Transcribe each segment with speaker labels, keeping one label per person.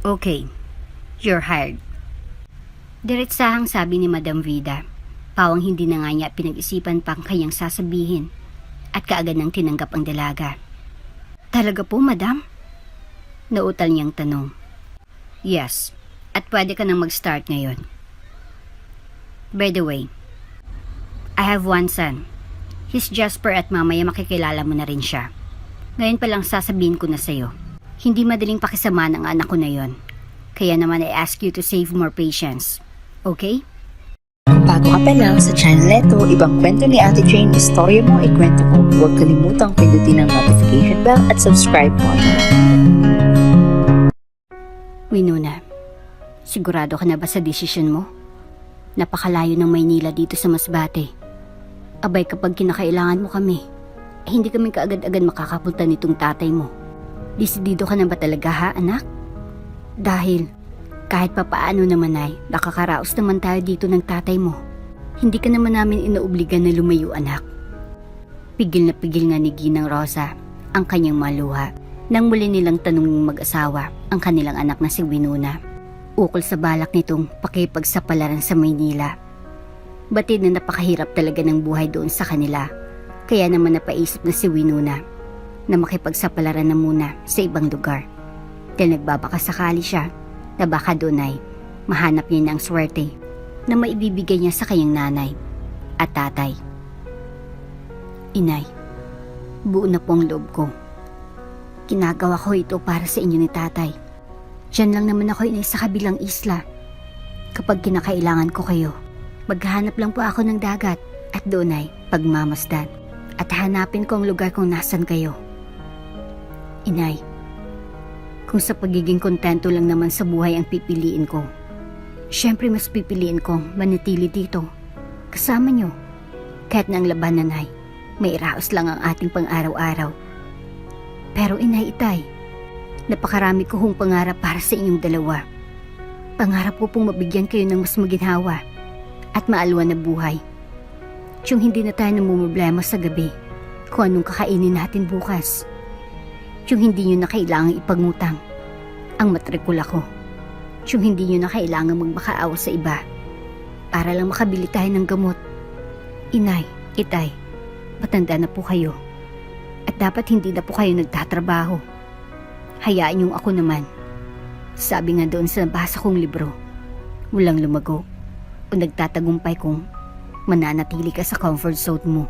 Speaker 1: Okay, you're hired. Diretsahang sabi ni Madam Vida. Pawang hindi na nga niya pinag-isipan pa ang kanyang sasabihin at kaagad nang tinanggap ang dalaga. Talaga po, Madam? Nautal niyang tanong. Yes, at pwede ka nang mag-start ngayon. By the way, I have one son. He's Jasper at mamaya makikilala mo na rin siya. Ngayon pa lang sasabihin ko na sa'yo. Hindi madaling pakisama ng anak ko na yon. Kaya naman I ask you to save more patience. Okay?
Speaker 2: Kung bago ka pa lang sa channel neto, ibang kwento ni Ate Jane, istorya mo, ikwento ko. Huwag kalimutang pindutin ang notification bell at subscribe button.
Speaker 1: Winona, sigurado ka na ba sa desisyon mo? Napakalayo ng Maynila dito sa Masbate. Abay kapag kinakailangan mo kami, hindi kami kaagad-agad makakapunta nitong tatay mo. Desidido ka na ba talaga ha, anak? Dahil kahit papaano naman ay nakakaraos naman tayo dito ng tatay mo. Hindi ka naman namin inoobligan na lumayo, anak. Pigil na pigil nga ni Ginang Rosa ang kanyang maluha nang muli nilang tanunging mag-asawa ang kanilang anak na si Winona ukol sa balak nitong pakipagsapalaran sa Maynila. Batid na napakahirap talaga ng buhay doon sa kanila, kaya naman napaisip na si Winona na makipagsapalaran na muna sa ibang lugar. Dahil nagbabaka sakali siya na baka doon ay mahanap niya ng swerte na maibibigay niya sa kanyang nanay at tatay. Inay, buo na po ang loob ko. Ginagawa ko ito para sa inyo ni tatay. Diyan lang naman ako, inay, sa kabilang isla. Kapag kinakailangan ko kayo, maghahanap lang po ako ng dagat at doon ay pagmamasdan at hanapin ko ang lugar kung nasan kayo. Inay, kung sa pagiging kontento lang naman sa buhay ang pipiliin ko, syempre mas pipiliin kong manatili dito, kasama nyo. Kahit na ang labanan ay may raos lang ang ating pang-araw-araw. Pero inay, itay, napakarami ko hong pangarap para sa inyong dalawa. Pangarap ko pong mabigyan kayo ng mas maginhawa at maalwan na buhay. Tiyong hindi na tayo namumroblema sa gabi kung anong kakainin natin bukas. Yung hindi nyo na kailangang ipangutang ang matrikula ko. Yung hindi nyo na kailangang magmakaawa sa iba para lang makabili tayo ng gamot. Inay, itay, matanda na po kayo at dapat hindi na po kayo nagtatrabaho. Hayaan yung ako naman. Sabi nga doon sa nabasa kong libro, walang lumago o nagtatagumpay kung mananatili ka sa comfort zone mo.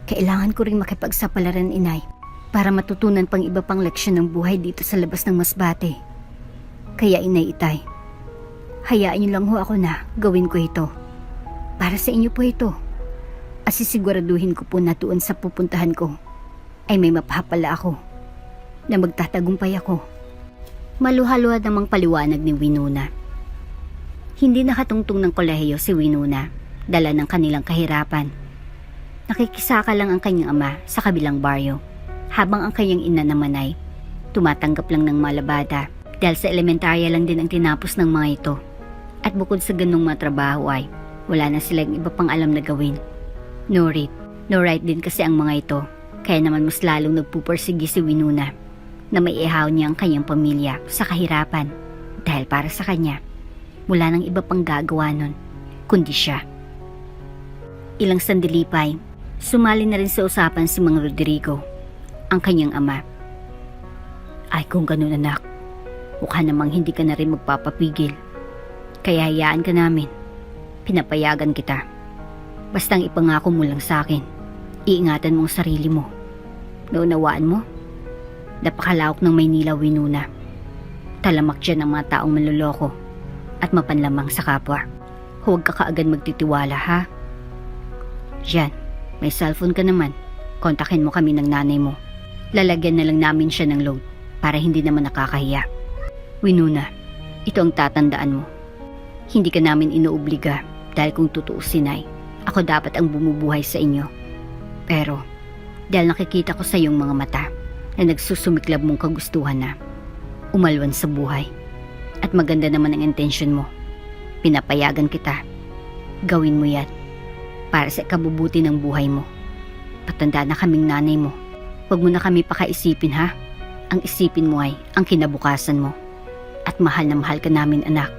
Speaker 1: Kailangan ko rin makipagsapalaran, inay, para matutunan pang iba pang leksyon ng buhay dito sa labas ng Masbate. Kaya inay, itay, hayaan niyo lang ho ako na gawin ko ito. Para sa inyo po ito. At sisiguraduhin ko po na doon sa pupuntahan ko ay may mapapala ako, na magtatagumpay ako. Maluha-luha namang paliwanag ni Winona. Hindi nakatungtong ng kolehiyo si Winona, dala ng kanilang kahirapan. Nakikisaka lang ang kanyang ama sa kabilang baryo, habang ang kanyang ina naman ay tumatanggap lang ng malabada dahil sa elementarya lang din ang tinapos ng mga ito. At bukod sa ganung mga trabaho ay wala na silang iba pang alam na gawin. No read, no write din kasi ang mga ito, kaya naman mas lalong nagpupursigi si Winona na may ihaw niya ang kanyang pamilya sa kahirapan dahil para sa kanya wala nang iba pang gagawa nun kundi siya. Ilang sandali pa ay sumali na rin sa usapan si Mang Rodrigo, ang kanyang ama. Ay kung ganun, anak, mukha namang hindi ka na rin magpapapigil. Kaya hayaan ka namin. Pinapayagan kita. Bastang ipangako mo lang sa akin, iingatan mo ang sarili mo. Naunawaan mo? Napakalawak ng Maynila, Winona. Talamak dyan ang mga taong manloloko at mapanlamang sa kapwa. Huwag ka kaagad magtitiwala, ha? Diyan, may cellphone ka naman. Kontakin mo kami ng nanay mo. Lalagyan na lang namin siya ng load para hindi naman nakakahiya. Winona, ito ang tatandaan mo. Hindi ka namin inuobliga dahil kung tutuusin ay ako dapat ang bumubuhay sa inyo. Pero dahil nakikita ko sa iyong mga mata na nagsusumiklab mong kagustuhan na umalwan sa buhay at maganda naman ang intensyon mo, pinapayagan kita. Gawin mo yan para sa kabubuti ng buhay mo. Patanda na kaming nanay mo. Huwag mo na kami pakaisipin, ha? Ang isipin mo ay ang kinabukasan mo at mahal na mahal ka namin, anak.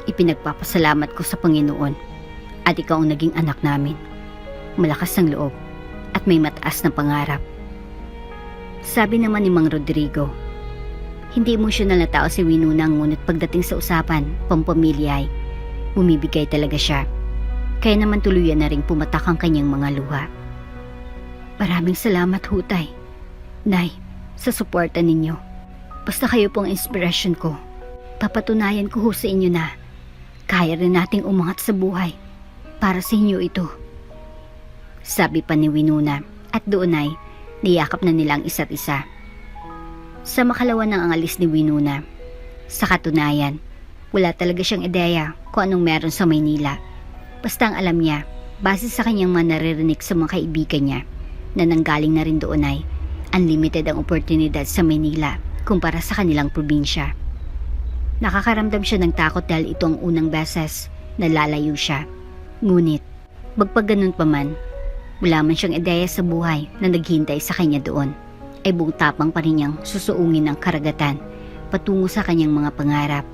Speaker 1: Ipinagpapasalamat ko sa Panginoon at ikaw ang naging anak namin. Malakas ang loob at may mataas na pangarap. Sabi naman ni Mang Rodrigo, hindi emosyonal na tao si Winona, ngunit pagdating sa usapan, pampamilya ay bumibigay talaga siya. Kaya naman tuluyan na ring pumatak ang kanyang mga luha. Maraming salamat, Hutay. Nay, sa suporta ninyo. Basta kayo pong inspirasyon ko. Papatunayan ko ho sa inyo na kaya rin nating umangat sa buhay. Para sa inyo ito. Sabi pa ni Winona, at doon ay niyakap na nila ang isa't isa. Sa makalawa ng angalis ni Winona, sa katunayan, wala talaga siyang ideya kung anong meron sa Maynila. Basta ang alam niya, base sa kanyang mga naririnig sa mga kaibigan niya, na nanggaling na rin doon ay unlimited ang oportunidad sa Maynila kumpara sa kanilang probinsya. Nakakaramdam siya ng takot dahil ito ang unang beses na lalayo siya. Ngunit, bagpag ganun pa man, wala man siyang ideya sa buhay na naghintay sa kanya doon, ay buong tapang pa rin niyang susuungin ng karagatan patungo sa kanyang mga pangarap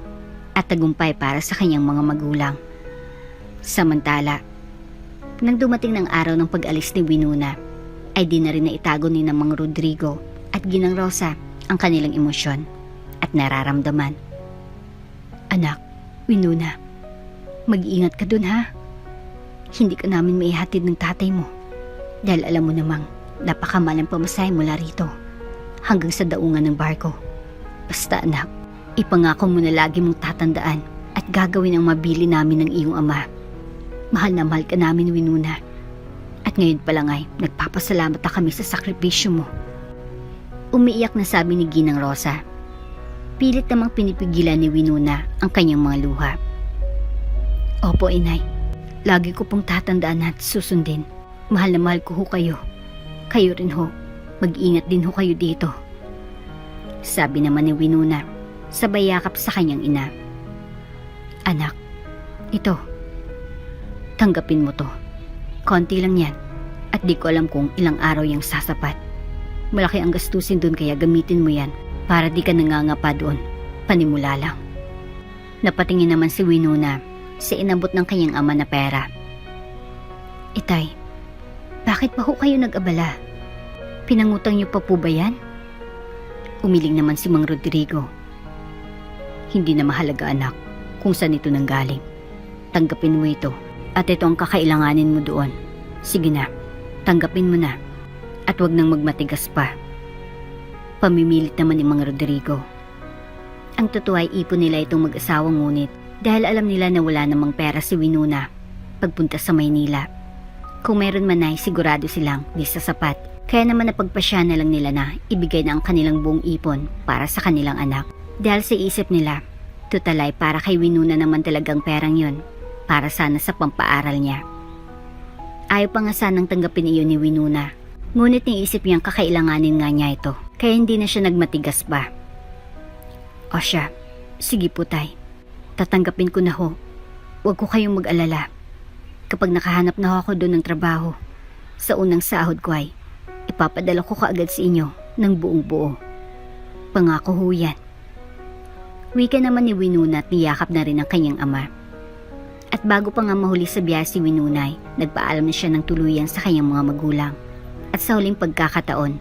Speaker 1: at tagumpay para sa kanyang mga magulang. Samantala, nang dumating ng araw ng pag-alis ni Winona, ay di na rin naitago ni na Mang Rodrigo at Ginang Rosa ang kanilang emosyon at nararamdaman. Anak, Winona, mag-iingat ka dun ha. Hindi ka namin maihatid ng tatay mo dahil alam mo namang napakamalang pamasahe mula rito hanggang sa daungan ng barko. Basta anak, ipangako mo na lagi mong tatandaan at gagawin ang mabili namin ng iyong ama. Mahal na mahal ka namin, Winona. At ngayon pa lang ay nagpapasalamat na kami sa sakripisyo mo. Umiiyak na sabi ni Ginang Rosa. Pilit namang pinipigilan ni Winona ang kanyang mga luha. Opo, inay. Lagi ko pong tatandaan at susundin. Mahal na mahal ko ho kayo. Kayo rin ho. Mag-ingat din ho kayo dito. Sabi naman ni Winona, sabay yakap sa kanyang ina. Anak, ito. Tanggapin mo to. Konti lang yan. At di ko alam kung ilang araw yung sasapat. Malaki ang gastusin dun kaya gamitin mo yan para di ka nangangapa doon. Panimula lang. Napatingin naman si Winona sa inabot ng kanyang ama na pera. Itay, bakit pa ho kayo nag-abala? Pinangutang niyo pa po ba yan? Umiling naman si Mang Rodrigo. Hindi na mahalaga, anak, kung saan ito nanggaling. Tanggapin mo ito at ito ang kakailanganin mo doon. Sige na, tanggapin mo na at wag nang magmatigas pa. Pamimilit naman ni Mang Rodrigo. Ang totoo ay ipon nila itong mag-asawa, ngunit dahil alam nila na wala namang pera si Winona pagpunta sa Maynila. Kung meron man ay sigurado silang di sasapat. Kaya naman napagpasya na lang nila na ibigay na ang kanilang buong ipon para sa kanilang anak. Dahil sa isip nila, tutalay para kay Winona naman talagang perang yon para sana sa pampaaral niya. Ayaw pa nga sanang tanggapin iyon ni Winona. Ngunit niisip niyang kakailanganin nga niya ito. Kaya hindi na siya nagmatigas pa. O siya, sige po tay. Tatanggapin ko na ho. Huwag ko kayong mag-alala. Kapag nakahanap na ho ako doon ng trabaho, sa unang sahod ko ay ipapadala ko kaagad sa inyo ng buong buo. Pangako ho yan. Wika naman ni Winona at niyakap na rin ang kanyang ama. At bago pa nga mahuli sa biyahe si Winona ay nagpaalam na siya ng tuluyan sa kanyang mga magulang. At sa huling pagkakataon,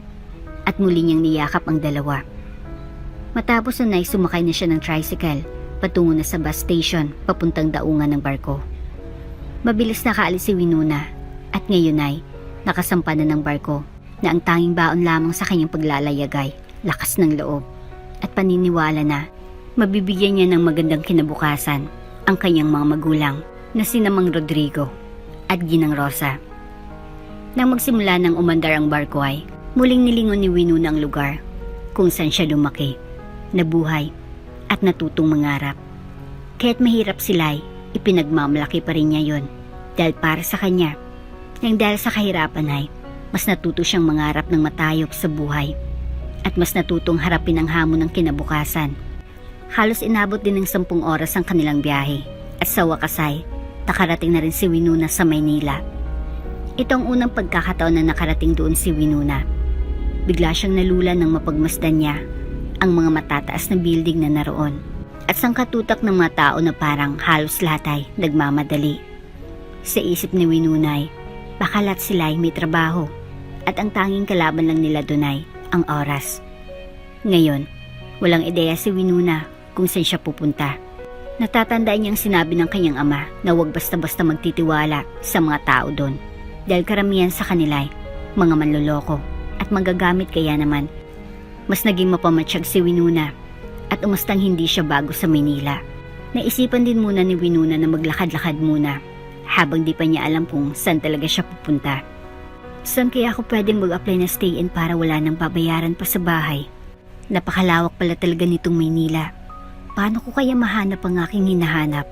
Speaker 1: at muli niyang niyakap ang dalawa. Matapos na sumakay na siya ng tricycle patungo na sa bus station papuntang daungan ng barko. Mabilis nakaalis si Winona at ngayon ay nakasampa na ng barko na ang tanging baon lamang sa kanyang paglalayagay, lakas ng loob at paniniwala na mabibigyan niya ng magandang kinabukasan ang kanyang mga magulang na sina Mang Rodrigo at Ginang Rosa. Nang magsimula ng umandar ang barko ay muling nilingon ni Winona ang lugar kung saan siya lumaki, nabuhay at natutong mangarap. Kaya't mahirap sila ay ipinagmamalaki pa rin niya yon dahil para sa kanya, nang dahil sa kahirapan ay mas natuto siyang mangarap ng matayop sa buhay at mas natutong harapin ang hamon ng kinabukasan. Halos inabot din ng 10 oras ang kanilang biyahe at sa wakas ay nakarating na rin si Winona sa Maynila. Ito ang unang pagkakataon na nakarating doon si Winona. Bigla siyang nalula nang mapagmasdan niya ang mga matataas na building na naroon at sangkatutak ng mga tao na parang halos lahat ay nagmamadali. Sa isip ni Winunay, baka lahat sila ay may trabaho at ang tanging kalaban lang nila doon ay ang oras. Ngayon, walang ideya si Winuna kung saan siya pupunta. Natatandaan niyang sinabi ng kanyang ama na huwag basta-basta magtitiwala sa mga tao doon dahil karamihan sa kanila ay mga manloloko at manggagamit, kaya naman mas naging mapamatsyag si Winuna at umastang hindi siya bago sa Maynila. Naisipan din muna ni Winuna na maglakad-lakad muna habang di pa niya alam kung saan talaga siya pupunta. Saan kaya ako pwedeng mag-apply na stay-in para wala nang babayaran pa sa bahay? Napakalawak pala talaga nitong Maynila. Paano ko kaya mahanap ang aking hinahanap?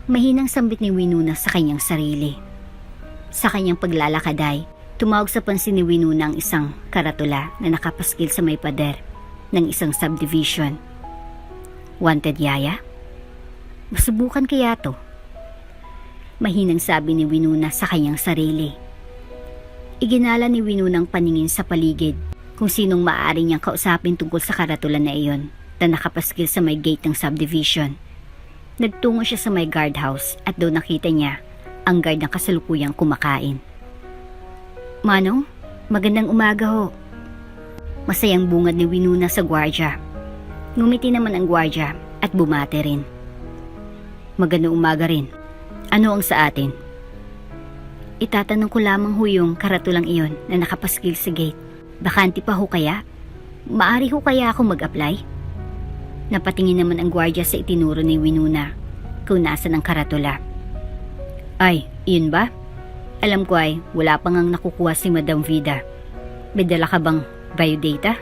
Speaker 1: Mahinang sambit ni Winuna sa kanyang sarili. Sa kanyang paglalakad ay tumawag sa pansin ni Winuna ang isang karatula na nakapaskil sa may pader ng isang subdivision. Wanted yaya? Masubukan kaya to? Mahinang sabi ni Winuna sa kanyang sarili. Iginala ni Winuna ang paningin sa paligid kung sinong maaari niyang kausapin tungkol sa karatula na iyon na nakapaskil sa may gate ng subdivision. Nagtungo siya sa may guardhouse at doon nakita niya ang guard na kasalukuyang kumakain. Manong, magandang umaga ho. Masayang bungad ni Winuna sa gwardya. Ngumiti naman ang gwardya at bumate rin. Magandang umaga rin. Ano ang sa atin? Itatanong ko lamang ho yung karatulang iyon na nakapaskil sa gate. Bakante pa ho kaya? Maari ho kaya ako mag-apply? Napatingin naman ang gwardya sa itinuro ni Winuna kung nasan ang karatula. Ay, iyon ba? Alam ko ay wala pang ang nakukuha si Madam Vida. May dala ka bang biodata?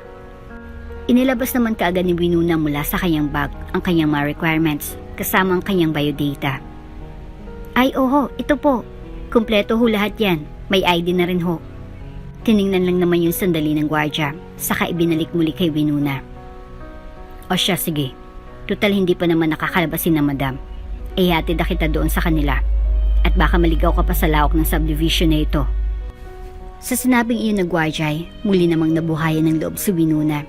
Speaker 1: Inilabas naman kaagad ni Winuna mula sa kanyang bag ang kanyang mga requirements kasama ang kanyang biodata. Ay oho, ito po. Kumpleto ho lahat yan. May ID na rin ho. Tiningnan lang naman yung sandali ng gwardya saka ibinalik muli kay Winuna. O siya, sige. Total hindi pa naman nakakalabasin na madam. Hatid na kita doon sa kanila. At baka maligaw ka pa sa lawak ng subdivision na ito. Sa sinabing iyon na gwardyay, muli namang nabuhayan ng loob si Winuna.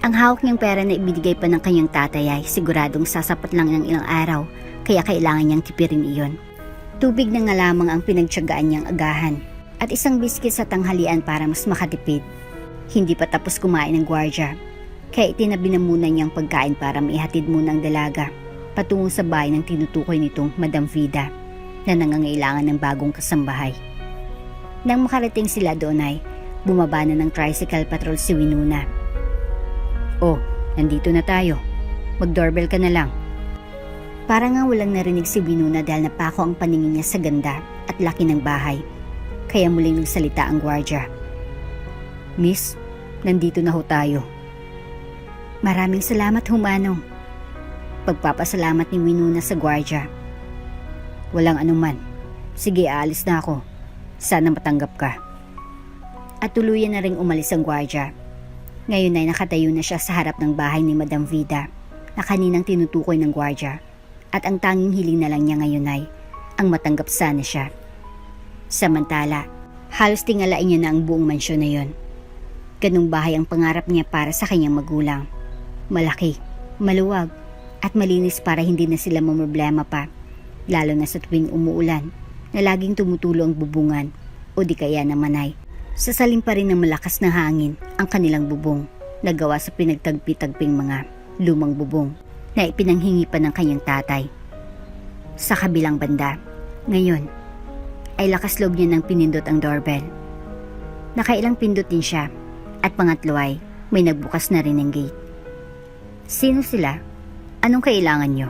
Speaker 1: Ang hawak niyang pera na ibinigay pa ng kanyang tatay ay siguradong sasapat lang ng ilang araw, kaya kailangan niyang tipirin iyon. Tubig na nga lamang ang pinagtiyagaan niyang agahan at isang biskit sa tanghalian para mas makatipid. Hindi pa tapos kumain ng gwardya, kaya itinabi na muna niyang pagkain para maihatid muna ang dalaga patungo sa bahay ng tinutukoy nitong Madam Vida na nangangailangan ng bagong kasambahay. Nang makarating sila doon ay bumaba na ng tricycle patrol si Winuna. Oh, nandito na tayo. Mag-doorbell ka na lang. Para nga walang narinig si Winuna dahil napako ang paningin niya sa ganda at laki ng bahay. Kaya muling nagsalita ang gwardya. Miss, nandito na ho tayo. Maraming salamat humanong. Pagpapasalamat ni Winuna sa gwardya. Walang anuman. Sige, aalis na ako. Sana matanggap ka. At tuluyan na ring umalis ang gwardya. Ngayon ay nakatayo na siya sa harap ng bahay ni Madam Vida na kaninang tinutukoy ng gwardya. At ang tanging hiling na lang niya ngayon ay ang matanggap sana siya. Samantala, halos tingalain niya na ang buong mansyon na yon. Ganung bahay ang pangarap niya para sa kanyang magulang. Malaki, maluwag, at malinis para hindi na sila mamroblema pa. Lalo na sa tuwing umuulan na laging tumutulo ang bubungan o di kaya naman ay sasalim pa rin ng malakas na hangin ang kanilang bubong na gawa sa pinagtagpi-tagping mga lumang bubong na ipinanghingi pa ng kanyang tatay. Sa kabilang banda, ngayon ay lakas loob niya ng pinindot ang doorbell. Nakailang pindot din siya at pangatlo ay may nagbukas na rin ng gate. Sino sila? Anong kailangan nyo?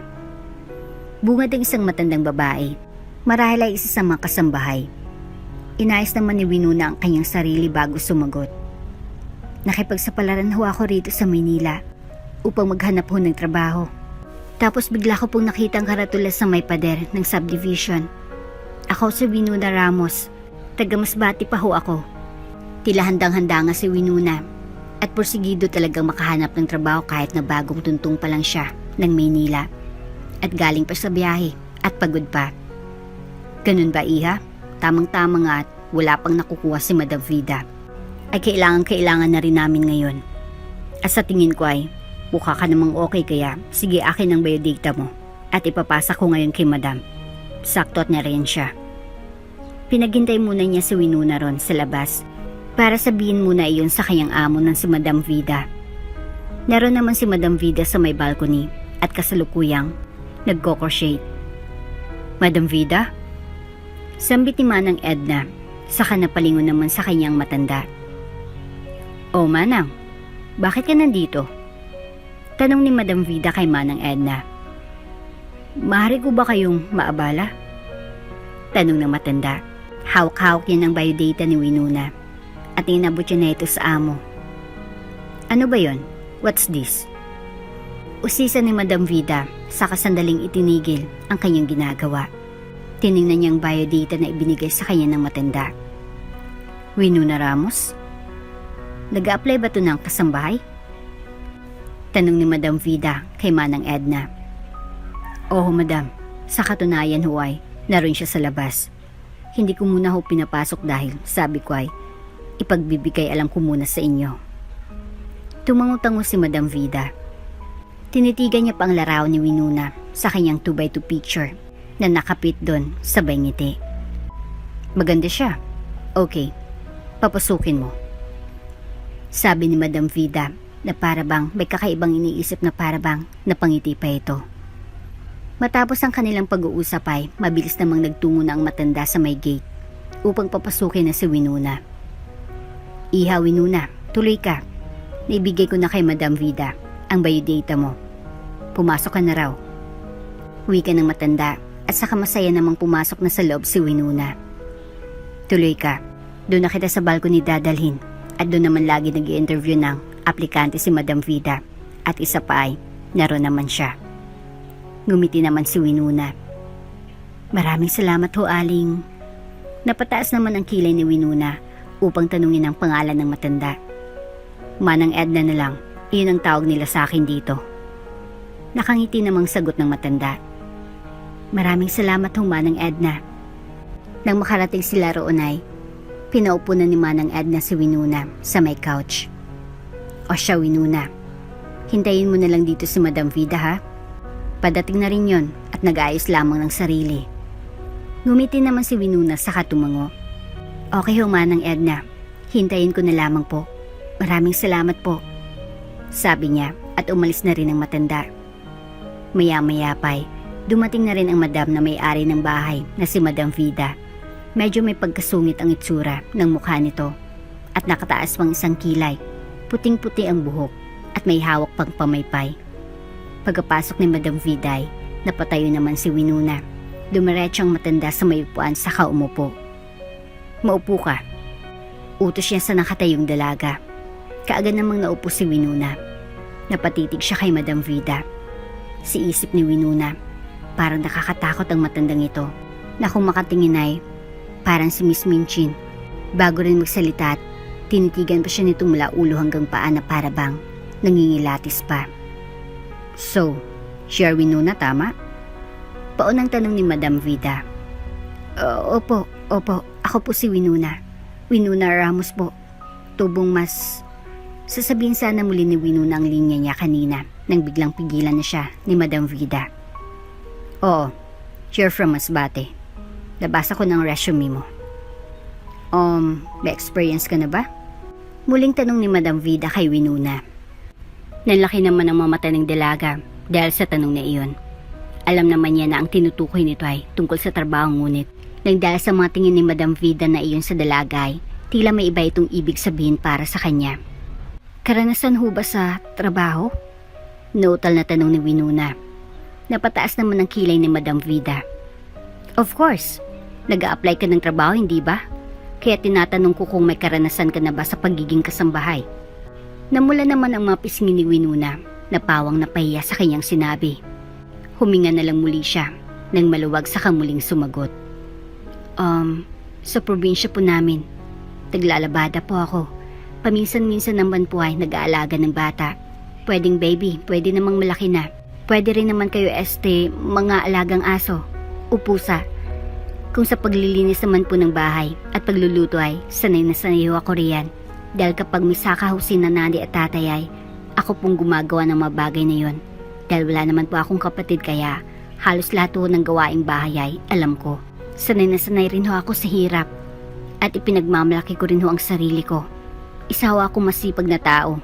Speaker 1: Bungad ang isang matandang babae. Marahil ay isa sa mga kasambahay. Inayos naman ni Winuna ang kanyang sarili bago sumagot. Nakipagsapalaran ho ako rito sa Maynila upang maghanap ho ng trabaho. Tapos bigla ko pong nakita ang karatula sa may pader ng subdivision. Ako si Winuna Ramos. Taga Masbate pa ho ako. Tila handang-handa nga si Winuna at porsigido talagang makahanap ng trabaho kahit na bagong tuntong pa lang siya ng Maynila. At galing pa sa biyahe at pagod pa. Ganun ba, Iha? Tamang-tama nga at wala pang nakukuha si Madam Vida. Ay kailangan na rin namin ngayon. At sa tingin ko ay Mukha ka namang okay kaya sige akin ang biodata mo at ipapasa ko ngayon kay madam. Sakto at na rin siya. Pinaghintay muna niya si Winona ron sa labas para sabihin muna iyon sa kanyang amo ng si Madam Vida. Naroon naman si Madam Vida sa may balcony at kasalukuyang nagko-crochet. Madam Vida? Sambit ni Manang Edna, saka napalingon naman sa kanyang matanda. O Manang, bakit ka nandito? Tanong ni Madam Vida kay Manang Edna. Maaari ko ba kayong maabala? Tanong ng matanda. Hawak-hawak niya ng biodata ni Winona at inabot niya na ito sa amo. Ano ba yon? What's this? Usisa ni Madam Vida sa kasandaling itinigil ang kanyang ginagawa. Tiningnan niya ang biodata na ibinigay sa kanya ng matanda. Winona Ramos? Nag-a-apply ba ito ng kasambahay? Tanong ni Madam Vida kay Manang Edna. Oo madam, sa katunayan huway, naroon siya sa labas. Hindi ko muna ho pinapasok dahil sabi ko ay ipagbibigay alam ko muna sa inyo. Tumango-tango si Madam Vida. Tinitigan niya pa ang larawan ni Winona sa kanyang 2x2 picture na nakapit doon sa ngiti. Maganda siya. Okay, papasukin mo. Sabi ni Madam Vida na parabang may kakaibang iniisip na parabang napangiti pa ito. Matapos ang kanilang pag-uusap ay mabilis namang nagtungo na ang matanda sa may gate upang papasukin na si Winona. Iha Winona, tuloy ka. Naibigay ko na kay Madam Vida ang biodata mo. Pumasok ka na raw. Wika ng matanda at saka masaya namang pumasok na sa loob si Winona. Tuloy ka. Doon na kita sa balcony dadalhin at doon naman lagi nag-i-interview ng aplikante si Madam Vida at isa pa ay naroon naman siya. Ngumiti naman si Winona. Maraming salamat ho, Aling. Napataas naman ang kilay ni Winona upang tanungin ang pangalan ng matanda. Manang Edna na lang, iyon ang tawag nila sa akin dito. Nakangiti namang sagot ng matanda. Maraming salamat ho, Manang Edna. Nang makarating sila roon ay, pinaupo na ni Manang Edna si Winona sa may couch. O siya Winona, hintayin mo na lang dito si Madam Vida ha? Padating na rin yon at nag-aayos lamang ng sarili. Ngumiti naman si Winona sa katumango. Okay ho Manang Edna, hintayin ko na lamang po. Maraming salamat po. Sabi niya at umalis na rin ang matanda. Maya-maya pa'y dumating na rin ang madam na may-ari ng bahay na si Madam Vida. Medyo may pagkasungit ang itsura ng mukha nito at nakataas pang isang kilay. Puting-puti ang buhok at may hawak pang pamaypay. Pagkapasok ni Madam Vida ay napatayo naman si Winona. Dumiretso ang matanda sa may upuan saka umupo. Maupo ka. Utos niya sa nakatayong dalaga. Kaagad namang naupo si Winona. Napatitig siya kay Madam Vida. Si isip ni Winona, parang nakakatakot ang matandang ito na kung makatingin ay parang si Miss Minchin. Bago rin magsalita, tinitigan pa siya nito mula ulo hanggang paa na parabang nangingilatis pa. So, siya Winona tama? Paunang tanong ni Madam Vida. Opo, ako po si Winona. Winona Ramos po. Tubong mas... Sasabihin sana muli ni Winona ang linya niya kanina nang biglang pigilan na siya ni Madam Vida. Oo, you're from Masbate. Nabasa ko ng resume mo. May experience ka na ba? Muling tanong ni Madam Vida kay Winona. Nalaki naman ang mga mata ng dalaga dahil sa tanong na iyon. Alam naman niya na ang tinutukoy nito ay tungkol sa trabaho ngunit nang dahil sa mga tingin ni Madam Vida na iyon sa dalaga ay tila may iba itong ibig sabihin para sa kanya. Karanasan ho ba sa trabaho? Nautal na tanong ni Winona. Napataas naman ang kilay ni Madam Vida. Of course, nag-a-apply ka ng trabaho hindi ba? Kaya tinatanong ko kung may karanasan ka na ba sa pagiging kasambahay. Namula naman ang mga pisngi ni Winona na pawang napahiya sa kanyang sinabi. Huminga na lang muli siya nang maluwag sa kamuling sumagot. Sa probinsya po namin. Taglalabada po ako. Paminsan-minsan naman po ay nag-aalaga ng bata. Pwedeng baby, pwede namang malaki na. Pwede rin naman kayo mga alagang aso o pusa. Kung sa paglilinis naman po ng bahay at pagluluto ay sanay na sanay ho ako riyan. Dahil kapag may sakahusin na nani at tatay ay Ako pong gumagawa ng mga bagay na yon. Dahil wala naman po akong kapatid kaya halos lahat po ng gawaing bahay ay alam ko. Sanay na sanay rin ho ako sa hirap. At ipinagmamalaki ko rin ho ang sarili ko. Isa ho ako masipag na tao.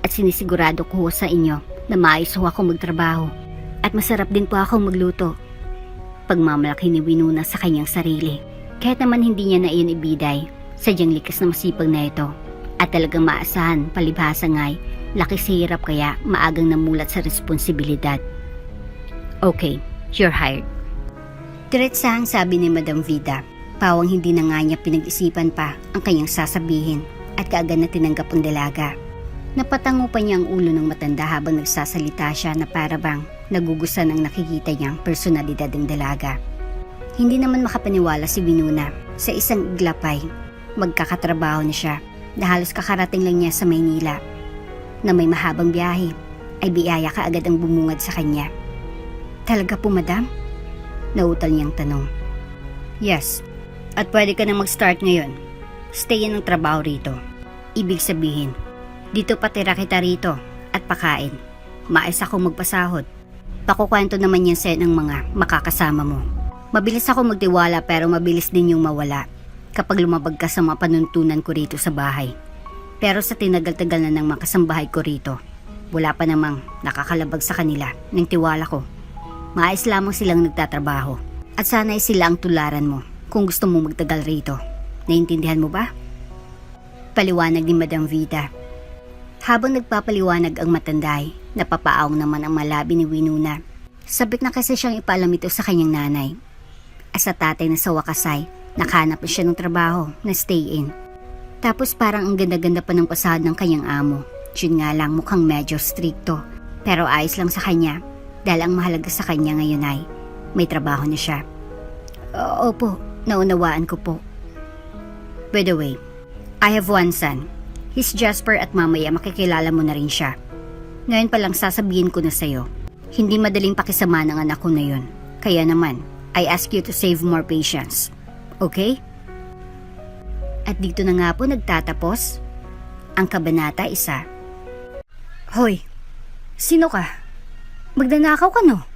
Speaker 1: At sinisigurado ko ho sa inyo na maayos ho ako magtrabaho. At masarap din po ako magluto. Pagmamalaki ni Winona sa kanyang sarili. Kahit naman hindi niya na iyon ibiday, sadyang likas na masipag na ito. At talagang maasahan, palibhasa nga'y laki sa hirap kaya maagang namulat sa responsibilidad. Okay, you're hired. Diretsahang sabi ni Madam Vida. Pawang hindi na nga niya pinag-isipan pa ang kanyang sasabihin at kaagad na tinanggap ang dalaga. Napatango pa niya ang ulo ng matanda habang nagsasalita siya na para bang nagugusan ang nakikita niyang personalidad ng dalaga. Hindi naman makapaniwala si Winona. Sa isang iglapay, magkakatrabaho na siya na halos kakarating lang niya sa Maynila. Na may mahabang biyahe, ay biyaya kaagad ang bumungad sa kanya. Talaga po, madam? Nautal niyang tanong. Yes, at pwede ka na mag-start ngayon. Stayin ang trabaho rito. Ibig sabihin, dito patira kita rito at pakain. Maayos ako magpasahod. Pakukwento naman yan sa ng mga makakasama mo. Mabilis ako magtiwala pero mabilis din yung mawala kapag lumabag ka sa mga panuntunan ko rito sa bahay. Pero sa tinagal-tagal na ng mga kasambahay ko rito, wala pa namang nakakalabag sa kanila ng tiwala ko. Maayos lamang silang nagtatrabaho at sana'y sila ang tularan mo kung gusto mo magtagal rito. Naintindihan mo ba? Paliwanag ni Madam Vida. Habang nagpapaliwanag ang matanday, napapaaong naman ang malabi ni Winona. Sabik na kasi siyang ipaalam ito sa kanyang nanay. At sa tatay na sa wakas ay nakahanap na siya ng trabaho na stay-in. Tapos parang ang ganda-ganda pa ng pasahod ng kanyang amo. Yun nga lang mukhang medyo stricto. Pero ayos lang sa kanya dahil ang mahalaga sa kanya ngayon ay may trabaho na siya. Opo, naunawaan ko po. By the way, I have one son. He's Jasper at mamaya makikilala mo na rin siya. Ngayon pa lang sasabihin ko na sa'yo. Hindi madaling pakisama ng anak ko na yun. Kaya naman, I ask you to save more patience. Okay? At dito na nga po nagtatapos ang Kabanata 1. Hoy, sino ka? Magdanakaw ka no?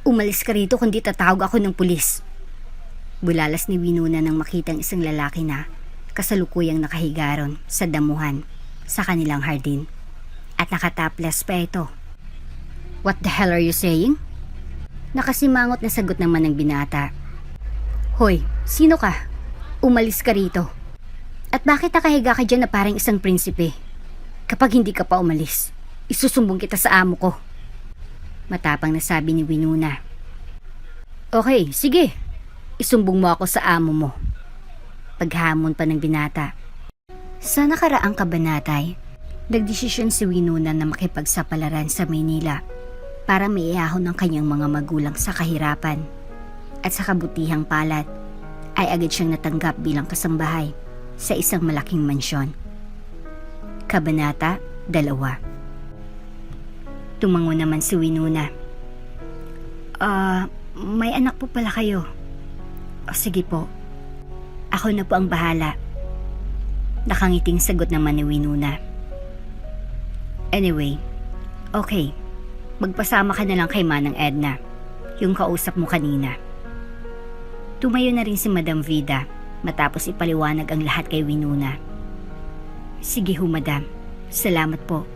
Speaker 1: Umalis ka rito kundi tatawag ako ng pulis. Bulalas ni Winona nang makitang isang lalaki na kasalukuyang nakahigaron sa damuhan sa kanilang hardin. At nakataplas pa ito. What the hell are you saying? Nakasimangot na sagot naman ng binata. Hoy, sino ka? Umalis ka rito. At bakit nakahiga ka dyan na parang isang prinsipe? Kapag hindi ka pa umalis, isusumbong kita sa amo ko. Matapang na sabi ni Winona. Okay, sige. Isumbong mo ako sa amo mo. Paghamon pa ng binata. Sa nakaraang kabanatay, nagdesisyon si Winona na makipagsapalaran sa Maynila para maiahon ng kanyang mga magulang sa kahirapan. At sa kabutihang palad, ay agad siyang natanggap bilang kasambahay sa isang malaking mansyon. Kabanata 2. Tumango naman si Winona. May anak po pala kayo. Sige po. Ako na po ang bahala. Nakangiting sagot naman ni Winona. Anyway, okay. Magpasama ka na lang kay Manang Edna, yung kausap mo kanina. Tumayo na rin si Madam Vida matapos ipaliwanag ang lahat kay Winona. Sige ho, madam. Salamat po.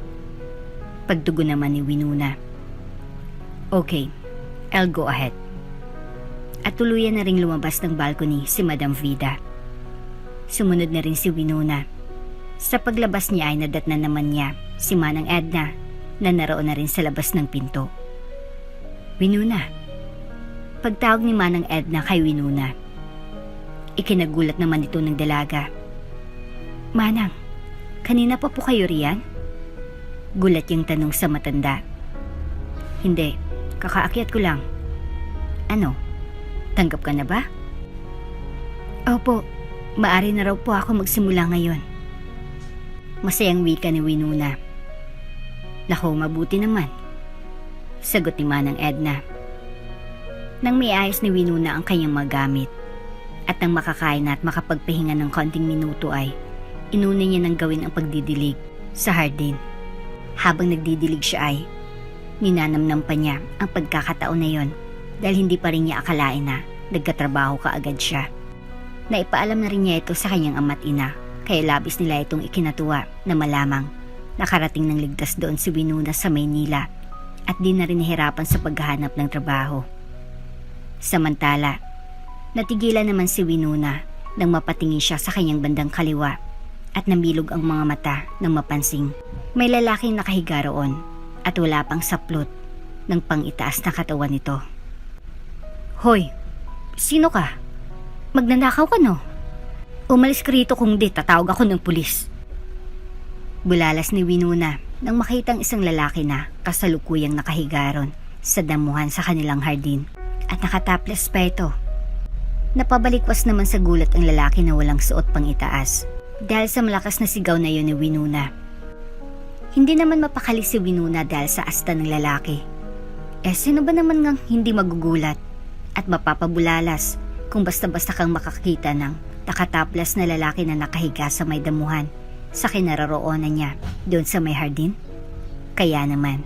Speaker 1: Pagtugo naman ni Winona. Okay, I'll go ahead. At tuluyan na ring lumabas ng balcony si Madam Vida. Sumunod na rin si Winona. Sa paglabas niya ay nadatnan naman niya si Manang Edna na naroon na rin sa labas ng pinto. Winona. Pagtawag ni Manang Edna kay Winona. Ikinagulat naman ito ng dalaga. Manang, kanina pa po kayo riyan? Gulat yung tanong sa matanda. Hindi, kakaakyat ko lang. Ano, tanggap ka na ba? Opo, maari na raw po ako magsimula ngayon. Masayang wika ni Winona. Naku, mabuti naman. Sagot ni Manang Edna. Nang may ayos ni Winona ang kanyang magamit at nang makakain at makapagpahinga ng konting minuto ay inuna niya nang gawin ang pagdidilig sa hardin. Habang nagdidilig siya ay ninanamnam pa niya ang pagkakataon na yon dahil hindi pa rin niya akalain na nagkatrabaho kaagad siya. Naipaalam na rin niya ito sa kanyang ama't ina, kaya labis nila itong ikinatuwa na malamang nakarating ng ligtas doon si Winona sa Maynila at di na rin nahirapan sa paghahanap ng trabaho. Samantala, natigilan naman si Winona nang mapatingin siya sa kanyang bandang kaliwa at namilog ang mga mata nang mapansing may lalaking nakahiga roon at wala pang saplot ng pang-itaas na katawan nito. Hoy, sino ka? Magnanakaw ka no? Umalis ka rito kung di tatawag ako ng pulis. Bulalas ni Winona nang makitang isang lalaki na kasalukuyang nakahiga ron sa damuhan sa kanilang hardin at nakataples pa ito. Napabalikwas naman sa gulat ang lalaki na walang suot pang itaas dahil sa malakas na sigaw na yun ni Winona. Hindi naman mapakali si Winona dahil sa asta ng lalaki. Sino ba naman ngang hindi magugulat at mapapabulalas kung basta-basta kang makakita ng nakataplas na lalaki na nakahiga sa may damuhan sa kinaroroonan niya doon sa may hardin? Kaya naman,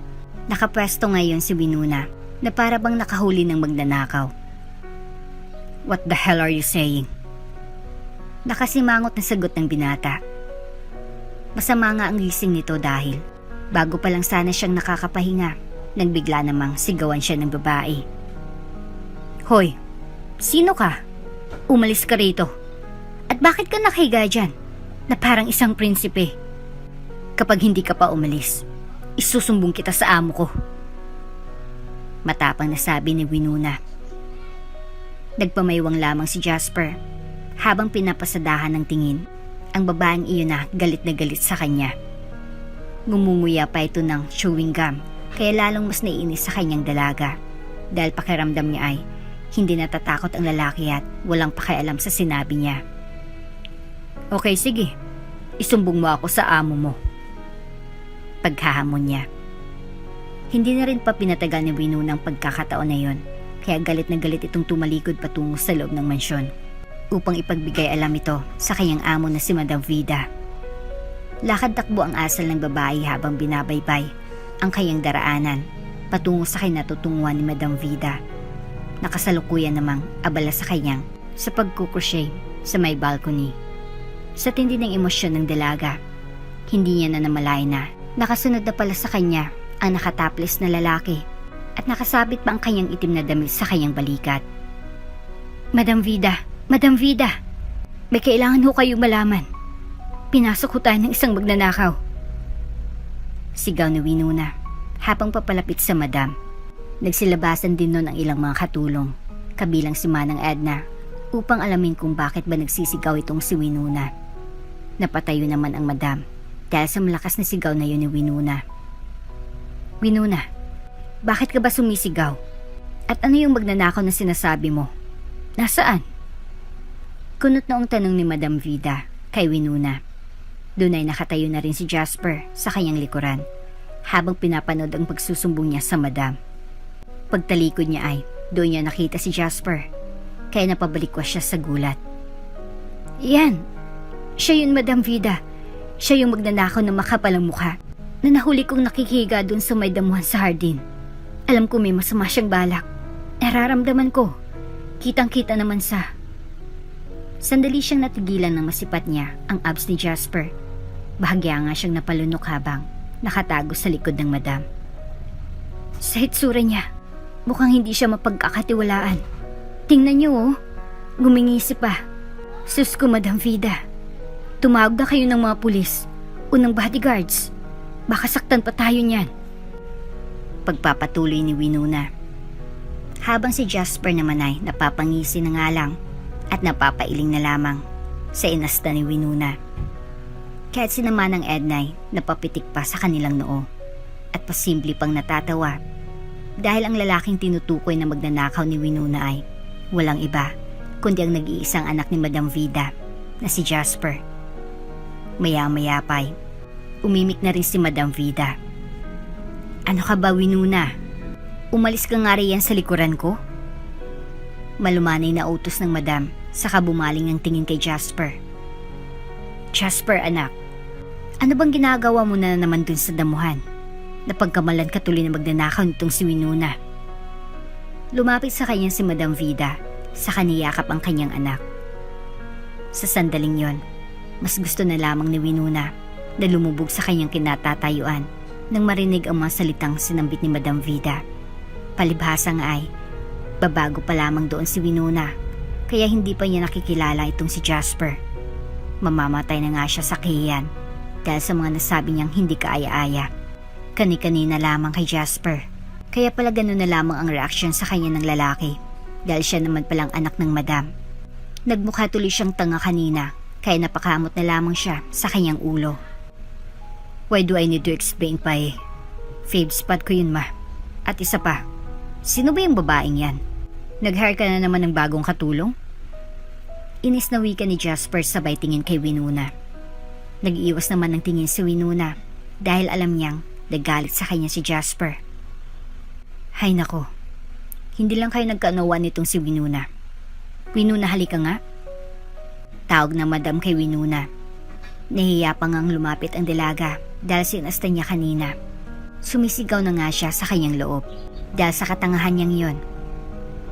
Speaker 1: nakapwesto ngayon si Winona na para bang nakahuli ng magnanakaw. What the hell are you saying? Nakasimangot na sagot ng binata. Masama nga ang gising nito dahil bago pa lang sana siyang nakakapahinga nang bigla namang sigawan siya ng babae. Hoy, sino ka? Umalis ka rito. At bakit ka nakahiga dyan na parang isang prinsipe? Kapag hindi ka pa umalis, isusumbong kita sa amo ko. Matapang na sabi ni Winona. Nagpamaywang lamang si Jasper habang pinapasadahan ng tingin ang babaeng iyon na galit sa kanya. Ngumunguya pa ito ng chewing gum kaya lalong mas naiinis sa kanyang dalaga dahil pakiramdam niya ay hindi natatakot ang lalaki at walang pakialam sa sinabi niya. Okay, sige. Isumbong mo ako sa amo mo. Paghahamon niya. Hindi na rin pa pinatagal ni Winona ang pagkakataon na yon kaya galit na galit itong tumalikod patungo sa loob ng mansyon upang ipagbigay alam ito sa kanyang amo na si Madam Vida. Lakad takbo ang asal ng babae habang binabaybay ang kanyang daraanan patungo sa kinatutunguhan ni Madam Vida. Nakasalukuyan namang abala sa kanyang sa pagkukrochet sa may balcony. Sa tindi ng emosyon ng dalaga, hindi niya na namalayan na nakasunod na pala sa kanya ang nakataples na lalaki at nakasabit pa ang kanyang itim na damit sa kanyang balikat. Madam Vida! Madam Vida! May kailangan ho kayong malaman. Pinasok ho tayo ng isang magnanakaw. Sigaw ni Winona habang papalapit sa madam. Nagsilabasan din nun ang ilang mga katulong, kabilang si Manang Edna, upang alamin kung bakit ba nagsisigaw itong si Winona. Napatayo naman ang madam dahil sa malakas na sigaw na yun ni Winona. Winona, bakit ka ba sumisigaw? At ano yung magnanakaw na sinasabi mo? Nasaan? Kunot noong tanong ni Madam Vida kay Winona. Doon ay nakatayo na rin si Jasper sa kanyang likuran habang pinapanood ang pagsusumbong niya sa madam. Pagtalikod niya ay doon niya nakita si Jasper kaya napabalikwas siya sa gulat. Yan! Siya yun, Madam Vida. Siya yung magnanakaw na makapalang mukha na nahuli kong nakikihiga doon sa may damuhan sa hardin. Alam ko may masama siyang balak. Nararamdaman ko. Kitang-kita naman sa... Sandali siyang natigilan ng masipat niya ang abs ni Jasper. Bahagya nga siyang napalunok habang nakatago sa likod ng madam. Sa hitsura niya, mukhang hindi siya mapagkakatiwalaan. Tingnan niyo oh, gumingisi pa. Sus ko, Madam Vida. Tumawag na kayo ng mga pulis o ng bodyguards. Baka saktan pa tayo niyan. Pagpapatuloy ni Winona. Habang si Jasper naman ay napapangisi na nga lang at napapailing na lamang sa inasta ni Winona. Kaya't sinama ng Ednay napapitik pa sa kanilang noo at pasimple pang natatawa dahil ang lalaking tinutukoy na magnanakaw ni Winona ay walang iba kundi ang nag-iisang anak ni Madam Vida na si Jasper. Maya-maya pa ay umimik na rin si Madam Vida. Ano ka ba, Winona? Umalis ka nga riyan sa likuran ko? Malumanay na utos ng madam saka bumaling ang tingin kay Jasper. Jasper, anak, ano bang ginagawa mo na naman dun sa damuhan? Napagkamalan ka tuloy na magnanakaw nitong si Winona. Lumapit sa kanya si Madam Vida, saka niyakap ang kanyang anak. Sa sandaling yon, mas gusto na lamang ni Winona na lumubog sa kanyang kinatatayuan nang marinig ang mga salitang sinambit ni Madam Vida. Palibhasa nga ay, babago pa lamang doon si Winona, kaya hindi pa niya nakikilala itong si Jasper. Mamamatay na nga siya sa kahiyan dahil sa mga nasabi niyang hindi kaaya-aya. Kani-kanina lamang kay Jasper, kaya pala ganun na lamang ang reaksyon sa kanya ng lalaki dahil siya naman palang anak ng madam. Nagmukha tuloy siyang tanga kanina, kaya napakamot na lamang siya sa kanyang ulo. Why do I need to explain pa eh? Fave spot ko yun, ma. At isa pa, sino ba yung babaeng yan? Nag-hire ka na naman ng bagong katulong? Inis na wika ni Jasper sabay tingin kay Winona. Nag-iwas naman ng tingin si Winona dahil alam niyang nagalit sa kanya si Jasper. Hay nako, hindi lang kayo nagkaunawan nitong si Winona. Winona, halika nga. Tawag ng madam kay Winona. Nahiya pa ngang lumapit ang dalaga dahil sinasta niya kanina. Sumisigaw na nga siya sa kanyang loob dahil sa katangahan niyang yon.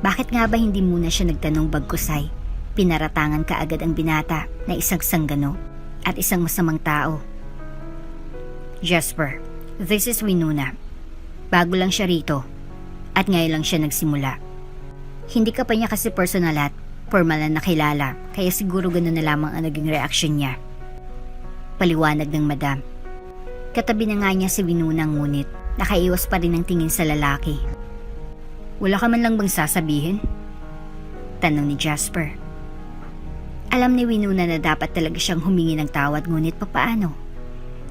Speaker 1: Bakit nga ba hindi muna siya nagtanong bagkusay? Pinaratangan kaagad ang binata na isang sanggano at isang masamang tao. Jasper, this is Winona. Bago lang siya rito at ngayon lang siya nagsimula. Hindi ka pa niya kasi personal at formal na nakilala, kaya siguro gano'n na lamang ang naging reaksyon niya. Paliwanag ng madam. Katabi na nga niya si Winona ngunit nakaiwas pa rin ang tingin sa lalaki. Wala ka man lang bang sasabihin? Tanong ni Jasper. Alam ni Winona na dapat talaga siyang humingi ng tawad ngunit papaano?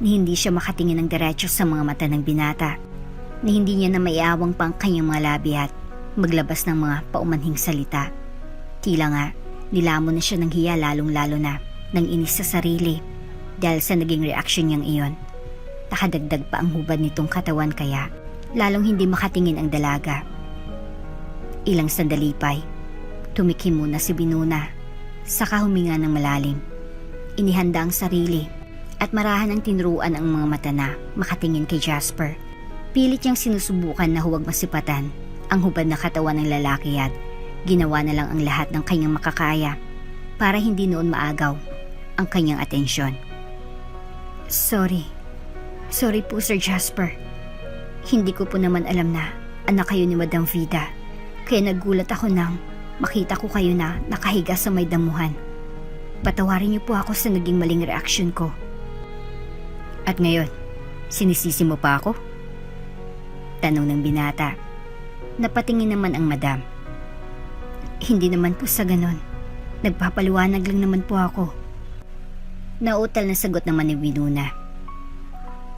Speaker 1: Ni hindi siya makatingin ng diretso sa mga mata ng binata. Ni hindi niya na maiawang pa ang kanyang mga labi at maglabas ng mga paumanhing salita. Tila nga, nilamon na siya ng hiya lalong-lalo na nang inis sa sarili dahil sa naging reaksyon niyang iyon. Nakadagdag pa ang hubad nitong katawan kaya lalong hindi makatingin ang dalaga. Ilang sandali pa'y tumikim muna si Winona, saka huminga ng malalim. Inihanda ang sarili at marahan ang tinuruan ang mga mata na makatingin kay Jasper. Pilit niyang sinusubukan na huwag masipatan ang hubad na katawan ng lalaki at ginawa na lang ang lahat ng kanyang makakaya para hindi noon maagaw ang kanyang atensyon. Sorry po Sir Jasper. Hindi ko po naman alam na anak kayo ni Madam Vida. Kaya nagulat ako nang makita ko kayo na nakahiga sa may damuhan. Patawarin niyo po ako sa naging maling reaksyon ko. At ngayon, sinisisi mo pa ako? Tanong ng binata. Napatingin naman ang madam. Hindi naman po sa ganon. Nagpapaliwanag lang naman po ako. Nautal na sagot naman ni Winona.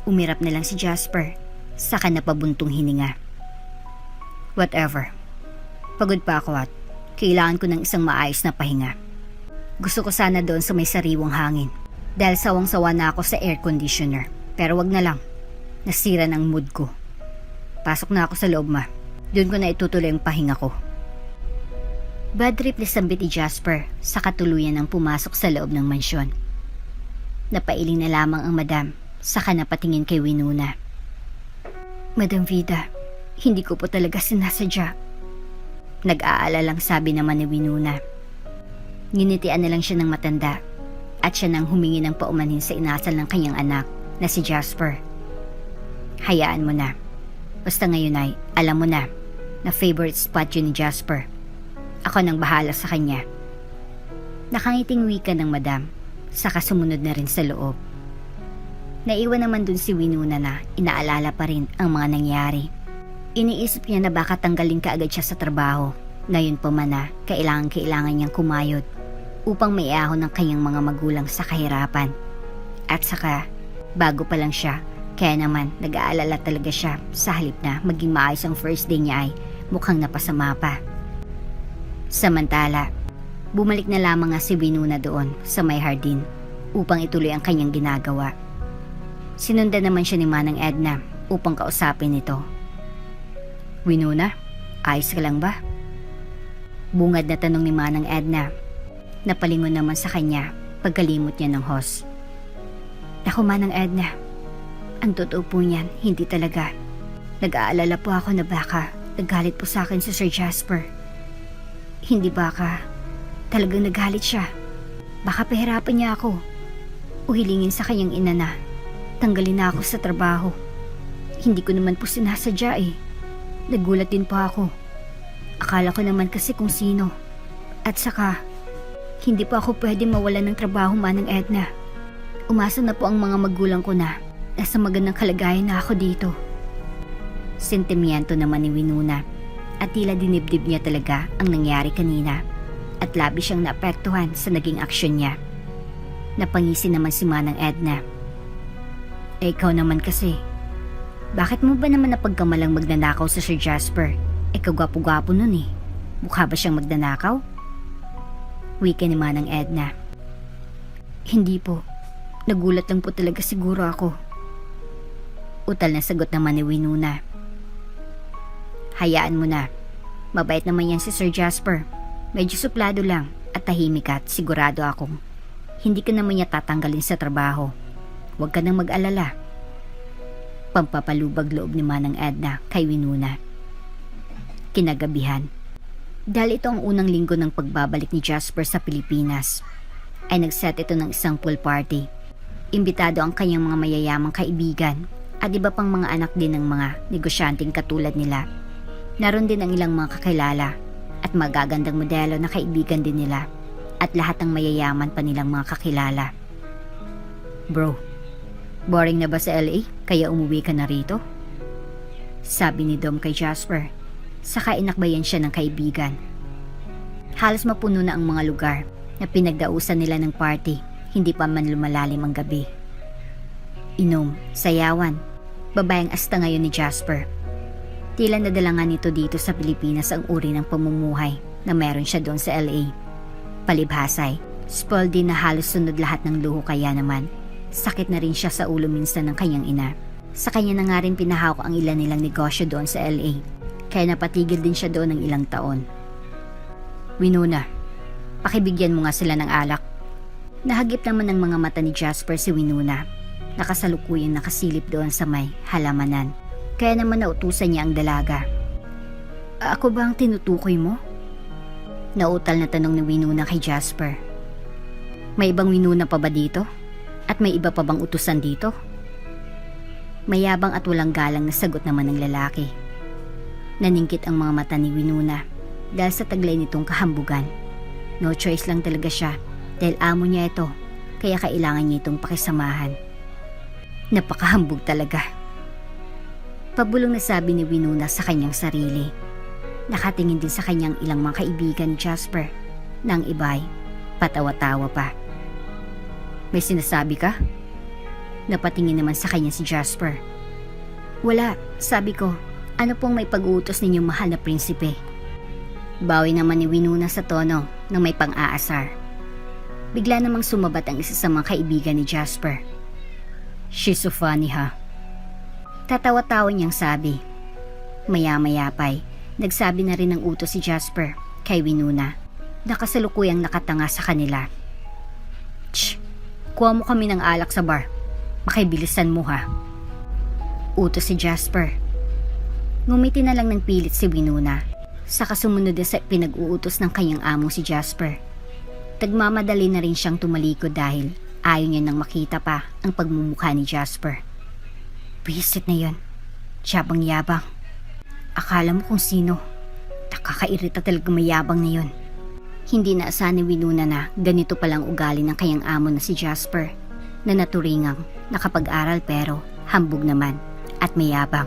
Speaker 1: Umirap na lang si Jasper, saka napabuntong hininga. Whatever. Pagod pa ako at kailangan ko ng isang maayos na pahinga. Gusto ko sana doon sa may sariwang hangin dahil sawang-sawa na ako sa air conditioner. Pero wag na lang. Nasira ng mood ko. Pasok na ako sa loob, ma. Doon ko na itutuloy ang pahinga ko. Bad trip na sambit ni Jasper sa katuluyan ng pumasok sa loob ng mansyon. Napailing na lamang ang madam, saka napatingin kay Winona. Madam Vida, hindi ko po talaga sinasadya. Nag-aalala lang sabi naman ni Winona. Nginitian na lang siya ng matanda at siya nang humingi ng paumanhin sa inasal ng kanyang anak na si Jasper. Hayaan mo na. Basta ngayon ay alam mo na favorite spot yun ni Jasper. Ako nang bahala sa kanya. Nakangiting wika ng madam, saka sumunod na rin sa loob. Naiwan naman dun si Winona na inaalala pa rin ang mga nangyari. Iniisip niya na baka tanggalin kaagad siya sa trabaho. Ngayon pa man na kailangan niyang kumayod upang maiahon ng kanyang mga magulang sa kahirapan. At saka, bago pa lang siya, kaya naman nag-aalala talaga siya sa halip na maging maayos ang first day niya ay mukhang napasama pa. Samantala, bumalik na lamang nga si Winona doon sa may hardin upang ituloy ang kanyang ginagawa. Sinundan naman siya ni Manang Edna upang kausapin ito. Winona, ayos ka lang ba? Bungad na tanong ni Manang Edna. Napalingon naman sa kanya pagkalimot niya ng host. Naku Manang Edna, Ang totoo po niyan, hindi talaga. Nag-aalala po ako na baka naggalit po sa akin si Sir Jasper. Hindi baka talagang nagalit siya. Baka pahirapan niya ako o hilingin sa kanyang ina na tanggalin na ako sa trabaho. Hindi ko naman po sinasadya eh. Nagulat din po ako. Akala ko naman kasi kung sino. At saka, hindi pa ako pwede mawalan ng trabaho, Manang Edna. Umasa na po ang mga magulang ko na nasa magandang kalagayan na ako dito. Sentimiento naman ni Winona at tila dinibdib niya talaga ang nangyari kanina at labis siyang naapektuhan sa naging aksyon niya. Napangisi naman si Manang Edna. Ikaw naman kasi, bakit mo ba naman napagkamalang magnanakaw sa Sir Jasper? Kagwapo-gwapo nun eh. Mukha ba siyang magnanakaw? Wika ni Manang Edna. Hindi po. Nagulat lang po talaga siguro ako. Utal na sagot naman ni Winona. Hayaan mo na. Mabait naman yan si Sir Jasper. Medyo suplado lang at tahimik at sigurado akong hindi ka naman niya tatanggalin sa trabaho. Huwag ka nang mag-alala. Pampapalubag loob ni Manang Edna kay Winona. Kinagabihan. Dahil ito ang unang linggo ng pagbabalik ni Jasper sa Pilipinas, ay nagset ito ng isang pool party. Imbitado ang kanyang mga mayayamang kaibigan at iba pang mga anak din ng mga negosyanteng katulad nila. Naroon din ang ilang mga kakilala at magagandang modelo na kaibigan din nila at lahat ng mayayaman pa nilang mga kakilala. Bro, boring na ba sa LA kaya umuwi ka na rito? Sabi ni Dom kay Jasper. Saka inakbayan siya ng kaibigan. Halos mapuno na ang mga lugar na pinagdausan nila ng party, hindi pa man lumalalim ang gabi. Inom, sayawan, babayang asta ngayon ni Jasper. Tila nadalangan nito dito sa Pilipinas ang uri ng pamumuhay na meron siya doon sa LA. Palibhasay, spoiled din na halos sunod lahat ng luho kaya naman. Sakit na rin siya sa ulo minsan ng kanyang ina. Sa kanya na nga rin pinahawak ang ilan nilang negosyo doon sa LA. Kaya napatigil din siya doon ng ilang taon. Winona, pakibigyan mo nga sila ng alak. Nahagip naman ng mga mata ni Jasper si Winona. Nakasalukuyang nakasilip doon sa may halamanan. Kaya naman nautusan niya ang dalaga. Ako ba ang tinutukoy mo? Nautal na tanong ni Winona kay Jasper. May ibang Winona pa ba dito? At may iba pa bang utusan dito? Mayabang at walang galang na sagot naman ng lalaki. Naningkit ang mga mata ni Winona dahil sa taglay nitong kahambugan. No choice lang talaga siya dahil amo niya ito kaya kailangan niya itong pakisamahan. Napakahambog talaga. Pabulong na sabi ni Winona sa kanyang sarili. Nakatingin din sa kanyang ilang mga kaibigan Jasper nang iba'y patawa-tawa pa. May sinasabi ka? Napatingin naman sa kanya si Jasper. Wala, sabi ko. Ano pong may pag-uutos ninyong mahal na prinsipe? Bawi naman ni Winona sa tono ng may pang-aasar. Bigla namang sumabat ang isa sa mga kaibigan ni Jasper. She's so funny ha? Tatawa-tawa niyang sabi. Maya-maya pa'y nagsabi na rin ng utos si Jasper kay Winona na kasalukuyang nakatanga sa kanila. Shh! Kuha mo kami ng alak sa bar. Makibilisan mo ha. Utos si Jasper. Ngumiti na lang ng pilit si Winona sa kasunod sa pinag-uutos ng kanyang amo si Jasper. Tagmamadali na rin siyang tumalikod dahil ayaw niya nang makita pa ang pagmumukha ni Jasper. Bisit na yon. Yabang-yabang. Akala mo kung sino. Nakakairita talaga mayabang na yon. Hindi naasahan ni Winona na ganito palang ugali ng kanyang amo na si Jasper na naturingang nakapag-aral pero hambog naman at mayabang.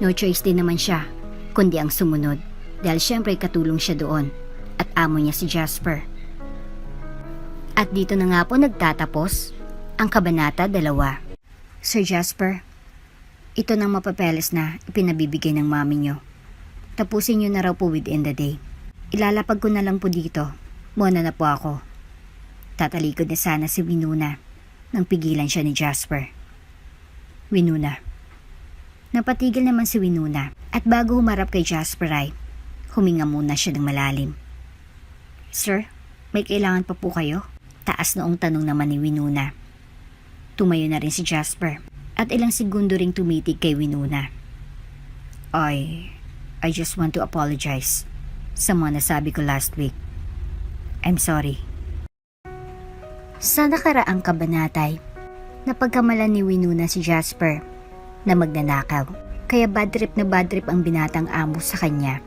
Speaker 1: No choice din naman siya, kundi ang sumunod dahil syempre katulong siya doon at amo niya si Jasper. At dito na nga po nagtatapos ang Kabanata 2. Sir Jasper, ito nang mapapeles na ipinabibigay ng mami niyo. Tapusin niyo na raw po within the day. Ilalapag ko na lang po dito. Muna na po ako. Tatalikod na sana si Winona nang pigilan siya ni Jasper. Winona. Napatigil naman si Winona at bago humarap kay Jasper ay huminga muna siya ng malalim. Sir, may kailangan pa po kayo? Taas noong tanong naman ni Winona. Tumayo na rin si Jasper At ilang segundo ring tumitig kay Winona. I just want to apologize sa mga nasabi ko last week. I'm sorry. Sa nakaraang kabanatay, napagkamalan ni Winona si Jasper na magnanakaw, kaya bad trip ang binatang amo sa kanya.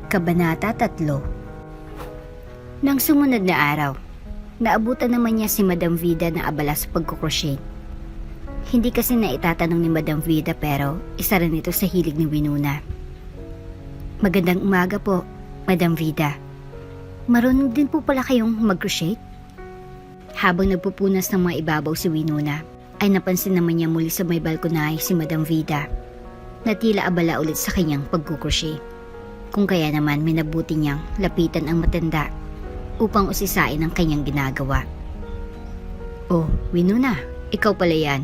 Speaker 1: Kabanata 3. Nang sumunod na araw, naabutan naman niya si Madam Vida na abala sa pagkukrochet. Hindi kasi na itatanong ni Madam Vida pero isa rin ito sa hilig ni Winona. Magandang umaga po, Madam Vida. Marunong din po pala kayong mag-crochet? Habang nagpupunas ng mga ibabaw si Winona, ay napansin naman niya muli sa may balkonahe si Madam Vida na tila abala ulit sa kanyang pagkukrochet. Kung kaya naman minabuti niyang lapitan ang matanda upang usisain ang kanyang ginagawa. Oh, Winona, ikaw pala yan.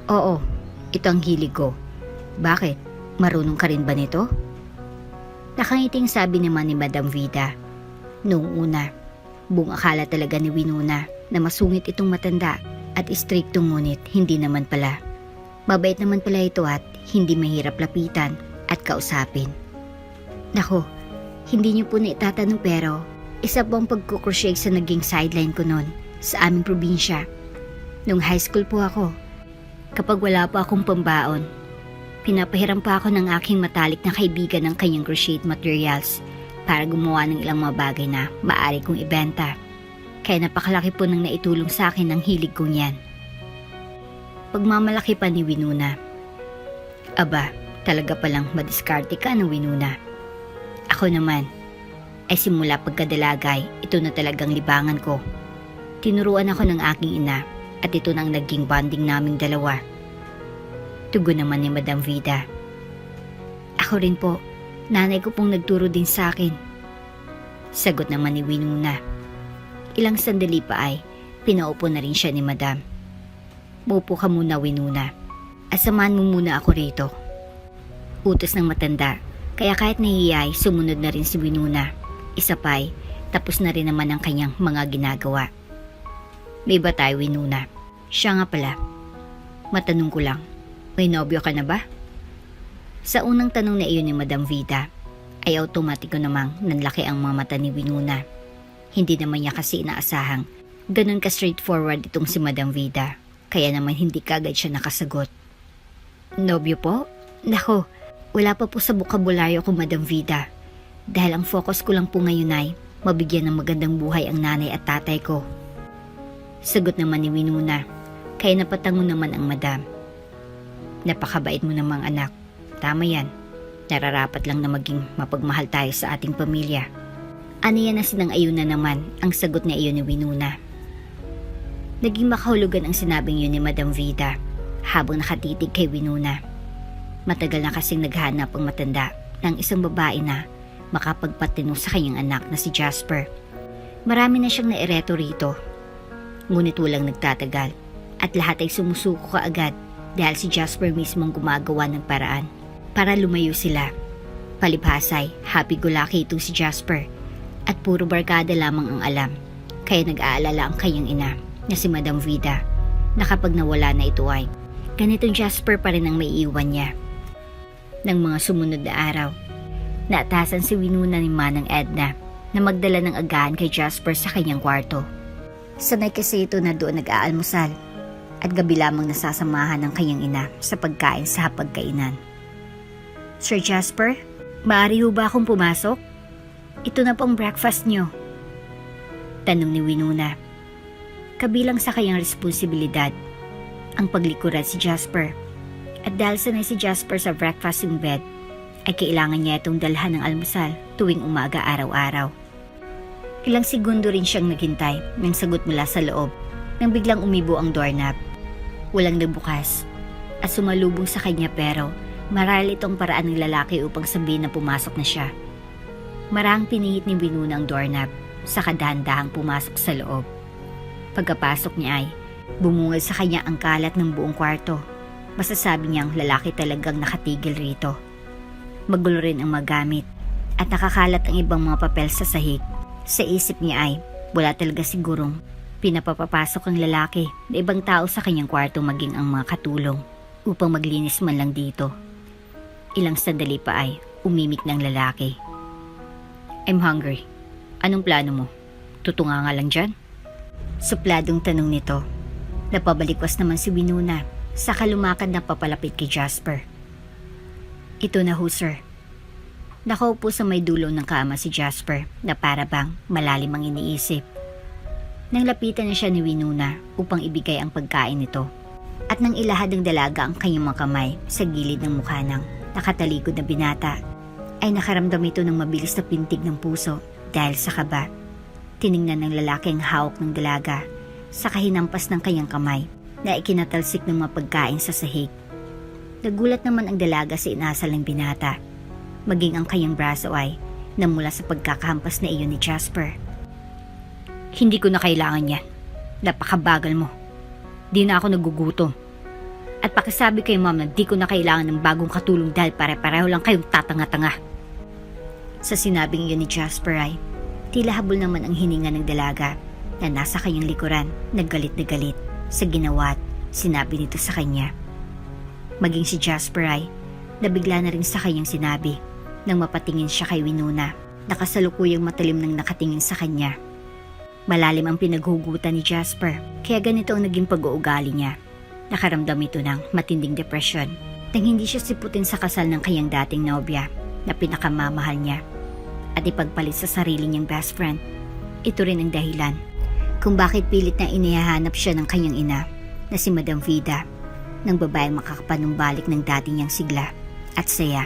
Speaker 1: Oo, ito ang hilig ko. Bakit? Marunong ka rin ba nito? Nakangiting sabi naman ni Madam Vida. Noong una, buong akala talaga ni Winona na masungit itong matanda at istrikto ngunit hindi naman pala. Mabait naman pala ito at hindi mahirap lapitan at kausapin. Nako, hindi niyo po na itatanong pero isa po ang pagkukrochet sa naging sideline ko noon sa aming probinsya. Nung high school po ako, kapag wala pa akong pambaon, pinapahiram pa ako ng aking matalik na kaibigan ng kanyang crochet materials para gumawa ng ilang mga bagay na maaari kong ibenta. Kaya napakalaki po nang naitulong sa akin ang hilig kong yan. Pagmamalaki pa ni Winona. Aba, talaga palang madiskarte ka ng Winona. Ako naman, ay simula pagkadalagay, ito na talagang libangan ko. Tinuruan ako ng aking ina at ito na ang naging bonding naming dalawa. Tugon naman ni Madam Vida. Ako rin po, nanay ko pong nagturo din sa akin. Sagot naman ni Winona. Ilang sandali pa ay pinaupo na rin siya ni Madam. Muupo ka muna, Winona. Asamahan mo muna ako rito. Utos ng matanda, kaya kahit nahihiya ay sumunod na rin si Winona. Isa pa ay tapos na rin naman ang kanyang mga ginagawa. May ba tayo, Winona? Siya nga pala. Matanong ko lang, may nobyo ka na ba? Sa unang tanong na iyon ni Madam Vida, ay automatiko namang nanlaki ang mga mata ni Winona. Hindi naman niya kasi inaasahang ganun ka straightforward itong si Madam Vida, kaya naman hindi kagad siya nakasagot. Nobyo po? Nako, wala pa po sa bukabularyo ko, Madam Vida. Dahil ang focus ko lang po ngayon ay mabigyan ng magandang buhay ang nanay at tatay ko. Sagot naman ni Winona, kaya napatango naman ang Madam. Napakabait mo namang anak. Tama yan. Nararapat lang na maging mapagmahal tayo sa ating pamilya. Ano yan na sinang-ayon na naman ang sagot na iyon ni Winona. Naging makahulugan ang sinabing yun ni Madam Vida habang nakatitig kay Winona. Matagal na kasing naghanap ang matanda ng isang babae na makapagpatino sa kanyang anak na si Jasper. Marami na siyang naireto rito. Ngunit walang nagtatagal at lahat ay sumusuko kaagad dahil si Jasper mismo ang gumagawa ng paraan para lumayo sila. Palibhasay, happy-go-lucky itong si Jasper at puro barkada lamang ang alam. Kaya nag-aalala ang kanyang ina na si Madam Vida na kapag nawala na ito ay ganitong Jasper pa rin ang maiiwan niya. Nang mga sumunod na araw, naatasan si Winona ni Manang Edna na magdala ng agahan kay Jasper sa kanyang kwarto. Sanay kasi ito na doon nag-aalmusal at gabi lamang nasasamahan ng kanyang ina sa pagkain sa hapagkainan. Sir Jasper, maaari ho ba akong pumasok? Ito na pong breakfast niyo. Tanong ni Winona. Kabilang sa kanyang responsibilidad ang paglikuran si Jasper. At dahil sanay si Jasper sa breakfast in bed, ay kailangan niya itong dalhan ng almusal tuwing umaga araw-araw. Ilang segundo rin siyang naghintay ng sagot mula sa loob nang biglang umibo ang doorknob. Walang nabukas at sumalubong sa kanya pero marahil itong paraan ng lalaki upang sabihin na pumasok na siya. Marahang pinihit ni Winona ang doorknob sa kadahan-dahang pumasok sa loob. Pagkapasok niya ay bumungad sa kanya ang kalat ng buong kwarto. Masasabi niyang lalaki talagang nakatigil rito. Magulo rin ang magamit at nakakalat ang ibang mga papel sa sahig. Sa isip niya ay wala talaga sigurong Pinapapapasok ang lalaki na ibang tao sa kanyang kwarto maging ang mga katulong upang maglinis man lang dito. Ilang sandali pa ay umimik ng lalaki. I'm hungry. Anong plano mo? Tutunga nga lang dyan? Supladong tanong nito. Napabalikwas naman si Winona, saka lumakad na papalapit kay Jasper. Ito na ho, sir. Nakaupo sa may dulo ng kama si Jasper na para bang malalim ang iniisip. Nang lapitan na siya ni Winona upang ibigay ang pagkain nito at nang ilahad ng dalaga ang kanyang mga kamay sa gilid ng mukha ng nakatalikod na binata, ay nakaramdam ito ng mabilis na pintig ng puso dahil sa kaba. Tiningnan ng lalaki ang hawak ng dalaga sa kahinampas ng kanyang kamay na ikinatalsik ng mga pagkain sa sahig. Nagulat naman ang dalaga sa inasal ng binata. Maging ang kanyang braso ay namula sa pagkakahampas na iyon ni Jasper. Hindi ko na kailangan yan. Napakabagal mo. Di na ako nagugutom. At pakisabi kay mom na di ko na kailangan ng bagong katulong dahil pare-pareho lang kayong tatanga-tanga. Sa sinabing iyon ni Jasper ay tila habol naman ang hininga ng dalaga na nasa kanyang likuran na galit sa ginawa at sinabi nito sa kanya. Maging si Jasper ay nabigla na rin sa kanyang sinabi nang mapatingin siya kay Winona na kasalukuyang matalim nang nakatingin sa kanya. Malalim ang pinaghugutan ni Jasper kaya ganito ang naging pag-uugali niya. Nakaramdam ito ng matinding depresyon nang hindi siya siputin sa kasal ng kanyang dating nobya na pinakamamahal niya at ipagpalit sa sarili niyang best friend. Ito rin ang dahilan kung bakit pilit na inihahanap siya ng kanyang ina na si Madam Vida, ng babaeng makakapanumbalik ng dati niyang sigla at saya.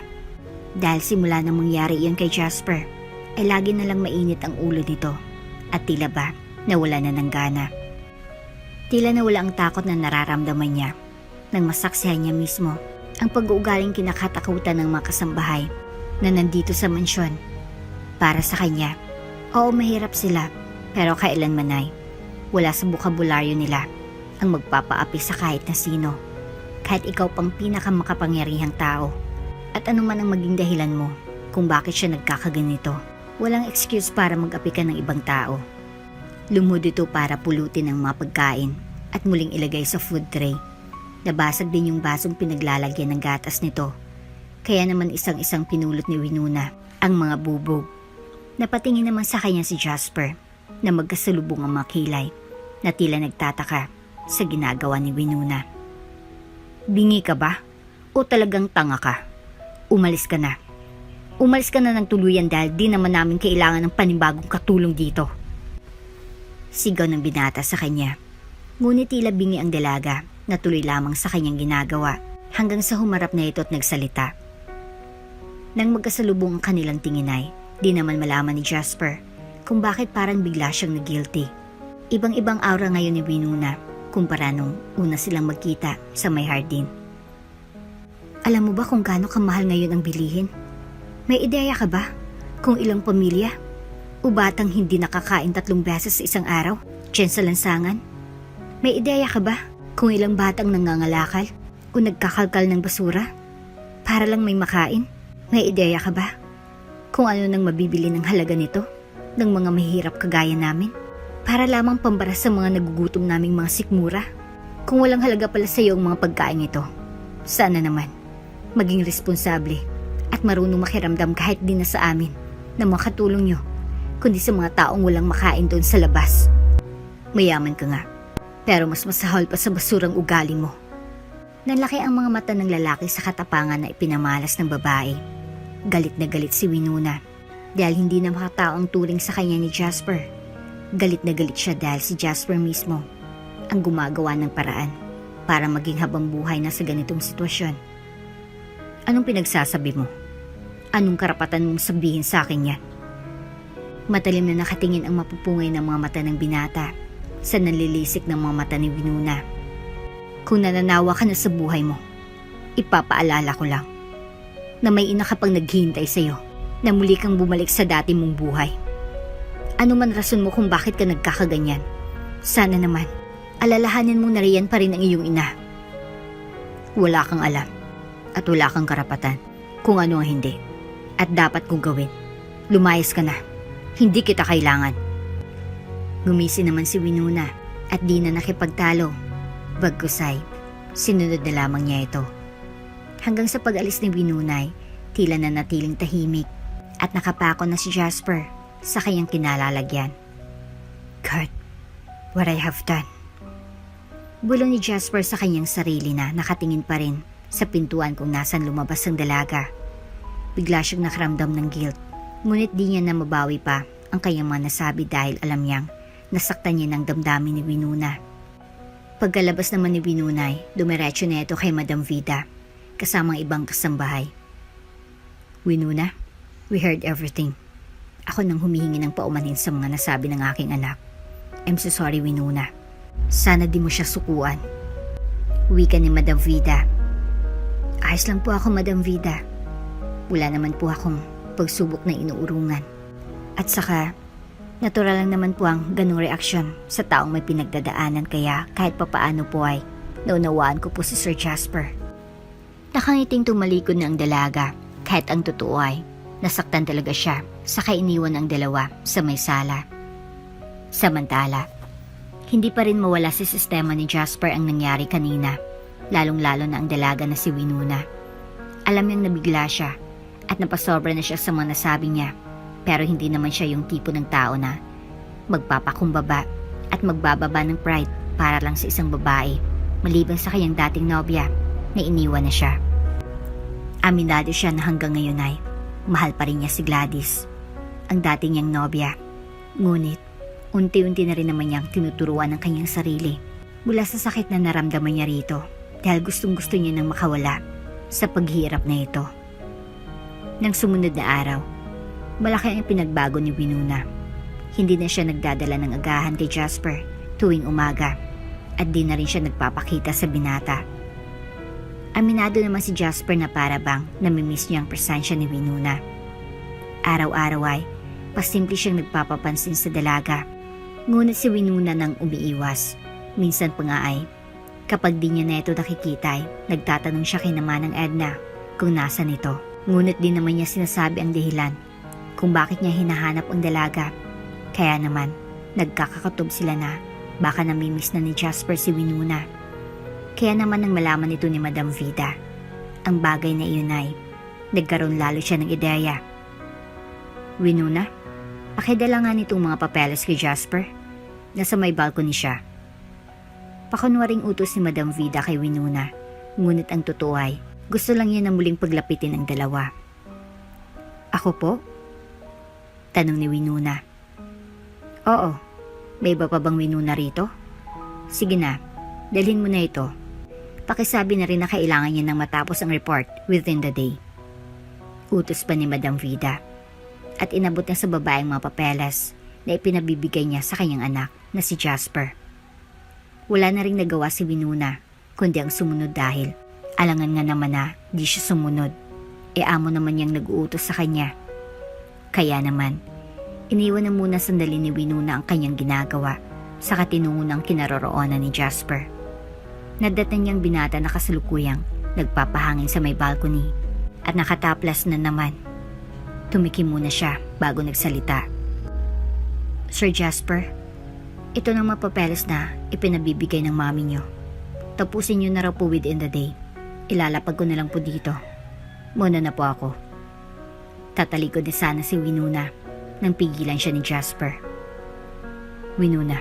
Speaker 1: Dahil simula nang mangyari iyon kay Jasper, ay lagi na lang mainit ang ulo nito at tila ba nawala na ng gana. Tila nawala ang takot na nararamdaman niya nang masaksihan niya mismo ang pag-uugaling kinakatakutan ng mga kasambahay na nandito sa mansyon. Para sa kanya, oo, mahirap sila, pero kailanman ay wala sa bukabularyo nila ang magpapaapi sa kahit na sino. Kahit ikaw pang pinakamakapangyarihang tao. At anuman ang maging dahilan mo kung bakit siya nagkakaganito, walang excuse para mag-api ka ng ibang tao. Lumod ito para pulutin ang mga pagkain at muling ilagay sa food tray. Nabasag din yung basong pinaglalagyan ng gatas nito. Kaya naman isang-isang pinulot ni Winona ang mga bubog. Napatingin naman sa kanya si Jasper na magkasalubong ang mga kilay na tila nagtataka sa ginagawa ni Winona. Bingi ka ba? O talagang tanga ka? Umalis ka na. Umalis ka na ng tuluyan dahil di naman namin kailangan ng panibagong katulong dito. Sigaw ng binata sa kanya. Ngunit tila bingi ang dalaga na tuloy lamang sa kanyang ginagawa hanggang sa humarap na ito at nagsalita. Nang magkasalubong ang kanilang tingin ay di naman malaman ni Jasper kung bakit parang bigla siyang nag-guilty. Ibang-ibang aura ngayon ni Winona kumpara nung una silang magkita sa may hardin. Alam mo ba kung gaano kamahal ngayon ang bilihin? May ideya ka ba kung ilang pamilya o batang hindi nakakain 3 beses sa isang araw dyan sa lansangan? May ideya ka ba kung ilang batang nangangalakal o nagkakalkal ng basura para lang may makain? May ideya ka ba kung ano nang mabibili ng halaga nito ng mga mahihirap kagaya namin para lamang pambara sa mga nagugutom naming mga sikmura? Kung walang halaga pala sa iyo ang mga pagkain ito, sana naman maging responsable at marunong makiramdam kahit di na sa amin na makatulong nyo, kundi sa mga taong walang makain doon sa labas. Mayaman ka nga, pero mas masahol pa sa basurang ugali mo. Nanlaki ang mga mata ng lalaki sa katapangan na ipinamalas ng babae. Galit na galit si Winona dahil hindi na makatao ang turing sa kanya ni Jasper. Galit na galit siya dahil si Jasper mismo ang gumagawa ng paraan para maging habang buhay na sa ganitong sitwasyon. Anong pinagsasabi mo? Anong karapatan mong sabihin sa akin yan? Matalim na nakatingin ang mapupungay ng mga mata ng binata sa nanlilisik ng mga mata ni Winona. Kung nananawa ka na sa buhay mo, ipapaalala ko lang na may ina ka pang naghihintay sa'yo na muli kang bumalik sa dati mong buhay. Ano man rason mo kung bakit ka nagkakaganyan, sana naman alalahanin mo na riyan pa rin ang iyong ina. Wala kang alam at wala kang karapatan kung ano ang hindi at dapat kong gawin. Lumayas ka na. Hindi kita kailangan. Gumisi naman si Winona At di na nakipagtalo. Bagkus ay, sinunod na lamang niya ito. Hanggang sa pag-alis ni Winunay, tila na natiling tahimik at nakapako na si Jasper sa kanyang kinalalagyan. God, what I have done. Bulong ni Jasper sa kanyang sarili na nakatingin pa rin sa pintuan kung nasan lumabas ang dalaga. Bigla siyang nakaramdam ng guilt, ngunit di niya na mabawi pa ang kanyang mga nasabi dahil alam niyang nasaktan niya ng damdamin ni Winuna. Pagkalabas naman ni Winunay, dumiretso na ito kay Madam Vida, kasamang ibang kasambahay. Winuna, we heard everything. Ako nang humihingi ng paumanhin sa mga nasabi ng aking anak. I'm so sorry, Winuna. Sana di mo siya sukuan. Wika ni Madam Vida. Ayos lang po ako, Madam Vida. Wala naman po akong pagsubok na inuurungan. At saka, natural lang naman po ang ganung reaksyon sa taong may pinagdadaanan, kaya kahit papaano po ay naunawaan ko po si Sir Jasper. Nakangiting tumalikod na ang dalaga, kahit ang totoo ay nasaktan talaga siya sa kainiwan ng dalawa sa may sala. Samantala, hindi pa rin mawala sa sistema ni Jasper ang nangyari kanina, lalong-lalo na ang dalaga na si Winuna. Alam niyang nabigla siya at napasobra na siya sa mga nasabi niya, pero hindi naman siya yung tipo ng tao na magpapakumbaba at magbababa ng pride para lang sa isang babae, maliban sa kanyang dating nobya na iniwan na siya. Aminado siya na hanggang ngayon ay mahal pa rin niya si Gladys, ang dating niyang nobya. Ngunit, unti-unti na rin naman niyang tinuturuan ang kanyang sarili mula sa sakit na naramdaman niya rito dahil gustong-gusto niya nang makawala sa paghihirap na ito. Nang sumunod na araw, malaki ang pinagbago ni Winuna. Hindi na siya nagdadala ng agahan kay Jasper tuwing umaga at di na rin siya nagpapakita sa binata. Aminado naman si Jasper na para bang namimiss niya ang presensya ni Winuna. Araw-araw ay pasimple siyang nagpapapansin sa dalaga. Ngunit si Winuna nang umiiwas. Minsan pa nga ay, kapag di niya na ito nakikita ay, nagtatanong siya kay Manang Edna kung nasan ito. Ngunit di naman niya sinasabi ang dahilan kung bakit niya hinahanap ang dalaga. Kaya naman, nagkakakatob sila na baka namimiss na ni Jasper si Winuna. Kaya naman nang malaman ito ni Madam Vida, ang bagay na iyon ay, nagkaroon lalo siya ng ideya. Winuna, pakidala nga nitong mga papeles kay Jasper. Nasa may balcony siya. Pakunwaring utos ni Madam Vida kay Winuna, ngunit ang totoo ay, gusto lang niya na muling paglapitin ang dalawa. Ako po? Tanong ni Winuna. Oo, may iba pa bang Winuna rito? Sige na, dalhin mo na ito. Pakisabi na rin na kailangan niya nang matapos ang report within the day. Utos pa ni Madam Vida. At inabot niya sa babae ang mga papeles na ipinabibigay niya sa kanyang anak na si Jasper. Wala na ring nagawa si Winuna, kundi ang sumunod dahil alangan nga naman na di siya sumunod. Amo naman niyang nag-uutos sa kanya. Kaya naman, iniwan na muna sandali ni Winuna ang kanyang ginagawa sa katinungunang kinaroroonan ni Jasper. Nadatnan niyang binata na kasalukuyang nagpapahangin sa may balcony at nakataplas na naman. Tumikim muna siya bago nagsalita. Sir Jasper, ito ng mga papeles na ipinabibigay ng mami niyo. Tapusin niyo na raw po within the day. Ilalapag ko na lang po dito. Muna na po ako. Tatalikod na sana si Winuna nang pigilan siya ni Jasper. Winuna.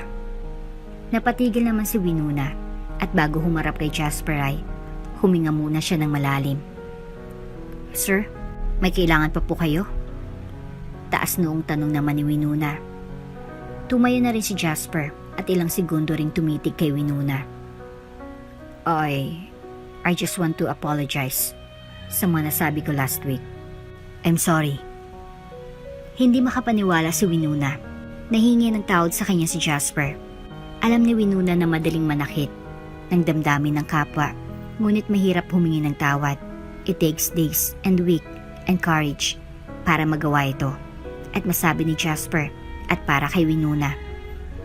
Speaker 1: Napatigil naman si Winuna at bago humarap kay Jasper ay huminga muna siya ng malalim. Sir, may kailangan pa po kayo? Taas noong tanong naman ni Winuna. Tumayo na rin si Jasper at ilang segundo ring tumitig kay Winuna. I just want to apologize sa mga nasabi ko last week. I'm sorry. Hindi makapaniwala si Winuna. Nahingi ng tawad sa kanya si Jasper. Alam ni Winuna na madaling manakit ng damdamin ng kapwa, ngunit mahirap humingi ng tawad. It takes days and week and courage para magawa ito. At masabi ni Jasper at para kay Winuna,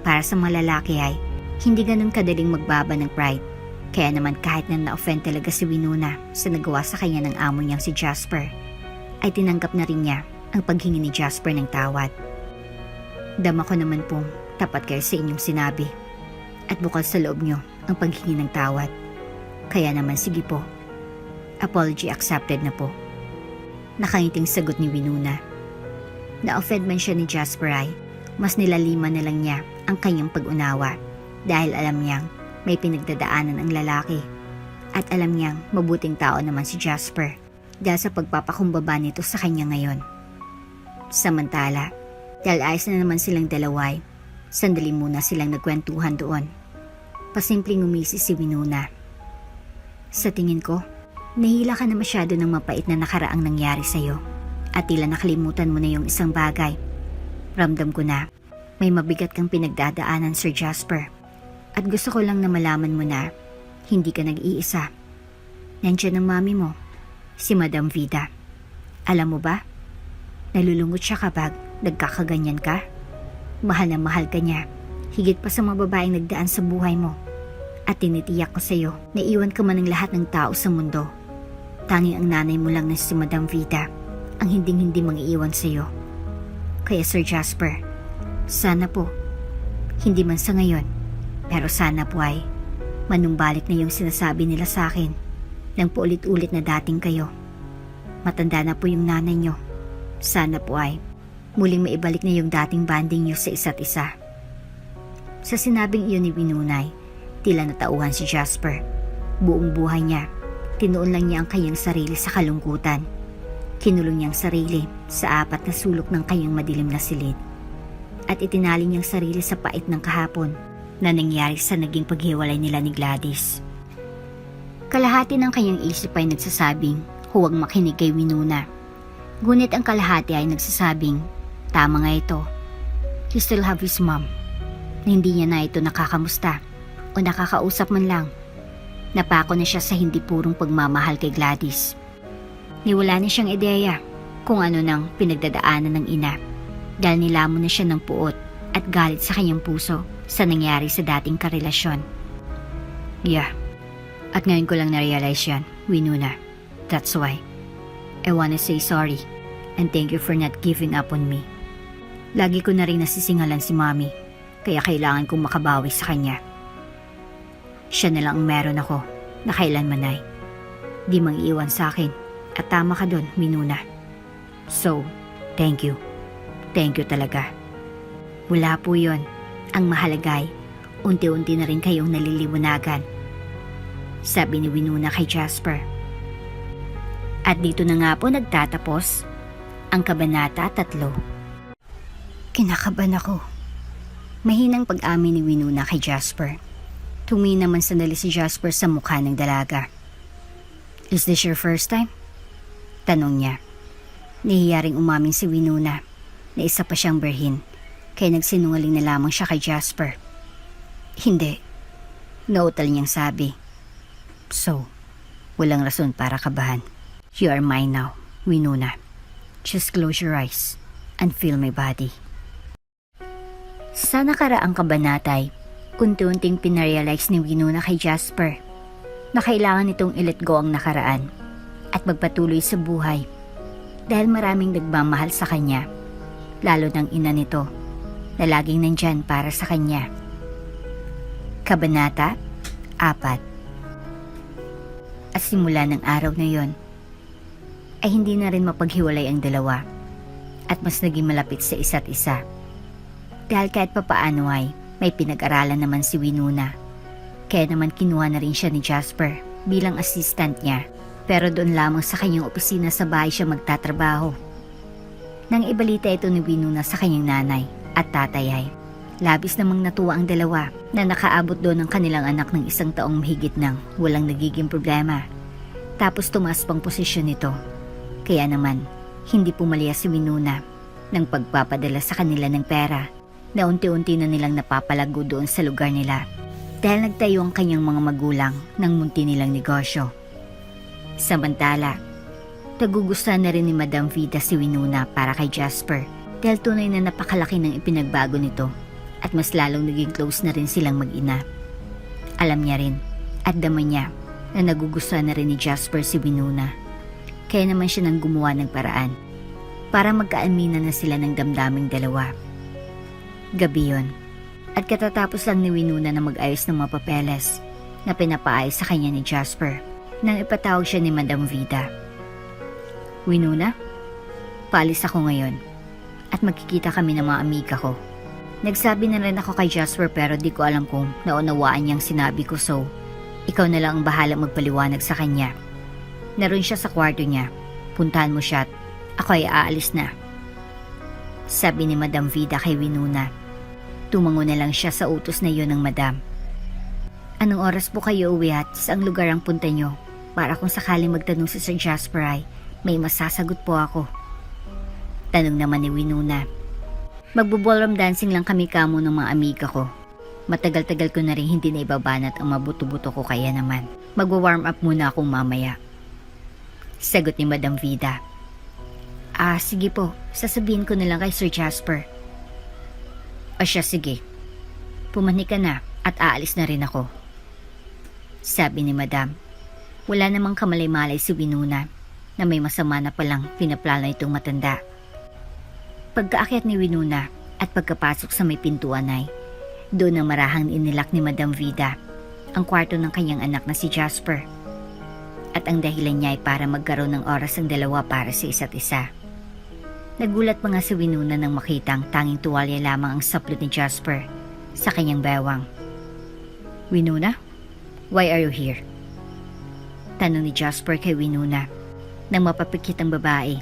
Speaker 1: para sa mga lalaki ay hindi ganun kadaling magbaba ng pride. Kaya naman kahit na na-offend talaga si Winuna sa nagawa sa kanya ng amo niyang si Jasper, ay tinanggap na rin niya ang paghingi ni Jasper ng tawad. Dama ko naman pong tapat kayo sa inyong sinabi. at bukal sa loob nyo ang paghingi ng tawad. Kaya naman sige po. Apology accepted na po. Nakangiting sagot ni Winona. Na-offend man siya ni Jasper ay mas nilaliman na lang niya ang kanyang pag-unawa dahil alam niyang may pinagdadaanan ang lalaki at alam niyang mabuting tao naman si Jasper dahil sa pagpapakumbaba nito sa kanya ngayon. Samantala, dahil ayos na naman silang dalaway, sandali muna silang nagkwentuhan doon. Pasimpleng umisi si Winona. Sa tingin ko, nahila ka na masyado ng mapait na nakaraang nangyari sa'yo at tila nakalimutan mo na yung isang bagay. Ramdam ko na may mabigat kang pinagdadaanan, Sir Jasper. At gusto ko lang na malaman mo na hindi ka nag-iisa. Nandiyan ang mami mo, si Madam Vida. Alam mo ba, nalulungkot siya kapag nagkakaganyan ka. Mahal na mahal ka niya, higit pa sa mga babaeng nagdaan sa buhay mo. At tinitiyak ko sa'yo na iwan ka man ng lahat ng tao sa mundo. Tanging ang nanay mo lang na si Madam Vida ang hinding-hindi mangiiwan sa'yo. Kaya Sir Jasper, sana po, hindi man sa ngayon, pero sana po ay manumbalik na yung sinasabi nila sa akin nang paulit-ulit na dating kayo. Matanda na po yung nanay nyo. Sana po ay muling maibalik na yung dating banding nyo sa isa't isa. Sa sinabing iyon ni Winona, tila natauhan si Jasper. Buong buhay niya, tinuon lang niya ang kanyang sarili sa kalungkutan. Kinulong niyang sarili sa 4 na sulok ng kanyang madilim na silid. At itinali niyang sarili sa pait ng kahapon na nangyari sa naging paghiwalay nila ni Gladys. Kalahati ng kanyang isip ay nagsasabing huwag makinig kay Winona. Ngunit ang kalahati ay nagsasabing tama nga ito. He still have his mom. Na hindi niya na ito nakakamusta o nakakausap man lang. Napako na siya sa hindi purong pagmamahal kay Gladys. Niwala na siyang ideya kung ano nang pinagdadaanan ng ina dahil nilamon na siya ng puot at galit sa kanyang puso sa nangyari sa dating karelasyon. Yeah, at ngayon ko lang na-realize yan, Winona. That's why I wanna say sorry and thank you for not giving up on me. Lagi ko na rin nasisingalan si Mommy kaya kailangan kong makabawi sa kanya. Siya na lang ang meron ako na kailanman ay di mang-iwan sa akin. At tama ka doon, Winona. So, thank you. Thank you talaga. Wala po yun. Ang mahalagay, unti-unti na rin kayong naliliwanagan. Sabi ni Winona kay Jasper. At dito na nga po nagtatapos ang Kabanata 3. Kinakabahan ako. Mahinang pag-amin ni Winona kay Jasper. Tumingin naman sandali si Jasper sa mukha ng dalaga. Is this your first time? Tanong niya. Nahiyaring umamin si Winona na isa pa siyang birhin kaya nagsinungaling na lamang siya kay Jasper. Hindi. Nautal niyang sabi. So, walang rason para kabahan. You are mine now, Winona. Just close your eyes and feel my body. Sa nakaraang kabanatay, unti-unting pinarealize ni Winona kay Jasper na kailangan nitong i-let go ang nakaraan at magpatuloy sa buhay dahil maraming nagmamahal sa kanya, lalo ng ina nito na laging nandyan para sa kanya. Kabanata 4. At simula ng araw na yon ay hindi na rin mapaghiwalay ang dalawa at mas naging malapit sa isa't isa dahil kahit papaano ay may pinag-aralan naman si Winona kaya naman kinuha na rin siya ni Jasper bilang assistant niya. Pero doon lamang sa kanyang opisina sa bahay siya magtatrabaho. Nang ibalita ito ni Winona sa kanyang nanay at tatay ay labis namang natuwa ang dalawa na nakaabot doon ang kanilang anak ng 1 taong mahigit nang walang nagiging problema. Tapos tumaas pang posisyon nito. Kaya naman, hindi pumalya si Winona ng pagpapadala sa kanila ng pera na unti-unti na nilang napapalago doon sa lugar nila dahil nagtayo ang kanyang mga magulang ng munti nilang negosyo. Samantala, nagugustuhan na rin ni Madam Vida si Winona para kay Jasper dahil tunay na napakalaki ng ipinagbago nito at mas lalong naging close na rin silang mag-ina. Alam niya rin at dama niya na nagugustuhan na rin ni Jasper si Winona. Kaya naman siya nang gumawa ng paraan para magkaaminan na sila ng damdaming dalawa. Gabi yon, At katatapos lang ni Winona na mag-ayos ng mga papeles na pinapaayos sa kanya ni Jasper nang ipatawag siya ni Madam Vida. Winona, paalis ako ngayon at magkikita kami ng mga amiga ko. Nagsabi na rin ako kay Jasper pero di ko alam kung naunawaan niyang sinabi ko, so ikaw na lang ang bahala magpaliwanag sa kanya. Naroon siya sa kwarto niya. Puntahan mo siya at ako ay aalis na. Sabi ni Madam Vida kay Winona. Tumango na lang siya sa utos na yon ng Madam. Anong oras po kayo uwi at saang lugar ang punta niyo? Para kung sakaling magtanong si Sir Jasper ay may masasagot po ako. Tanong naman ni Winona. Magbo-ballroom dancing lang kami kamo ng mga amiga ko. Matagal-tagal ko na rin hindi na ibabanat ang mabuto-buto ko kaya naman. Magwa-warm up muna akong mamaya. Sagot ni Madam Vida. Sige po. Sasabihin ko na lang kay Sir Jasper. Siya, sige. Pumanik ka na at aalis na rin ako. Sabi ni Madam. Wala namang kamalay-malay si Winona na may masama na palang pinaplano itong matanda. Pagkaakyat ni Winona at pagkapasok sa may pintuan ay doon na marahang inilak ni Madam Vida ang kwarto ng kanyang anak na si Jasper. At ang dahilan niya ay para magkaroon ng oras ang dalawa para sa isa't isa. Nagulat pa nga si Winona nang makitang tanging tuwalya lamang ang saplot ni Jasper sa kanyang bewang. Winona, why are you here? Tanong ni Jasper kay Winona nang mapapikit ang babae.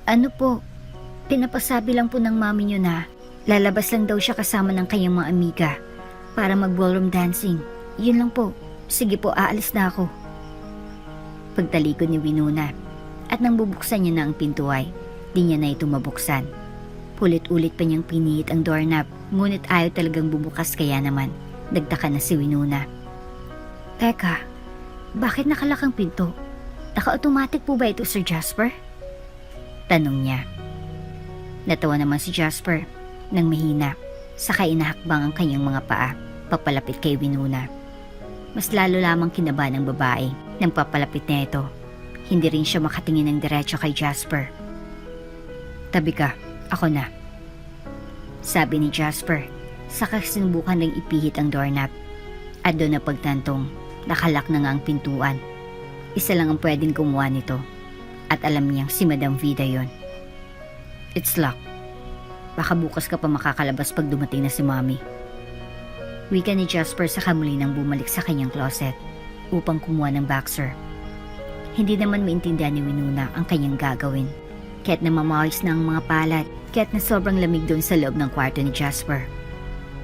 Speaker 1: Ano po? Pinapasabi lang po ng mami niyo na lalabas lang daw siya kasama ng kanyang mga amiga para mag-ballroom dancing. Yun lang po. Sige po, aalis na ako. Pagtalikod ni Winona at nang bubuksan niya na ang pinto ay di niya na ito mabuksan. Pulit-ulit pa niyang pinihit ang doorknob ngunit ayaw talagang bubukas kaya naman nagtaka na si Winona. Teka, bakit nakalak ang pinto? Naka-automatic po ba ito, Sir Jasper? Tanong niya. Natawa naman si Jasper nang mahina, saka inahakbang ang kanyang mga paa papalapit kay Winona. Mas lalo lamang kinaba ng babae nang papalapit na ito. Hindi rin siya makatingin ng diretso kay Jasper. Tabi ka, ako na. Sabi ni Jasper, saka sinubukan ring ipihit ang doorknob. At doon na pagtantong, nakalak na nga ang pintuan. Isa lang ang pwedeng kumuha nito. At alam niyang si Madam Vida yon. It's locked. Baka bukas ka pa makakalabas pag dumating na si Mommy. Wika ni Jasper sa muli nang bumalik sa kanyang closet upang kumuha ng boxer. Hindi naman maintindihan ni Winona ang kanyang gagawin. Kaya't namamawis na ang mga palad, kaya't na sobrang lamig doon sa loob ng kwarto ni Jasper.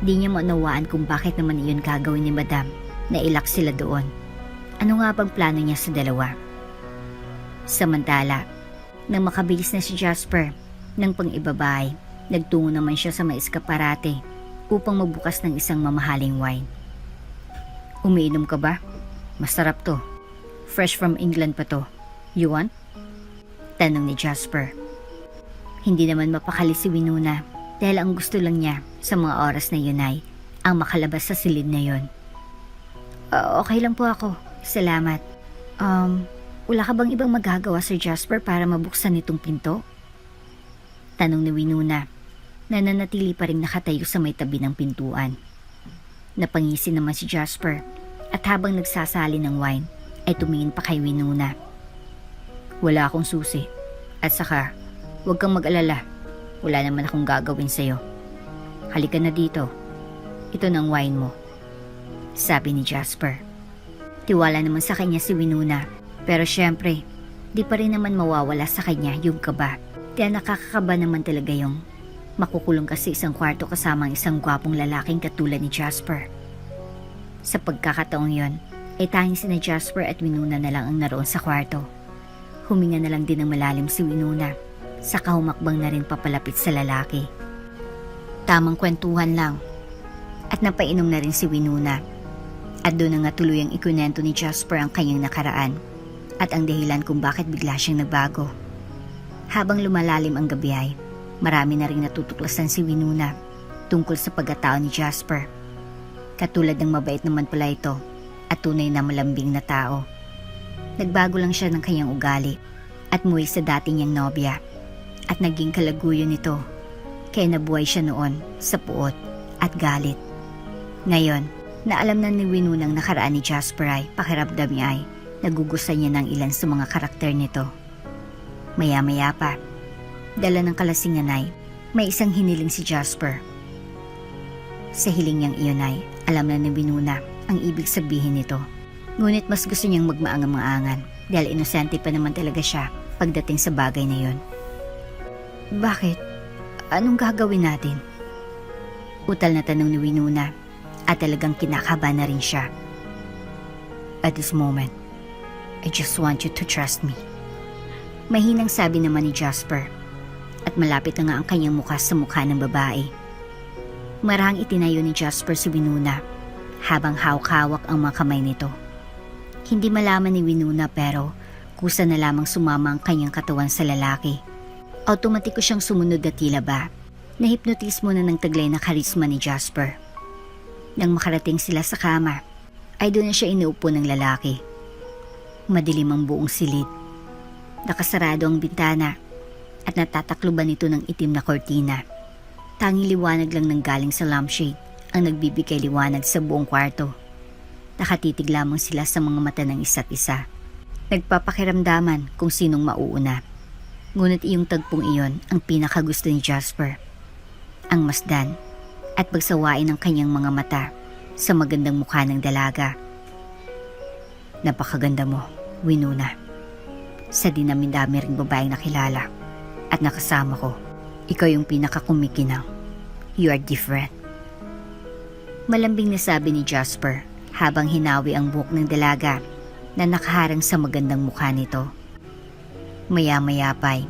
Speaker 1: Di niya maunawaan kung bakit naman iyon gagawin ni Madam na ilak sila doon. Ano nga bang plano niya sa dalawa? Samantala, nang makabilis na si Jasper ng pang-ibabay, nagtungo naman siya sa may eskaparate upang magbukas ng isang mamahaling wine. Umiinom ka ba? Masarap to. Fresh from England pa to. You want? Tanong ni Jasper. Hindi naman mapakali si Winona dahil ang gusto lang niya sa mga oras na yun ay ang makalabas sa silid na yun. Okay lang po ako. Salamat. Wala ka bang ibang magagawa, Sir Jasper, para mabuksan itong pinto? Tanong ni Winona. Nananatili pa rin nakatayo sa may tabi ng pintuan. Napangisi naman si Jasper at habang nagsasali ng wine ay tumingin pa kay Winona. Wala akong susi at saka huwag kang mag-alala, wala naman akong gagawin sa'yo. Halika na dito, ito ng wine mo, sabi ni Jasper. Tiwala naman sa kanya si Winona pero syempre di pa rin naman mawawala sa kanya yung kaba. Kaya nakakakaba naman talaga yung makukulong ka sa isang kwarto kasama ang isang gwapong lalaking katulad ni Jasper. Sa pagkakataong yon, ay tanging sina Jasper at Winona na lang ang naroon sa kwarto. Huminga na lang din ng malalim si Winona, saka humakbang na rin papalapit sa lalaki. Tamang kwentuhan lang, at napainom na rin si Winona. At doon na nga tuluyang ikunento ni Jasper ang kanyang nakaraan, at ang dahilan kung bakit bigla siyang nagbago. Habang lumalalim ang gabi ay, marami na rin natutuklasan si Winona tungkol sa pagkatao ni Jasper. Katulad ng mabait naman pala ito at tunay na malambing na tao. Nagbago lang siya ng kanyang ugali at muwi sa dati niyang nobya at naging kalaguyo nito. Kaya nabuhay siya noon sa puot at galit. Ngayon, na alam na ni Winona ang nakaraan ni Jasper ay pakiramdam niya ay nagugustuhan niya ng ilan sa mga karakter nito. Maya-maya pa, dala ng kalasingan ay may isang hiniling si Jasper. Sa hiling niyang iyon ay alam na ni Winona ang ibig sabihin nito. Ngunit mas gusto niyang magmaangang-maangan dahil inosente pa naman talaga siya pagdating sa bagay na yon. Bakit? Anong gagawin natin? Utal na tanong ni Winona at talagang kinakaba na rin siya. At this moment, I just want you to trust me. Mahinang sabi naman ni Jasper at malapit na nga ang kanyang mukha sa mukha ng babae. Marahang itinayo ni Jasper si Winona habang hawak-hawak ang mga kamay nito. Hindi malaman ni Winona pero kusa na lamang sumama ang kanyang katawan sa lalaki. Automatiko siyang sumunod na tila ba. Nahipnotismo na ng taglay na karisma ni Jasper. Nang makarating sila sa kama, ay doon na siya inuupo ng lalaki. Madilim ang buong silid. Nakasarado ang bintana at natatakloban ito ng itim na kortina. Tanging liwanag lang ng galing sa lampshade ang nagbibigay liwanag sa buong kwarto. Nakatitig lamang sila sa mga mata ng isa't isa. Nagpapakiramdaman kung sinong mauuna. Ngunit iyong tagpong iyon ang pinakagusto ni Jasper. Ang masdan at pagsawain ng kanyang mga mata sa magandang mukha ng dalaga. Napakaganda mo, Winona. Sa dinami-dami ring babaeng nakilala at nakasama ko, ikaw yung pinakakumikinang. You are different. Malambing na sabi ni Jasper habang hinawi ang buhok ng dalaga na nakaharang sa magandang mukha nito. Maya-maya pa'y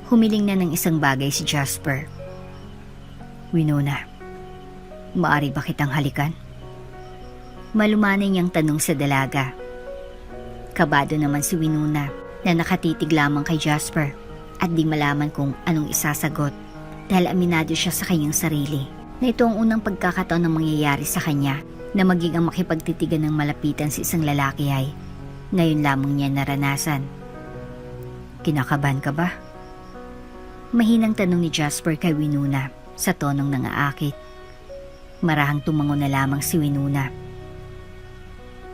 Speaker 1: humiling na ng isang bagay si Jasper. Winona, maari ba kitang halikan? Malumanay niyang tanong sa dalaga. Kabado naman si Winona na nakatitig lamang kay Jasper at di malaman kung anong isasagot dahil aminado siya sa kanyang sarili na ito ang unang pagkakataon na mangyayari sa kanya na maging ang makipagtitigan ng malapitan sa isang lalaki ay ngayon lamang niya naranasan. Kinakabahan ka ba? Mahinang tanong ni Jasper kay Winona sa tonong nangaakit. Marahang tumango na lamang si Winona.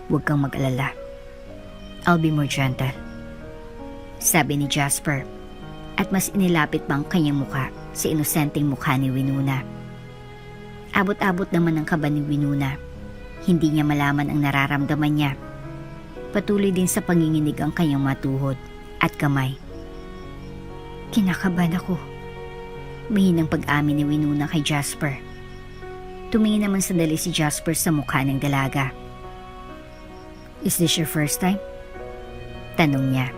Speaker 1: Huwag kang mag-alala. I'll be more gentle, sabi ni Jasper at mas inilapit pa ang kanyang mukha sa inosenteng mukha ni Winona. Abot-abot naman ang kaba ni Winona. Hindi niya malaman ang nararamdaman niya. Patuloy din sa panginginig ang kanyang matuhod at kamay. Kinakabahan ako. Mahinang pag-amin ni Winona kay Jasper. Tumingin naman sandali si Jasper sa mukha ng dalaga. Is this your first time? Tanong niya.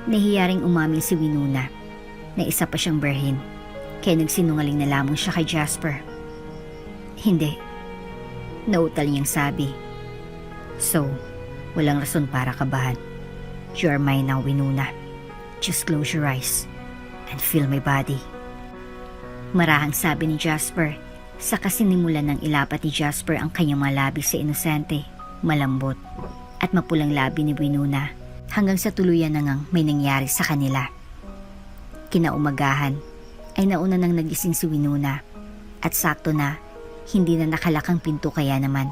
Speaker 1: Nahiyaring umamin si Winona na isa pa siyang birhen kaya nagsinungaling na lamang siya kay Jasper. Hindi. Nautal niyang sabi. So, walang rason para kabahan. You are mine now, Winona. Just close your eyes and feel my body. Marahang sabi ni Jasper sa kasinimulan ng ilapat ni Jasper ang kanyang mga labi sa inosente, malambot at mapulang labi ni Winona hanggang sa tuluyan na ngang may nangyari sa kanila. Kinaumagahan ay nauna nang nagising si Winona at sakto na hindi na nakalakang pinto kaya naman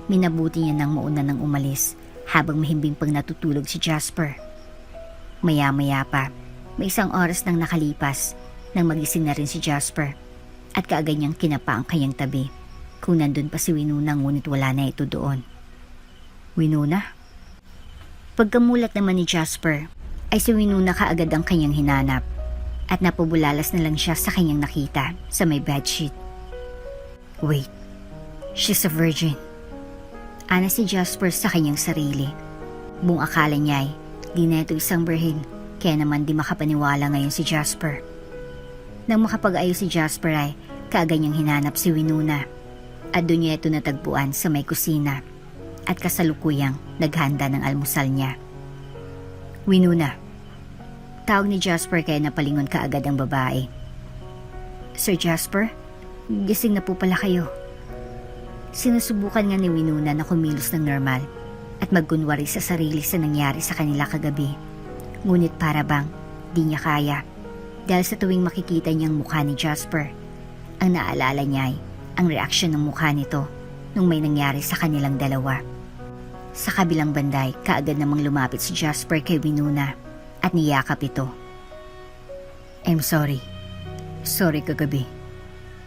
Speaker 1: minabuti niya nang mauna nang umalis habang mahimbing pang natutulog si Jasper. Maya-maya pa, may isang oras nang nakalipas nang magising na rin si Jasper at kaagad niyang kinapa ang kanyang tabi kung nandun pa si Winona ngunit wala na ito doon. Winona? Pagkamulat naman ni Jasper ay si Winona kaagad ang kanyang hinanap at napubulalas na lang siya sa kanyang nakita sa may bedsheet. Wait, she's a virgin. Ana si Jasper sa kanyang sarili. Buong akala niya ay di na ito isang birhen kaya naman di makapaniwala ngayon si Jasper. Nang makapag-ayos si Jasper ay kaagad niyang hinanap si Winona at doon niya ito natagpuan sa may kusina at kasalukuyang naghanda ng almusal niya. Winona, tawag ni Jasper kaya napalingon kaagad ang babae. Sir Jasper, gising na po pala kayo. Sinusubukan nga ni Winona na kumilos ng normal at magkunwari sa sarili sa nangyari sa kanila kagabi. Ngunit para bang di niya kaya. Dahil sa tuwing makikita niyang mukha ni Jasper, ang naalala niya ay ang reaksyon ng mukha nito nung may nangyari sa kanilang dalawa. Sa kabilang banday, kaagad namang lumapit si Jasper kay Winona at niyakap ito. I'm sorry. Sorry kagabi.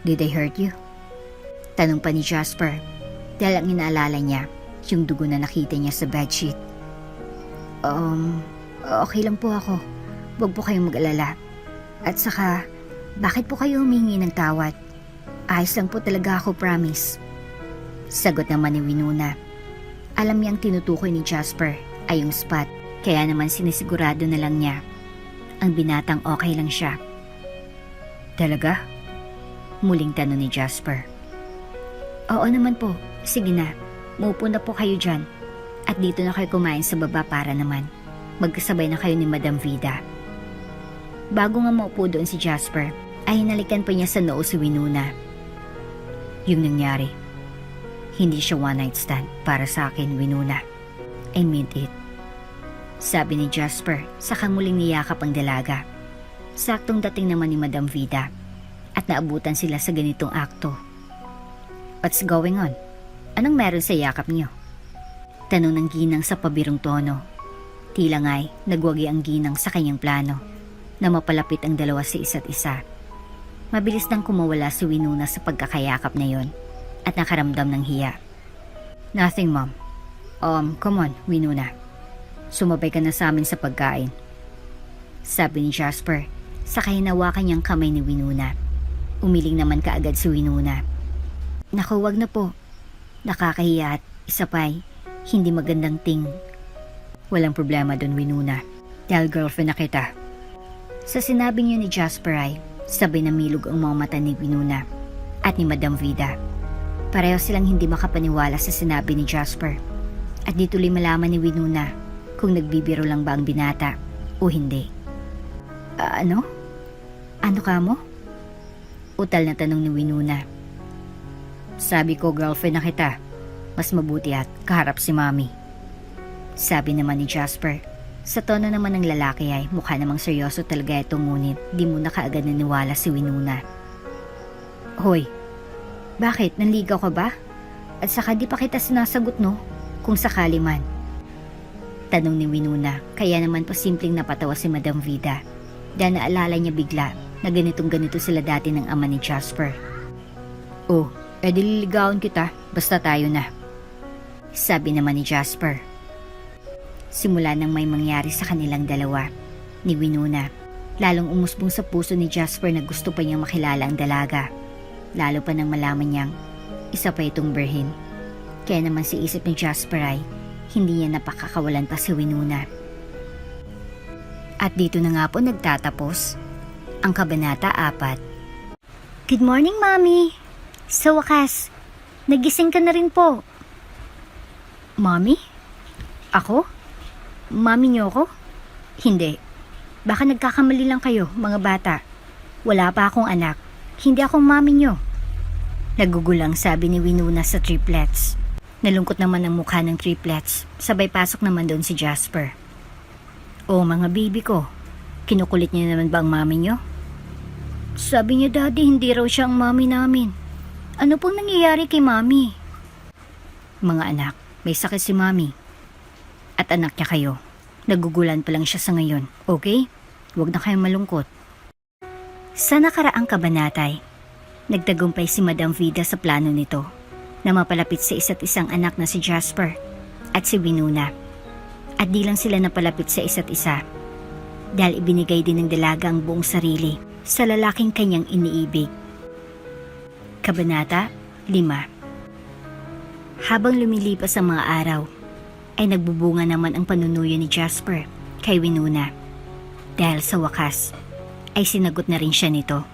Speaker 1: Did I hurt you? Tanong pa ni Jasper dahil ang inaalala niya yung dugo na nakita niya sa bedsheet. Okay lang po ako. Huwag po kayong mag-alala. At saka, bakit po kayo humingi ng tawad? Ayos lang po talaga ako, promise. Sagot naman ni Winona. Alam niyang tinutukoy ni Jasper ay yung spot, kaya naman sinisigurado na lang niya. Ang binatang okay lang siya. Talaga? Muling tanong ni Jasper. Oo naman po, sige na. Muupo na po kayo dyan. At dito na kayo kumain sa baba para naman magkasabay na kayo ni Madam Vida. Bago nga maupo doon si Jasper, ay hinalikan pa niya sa noo si Winona. Yung nangyari, hindi siya one night stand para sa akin, Winona. I meant it. Sabi ni Jasper, saka muling niyakap ang dalaga. Saktong dating naman ni Madam Vida at naabutan sila sa ganitong akto. What's going on? Anong meron sa yakap niyo? Tanong ng ginang sa pabirong tono. Tila nga'y nagwagi ang ginang sa kanyang plano na mapalapit ang dalawa sa isa't isa. Mabilis nang kumawala si Winona sa pagkakayakap na yon at nakaramdam ng hiya. Nothing, Mom. Come on, Winona. Sumabay ka na sa amin sa pagkain. Sabi ni Jasper, saka hinawakan niyang kamay ni Winona. Umiling naman kaagad si Winona. Naku, wag na po. Nakakahiya at isa pa'y hindi magandang ting. Walang problema doon, Winona. Dahil girlfriend na kita. Sa sinabi niyo ni Jasper ay sabay na milog ang mga mata ni Winona at ni Madam Vida. Pareho silang hindi makapaniwala sa sinabi ni Jasper. At di tuloy malaman ni Winona kung nagbibiro lang ba ang binata o hindi. Ano? Ano ka mo? Utal na tanong ni Winona. Sabi ko, girlfriend na kita. Mas mabuti at kaharap si Mommy. Sabi naman ni Jasper. Sa tono naman ng lalaki ay mukha namang seryoso talaga ito, ngunit di mo na kaagad naniwala si Winona. Hoy, bakit? Nanligaw ka ba? At saka di pa kita sinasagot, no? Kung sakali man. Tanong ni Winona, kaya naman pa simpleng napatawa si Madam Vida. Dahil naalala niya bigla na ganitong-ganito sila dati ng ama ni Jasper. Oh, edi liligawan kita, basta tayo na. Sabi naman ni Jasper. Simula nang may mangyari sa kanilang dalawa, ni Winona, lalong umusbong sa puso ni Jasper na gusto pa niyang makilala ang dalaga. Lalo pa nang malaman niyang isa pa itong birhen. Kaya naman si isip ni Jasper ay hindi niya napakakawalan pa si Winona. At dito na nga po nagtatapos ang Kabanata 4. Good morning, Mommy! Sa wakas, nagising ka na rin po. Mommy? Ako? Mami niyo ako? Hindi. Baka nagkakamali lang kayo, mga bata. Wala pa akong anak. Hindi akong mami niyo. Nagugulang sabi ni Winona sa triplets. Nalungkot naman ang mukha ng triplets. Sabay pasok naman doon si Jasper. Oh, mga baby ko. Kinukulit niyo naman ba ang mami niyo? Sabi niyo, Daddy, hindi raw siya ang mami namin. Ano pong nangyayari kay mami? Mga anak, may sakit si mami. At anak niya kayo. Nagugulan pa lang siya sa ngayon, okay? Huwag na kayong malungkot. Sa nakaraang kabanatay, nagtagumpay si Madam Vida sa plano nito na mapalapit sa isa't isang anak na si Jasper at si Winona. At di lang sila napalapit sa isa't isa dahil ibinigay din ng dalaga ang buong sarili sa lalaking kanyang iniibig. Kabanata 5. Habang lumilipas ang mga araw, ay nagbubunga naman ang panunuyo ni Jasper kay Winona. Dahil sa wakas, ay sinagot na rin siya nito.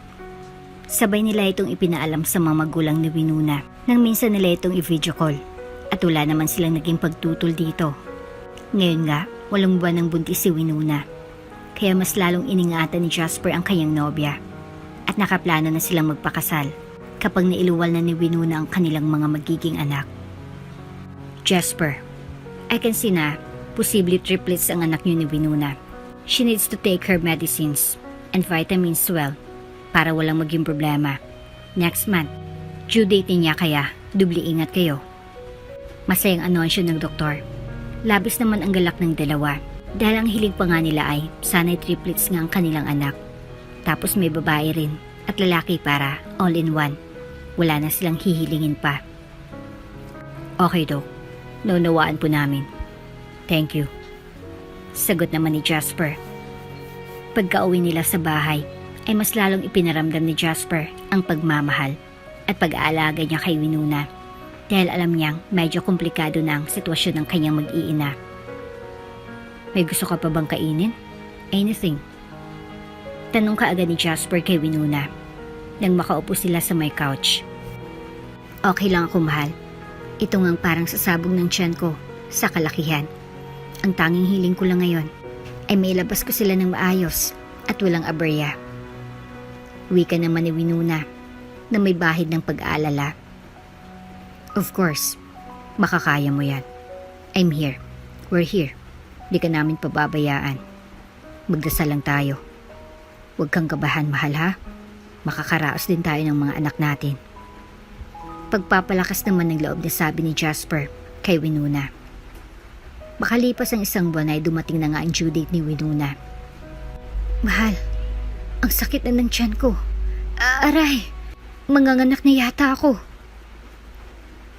Speaker 1: Sabay nila itong ipinaalam sa mga magulang ni Winona nang minsan nila itong i-video call at wala naman silang naging pagtutol dito. Ngayon nga, 8 buwan ng buntis si Winona. Kaya mas lalong iningatan ni Jasper ang kanyang nobya at nakaplano na silang magpakasal kapag nailuwal na ni Winona ang kanilang mga magiging anak. Jasper, I can see na posible triplets ang anak niyo ni Winona. She needs to take her medicines and vitamins 12 para walang maging problema. Next month, due date niya kaya dubli ingat kayo. Masayang anunsyo ng doktor. Labis naman ang galak ng dalawa dahil ang hilig pa nga nila ay sana'y triplets nga ang kanilang anak. Tapos may babae rin at lalaki para all in one. Wala na silang hihilingin pa. Okay, Dok. Naunawaan po namin. Thank you. Sagot naman ni Jasper. Pagka-uwi nila sa bahay, ay mas lalong ipinaramdam ni Jasper ang pagmamahal at pag-aalaga niya kay Winona dahil alam niyang medyo komplikado na ang sitwasyon ng kanyang mag-iina. May gusto ka pa bang kainin? Anything? Tanong kaagad ni Jasper kay Winona nang makaupo sila sa may couch. Okay lang ako, mahal. Ito ngang parang sasabog ng tiyan ko sa kalakihan. Ang tanging hiling ko lang ngayon ay mailabas ko sila ng maayos at walang aberya. Wika naman ni Winona na may bahid ng pag-aalala. Of course, makakaya mo yan. I'm here. We're here. Di ka namin pababayaan. Magdasal lang tayo. Huwag kang kabahan, mahal, ha? Makakaraos din tayo ng mga anak natin. Pagpapalakas naman ng loob na sabi ni Jasper kay Winona. Makalipas ang isang buwan ay dumating na nga ang due date ni Winona. Mahal, ang sakit na ng tiyan ko. Aray, manganganak na yata ako.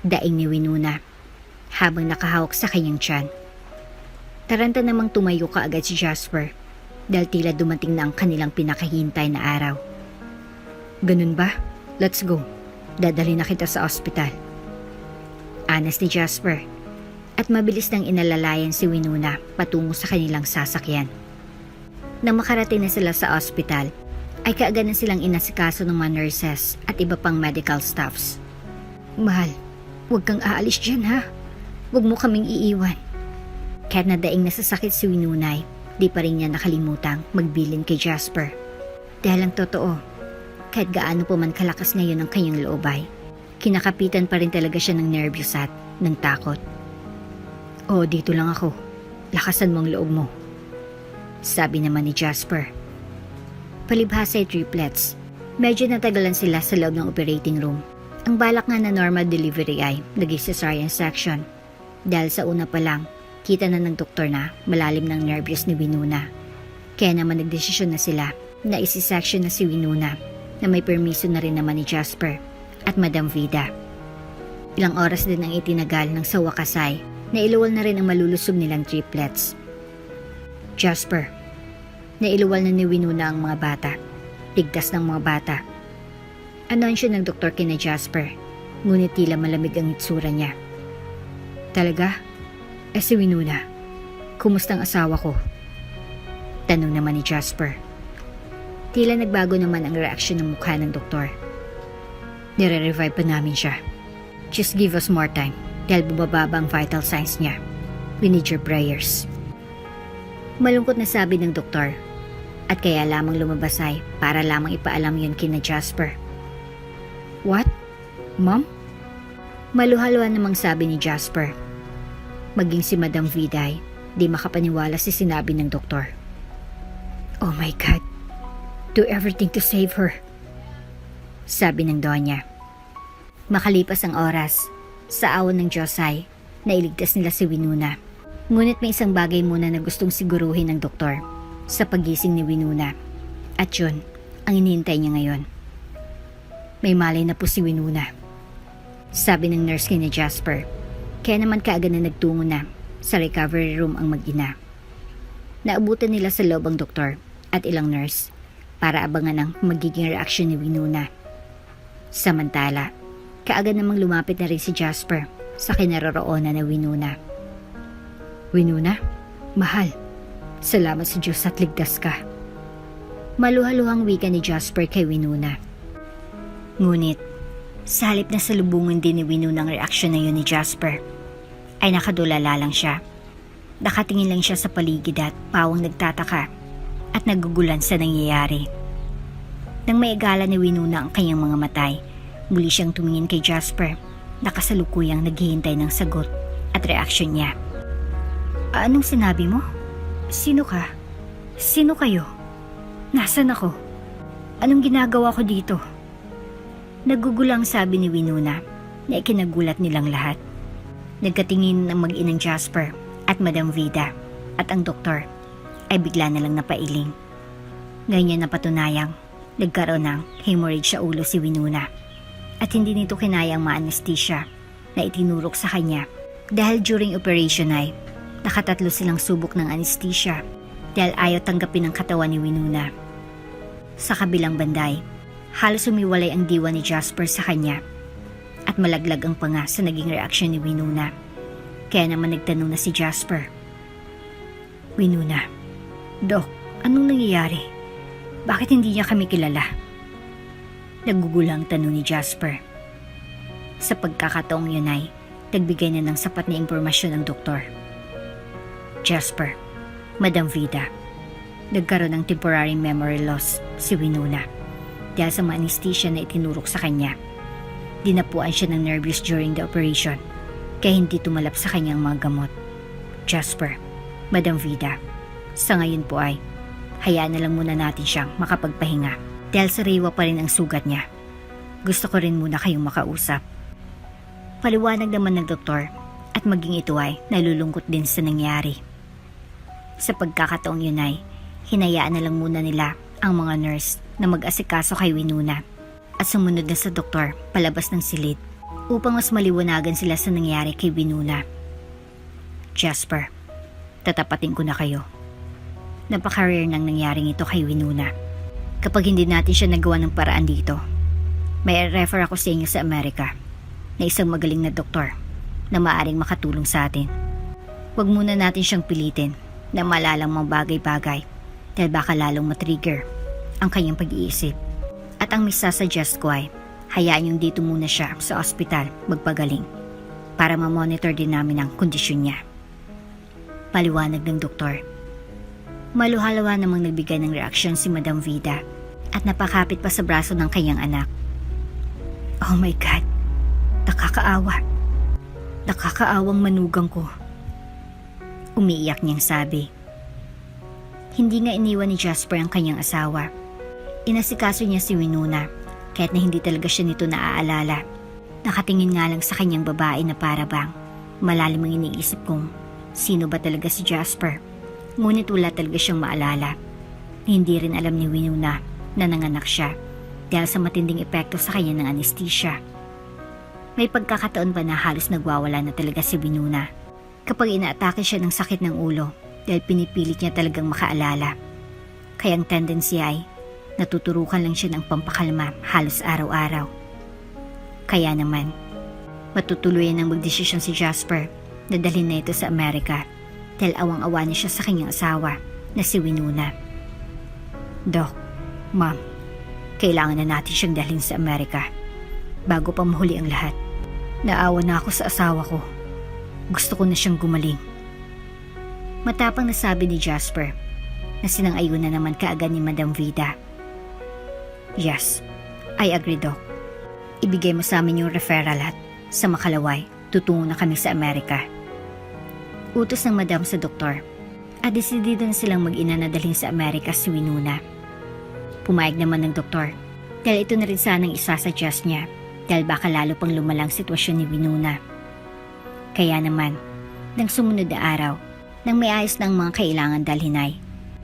Speaker 1: Daing ni Winona habang nakahawak sa kanyang tiyan. Taranta namang tumayo kaagad si Jasper dahil tila dumating na ang kanilang pinakahintay na araw. Ganun ba? Let's go. Dadali na kita sa ospital. Anas ni Jasper at mabilis nang inalalayan si Winona patungo sa kanilang sasakyan. Nang makarating na sila sa ospital, ay kaagad na silang inasikaso ng mga nurses at iba pang medical staffs. Mahal, huwag kang aalis dyan, ha? Huwag mo kaming iiwan. Kahit na daing nasasakit si Winona, di pa rin niya nakalimutang magbilin kay Jasper. Dahil ang totoo, kahit gaano pa man kalakas ngayon ang kanyang loobay, kinakapitan pa rin talaga siya ng nervyos at ng takot. Oh, dito lang ako. Lakasan mo ang loob mo. Sabi naman ni Jasper. Palibhasa ay triplets. Medyo natagalan sila sa loob ng operating room. Ang balak nga na normal delivery ay nag-cesarean section. Dahil sa una pa lang, kita na ng doktor na malalim ng nervyos ni Winona. Kaya naman nagdesisyon na sila na isi-section na si Winona na may permiso na rin naman ni Jasper at Madam Vida. Ilang oras din ang itinagal ng sa wakas ay nailuwal na rin ang malulusog nilang triplets. Jasper, nailuwal na ni Winona ang mga bata. Ligtas ng mga bata. Anunsyo ng doktor kina Jasper, ngunit tila malamig ang itsura niya. Talaga? Si Winona, kumusta ang asawa ko? Tanong naman ni Jasper. Tila nagbago naman ang reaksyon ng mukha ng doktor. Nire-revive pa namin siya. Just give us more time dahil bumababa ang vital signs niya. We need your prayers. Malungkot na sabi ng doktor at kaya lamang lumabas ay para lamang ipaalam yun kina Jasper. What? Mom? Maluhaluan namang sabi ni Jasper. Maging si Madam Viday, di makapaniwala sa sinabi ng doktor. Oh my God. Do everything to save her. Sabi ng donya. Makalipas ang oras, sa awan ng Diyos ay nailigtas nila si Winona. Ngunit may isang bagay muna na gustong siguruhin ng doktor sa pagising ni Winona. At yun, ang inihintay niya ngayon. May malay na po si Winona. Sabi ng nurse kay Jasper. Kaya naman kaagad na nagtungo na sa recovery room ang mag-ina. Naabutan nila sa loob ang doktor at ilang nurse para abangan ang magiging reaksyon ni Winona. Samantala, kaagad namang lumapit na rin si Jasper sa kinaroroonan na Winona. Winona, mahal, salamat sa Diyos at ligtas ka. Maluhaluhang wika ni Jasper kay Winona. Ngunit, sa halip na salubungan din ni Winona ang reaksyon na yun ni Jasper, ay nakadulala lang siya. Nakatingin lang siya sa paligid at pawang nagtataka at nagugulan sa nangyayari. Nang maigala ni Winona ang kanyang mga matay, muli siyang tumingin kay Jasper na kasalukuyang naghihintay ng sagot at reaksyon niya. Anong sinabi mo? Sino ka? Sino kayo? Nasaan ako? Anong ginagawa ko dito? Nagugulang sabi ni Winona na ikinagulat nilang lahat. Nagkatingin ng mag-inang Jasper at Madam Vida at ang doktor ay bigla na lang napailing. Ngayon niya napatunayang nagkaroon ng hemorrhage sa ulo si Winona at hindi nito kinayang ma-anesthesia na itinurok sa kanya dahil during operation ay nakatatlo silang subok ng anesthesia dahil ayaw tanggapin ang katawan ni Winona. Sa kabilang banday, halos umiwalay ang diwa ni Jasper sa kanya at malaglag ang panga sa naging reaksyon ni Winona. Kaya naman nagtanong na si Jasper. Winona, Dok, anong nangyayari? Bakit hindi niya kami kilala? Nagugulang tanong ni Jasper. Sa pagkakataong yun ay nagbigay na ng sapat na impormasyon ang doktor. Jasper, Madam Vida, nagkaroon ng temporary memory loss si Winona dahil sa anesthesia na itinurok sa kanya. Dinapuan siya ng nervous during the operation kaya hindi tumalap sa kanyang mga gamot. Jasper, Madam Vida, sa ngayon po ay hayaan na lang muna natin siyang makapagpahinga dahil sariwa pa rin ang sugat niya. Gusto ko rin muna kayong makausap. Paliwanag naman ng doktor at maging ito ay nalulungkot din sa nangyari. Sa pagkakataong yun ay hinayaan na lang muna nila ang mga nurse na mag-asikaso kay Winona at sumunod na sa doktor palabas ng silid upang mas maliwanagan sila sa nangyari kay Winona. Jasper, tatapatin ko na kayo. Napaka-rare nang nangyaring ito kay Winona. Kapag hindi natin siya nagawa ng paraan dito, may refer ako sa inyo sa Amerika na isang magaling na doktor na maaaring makatulong sa atin. Huwag muna natin siyang pilitin na malalang mga bagay-bagay dahil baka lalong matrigger ang kanyang pag-iisip. At ang misasuggest ko ay hayaan yung dito muna siya sa ospital magpagaling para ma-monitor din namin ang kondisyon niya. Paliwanag ng doktor. Maluhalawa namang nagbigay ng reaksyon si Madam Vida at napakapit pa sa braso ng kanyang anak. Oh my God! Nakakaawa. Nakakaawang manugang ko. Umiiyak niyang sabi. Hindi nga iniwan ni Jasper ang kanyang asawa. Inasikaso niya si Winona kahit na hindi talaga siya nito naaalala. Nakatingin nga lang sa kanyang babae na para bang malalim ang iniisip kung sino ba talaga si Jasper. Ngunit wala talaga siyang maalala. Hindi rin alam ni Winona na nanganak siya dahil sa matinding epekto sa kanya ng anesthesia. May pagkakataon pa na halos nagwawala na talaga si Winona kapag inaatake siya ng sakit ng ulo dahil pinipilit niya talagang makaalala. Kaya ang tendency ay natuturukan lang siya ng pampakalma halos araw-araw. Kaya naman, matutuluyan ng magdesisyon si Jasper na dalhin na ito sa Amerika dahil awang-awa na siya sa kanyang asawa na si Winona. Doc, Ma'am, kailangan na natin siyang dalhin sa Amerika bago pa mahuli ang lahat. Naawa na ako sa asawa ko. Gusto ko na siyang gumaling. Matapang na sabi ni Jasper na sinang-ayon na naman kaagad ni Madam Vida. Yes, I agree, Doc. Ibigay mo sa amin yung referral at sa makalaway, tutungo na kami sa Amerika. Utos ng Madam sa doktor at desidido na silang mag-ina na dalhin sa Amerika si Winona. Pumayag naman ng doktor dahil ito na rin sanang isasuggest niya dahil baka lalo pang lumalang sitwasyon ni Winona. Kaya naman, nang sumunod na araw, nang may ayos ng mga kailangan dalhin ay,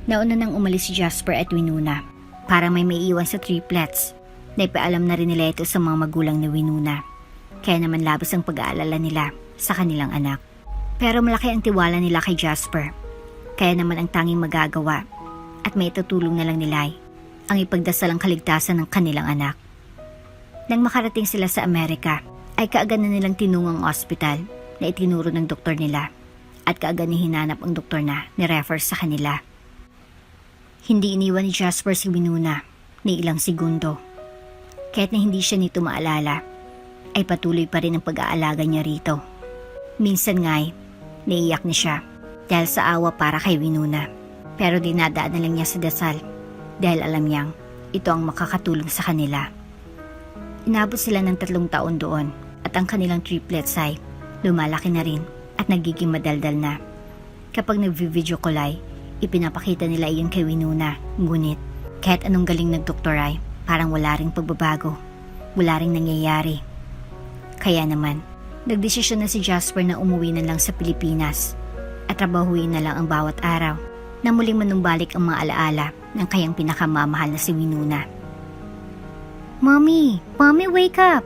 Speaker 1: nauna nang umalis si Jasper at Winona para may maiiwan sa triplets. Naipaalam na rin nila ito sa mga magulang ni Winona. Kaya naman labis ang pag-aalala nila sa kanilang anak. Pero malaki ang tiwala nila kay Jasper. Kaya naman ang tanging magagawa at may itutulong na lang nila ay ang ipagdasal ang kaligtasan ng kanilang anak. Nang makarating sila sa Amerika, ay kaagad na nilang tinungang ospital na itinuro ng doktor nila at kaagad ni hinanap ang doktor na ni-refer sa kanila. Hindi iniwan ni Jasper si Winona ni ilang segundo. Kahit na hindi siya nito maalala, ay patuloy pa rin ang pag-aalaga niya rito. Minsan nga'y naiiyak na siya dahil sa awa para kay Winona. Pero dinadaan na lang niya sa dasal dahil alam niyang ito ang makakatulong sa kanila. Inabot sila ng 3 taon doon at ang kanilang triplets ay lumalaki na rin at nagiging madaldal na. Kapag nag-video call ay ipinapakita nila iyon kay Winona, ngunit Kahit anong galing ng doktor ay parang wala ring pagbabago. Wala ring nangyayari. Kaya naman, nagdesisyon na si Jasper na umuwi na lang sa Pilipinas at trabahuin na lang ang bawat araw na muling manumbalik ang mga alaala ng kayang pinakamamahal na si Winona. Mommy! Mommy, wake up!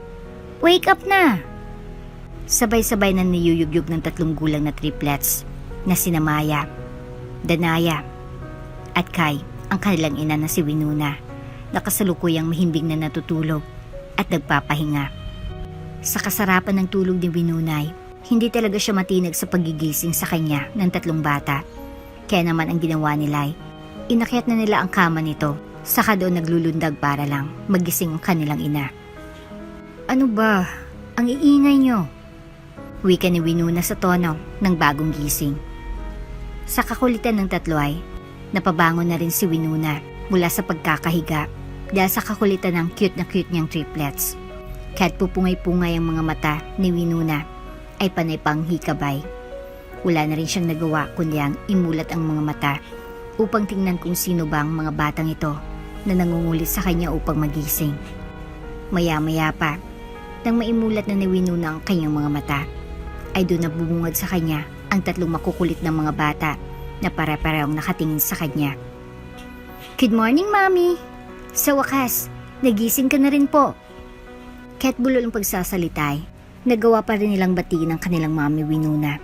Speaker 1: Wake up na! Sabay-sabay na niyuyugyug ng 3 gulang na triplets na sina Maya, Danaya, at Kai, ang kanilang ina na si Winona, na kasalukuyang mahimbing na natutulog at nagpapahinga. Sa kasarapan ng tulog ni Winona, hindi talaga siya matinag sa pagigising sa kanya ng 3 bata. Kaya naman ang ginawa nila ay inakyat na nila ang kama nito, saka doon naglulundag para lang magising ang kanilang ina. Ano ba? Ang iingay nyo? Wika ni Winona sa tono ng bagong gising. Sa kakulitan ng 3 ay napabangon na rin si Winona mula sa pagkakahiga dahil sa kakulitan ng cute niyang triplets. Kahit pupungay-pungay ang mga mata ni Winona ay panay pang hikabay. Wala na rin siyang nagawa kundi ang imulat ang mga mata upang tingnan kung sino ba ang mga batang ito na nangungulit sa kanya upang magising. Maya-maya pa, nang maimulat na ni Winona ang kanyang mga mata, ay doon na bumungad sa kanya ang 3 makukulit na mga bata na pare-parehong nakatingin sa kanya. Good morning, Mommy! Sa wakas, nagising ka na rin po. Kahit bulol ang pagsasalitay, nagawa pa rin nilang batiin ang kanilang Mommy Winona.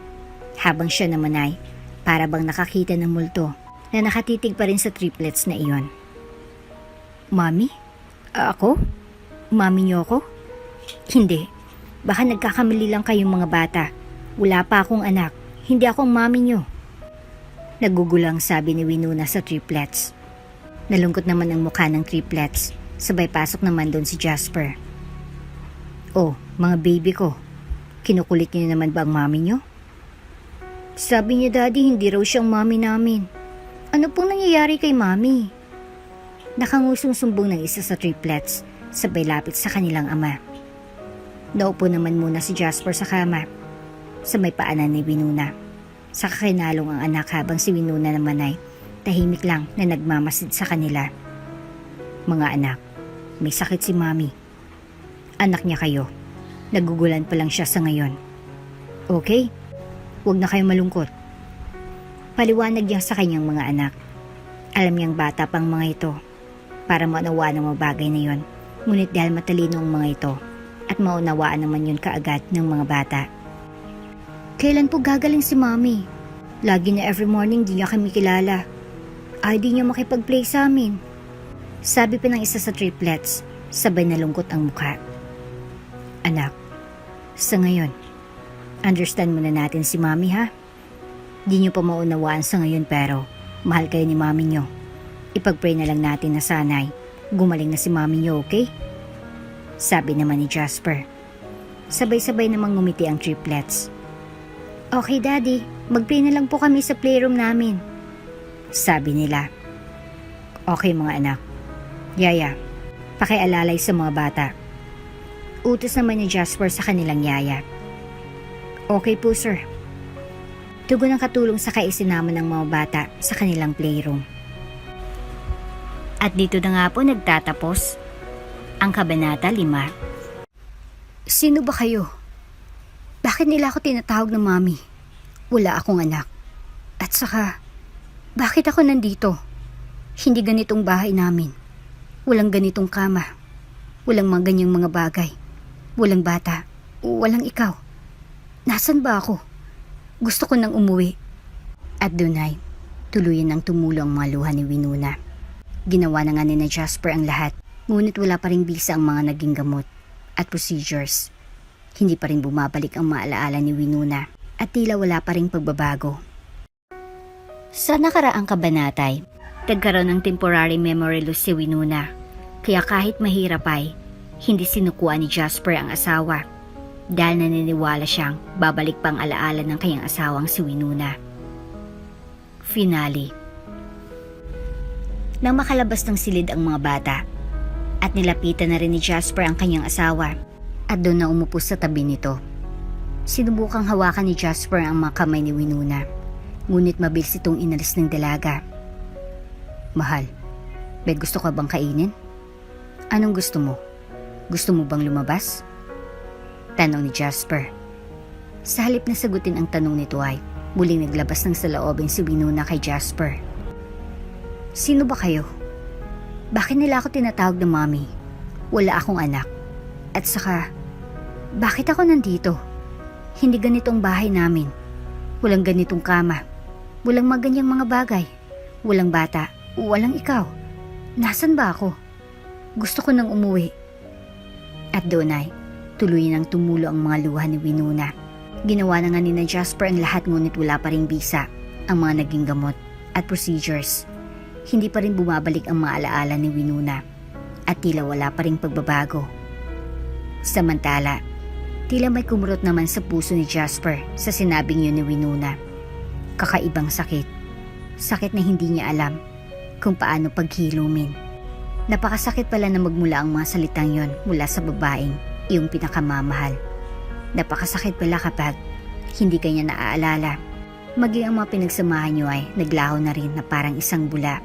Speaker 1: Habang siya naman ay para bang nakakita ng multo na nakatitig pa rin sa triplets na iyon. Mommy? Ako? Mommy niyo ako? Hindi. Baka nagkakamali lang kayong mga bata. Wala pa akong anak. Hindi ako ang mommy niyo. Nagugulang sabi ni Winona sa triplets. Nalungkot naman ang mukha ng triplets. Sabay pasok naman doon si Jasper. Oh, mga baby ko. Kinukulit niyo naman ba ang mommy niyo? Sabi niya, Daddy, hindi raw siyang mommy namin. Ano pong nangyayari kay mommy? Nakangusong sumbong ng isa sa triplets, sabay lapit sa kanilang ama. Naupo naman muna si Jasper sa kama, sa may paanan ni Winona. Sa kakinalong ang anak habang si Winona naman ay tahimik lang na nagmamasid sa kanila. Mga anak, may sakit si mommy. Anak niya kayo. Nagugulan pa lang siya sa ngayon. Okay? Huwag na kayong malungkot. Paliwanag niya sa kanyang mga anak. Alam niyang bata pang mga ito para maunawaan ang mga bagay na yon. Ngunit dahil matalino ang mga ito at maunawaan naman yun kaagad ng mga bata. Kailan po gagaling si Mommy? Lagi na every morning di niya kami kilala. Ay di niya makipag-play sa amin. Sabi pa ng isa sa triplets, sabay na lungkot ang mukha. Anak, sa ngayon, understand muna natin si Mommy ha? Di niyo pa maunawaan sa ngayon pero mahal kayo ni Mommy niyo. Ipag-pray na lang natin na sana'y gumaling na si Mommy niyo, okay? Sabi naman ni Jasper. Sabay-sabay namang ngumiti ang triplets. Okay, Daddy. Mag-play na lang po kami sa playroom namin. Sabi nila. Okay mga anak. Yaya, pakialalay sa mga bata. Utos naman ni Jasper sa kanilang yaya. Okay po, sir. Tugon ang katulong sa kaisinama ng mga bata sa kanilang playroom. At dito na nga po nagtatapos ang Kabanata 5. Sino ba kayo? Bakit nila ako tinatawag na Mommy? Wala akong anak. At saka, bakit ako nandito? Hindi ganitong bahay namin. Walang ganitong kama. Walang mga ganyang mga bagay. Walang bata. Walang ikaw. Nasaan ba ako? Gusto ko nang umuwi. At doon ay, tuluyan ng tumulo ang mga luha ni Winona. Ginawa na nga ni Jasper ang lahat. Ngunit wala pa ring bisa ang mga naging gamot at procedures. Hindi pa rin bumabalik ang maalaala ni Winona at tila wala pa ring pagbabago. Sa nakaraang kabanatay, nagkaroon ng temporary memory loss si Winona. Kaya kahit mahirap ay, hindi sinukuan ni Jasper ang asawa dahil naniniwala siyang babalik pang alaala ng kanyang asawang si Winona. Finale. Nang makalabas ng silid ang mga bata, at nilapitan na rin ni Jasper ang kanyang asawa at doon na umupo sa tabi nito. Sinubukang hawakan ni Jasper ang mga kamay ni Winona, ngunit mabilis itong inalis ng dalaga. Mahal, May gusto ka bang kainin? Anong gusto mo? Gusto mo bang lumabas? Tanong ni Jasper. Sa halip na sagutin ang tanong ni Dwight, muling naglabas ng saloobin si Winona kay Jasper. Sino ba kayo? Bakit nila ako tinatawag na mommy? Wala akong anak. At saka, bakit ako nandito? Hindi ganito ang bahay namin. Walang ganitong kama. Walang maganyang mga bagay. Walang bata. Walang ikaw. Nasaan ba ako? Gusto ko nang umuwi. At doon ay, tuloy nang tumulo ang mga luha ni Winona. Ginawa na nga ni na Jasper ang lahat ngunit wala pa ring bisa, ang mga naging gamot at procedures. Hindi pa rin bumabalik ang mga alaala ni Winona at tila wala pa ring pagbabago. Samantala, tila may kumurot naman sa puso ni Jasper sa sinabing yun ni Winona. Kakaibang sakit. Sakit na hindi niya alam kung paano paghilumin. Napakasakit pala na magmula ang mga salitang yon mula sa babaeng iyong pinakamamahal. Napakasakit pala kapag hindi kanya naaalala. Maging ang mga pinagsamahan niyo ay naglaho na rin na parang isang bula.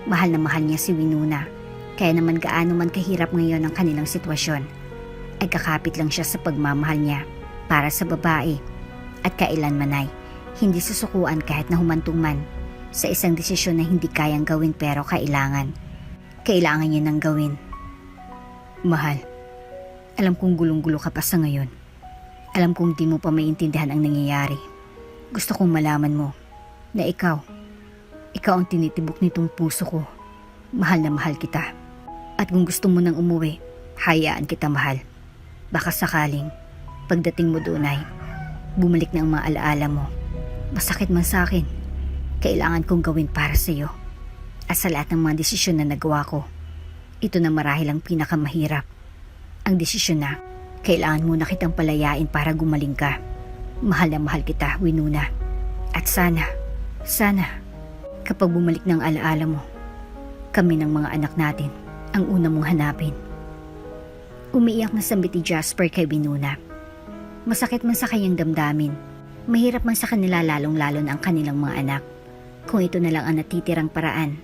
Speaker 1: Mahal na mahal niya si Winona. Kaya naman gaano man kahirap ngayon ang kanilang sitwasyon, ay kakapit lang siya sa pagmamahal niya para sa babae. At kailanman ay hindi susukuan kahit na humantong man sa isang desisyon na hindi kayang gawin pero kailangan niya nang gawin. Mahal, alam kong gulong-gulo ka pa sa ngayon. Alam kong di mo pa maintindihan ang nangyayari. Gusto kong malaman mo na ikaw ang tinitibok nitong puso ko. Mahal na mahal kita. At kung gusto mo nang umuwi, hayaan kita mahal. Baka sakaling pagdating mo doon ay bumalik na ang mga alaala mo. Masakit man sa akin, kailangan kong gawin para sa iyo. At sa lahat ng mga desisyon na nagawa ko, ito na marahil ang pinakamahirap. Ang desisyon na kailangan mo na kitang palayain para gumaling ka. Mahal na mahal kita, Winona. At sana, kapag bumalik ng alaala mo, kami ng mga anak natin ang una mong hanapin. Umiiyak na sambit ni Jasper kay Winona. Masakit man sa kanyang damdamin, mahirap man sa kanila lalong-lalo na ang kanilang mga anak. Kung ito na lang ang natitirang paraan,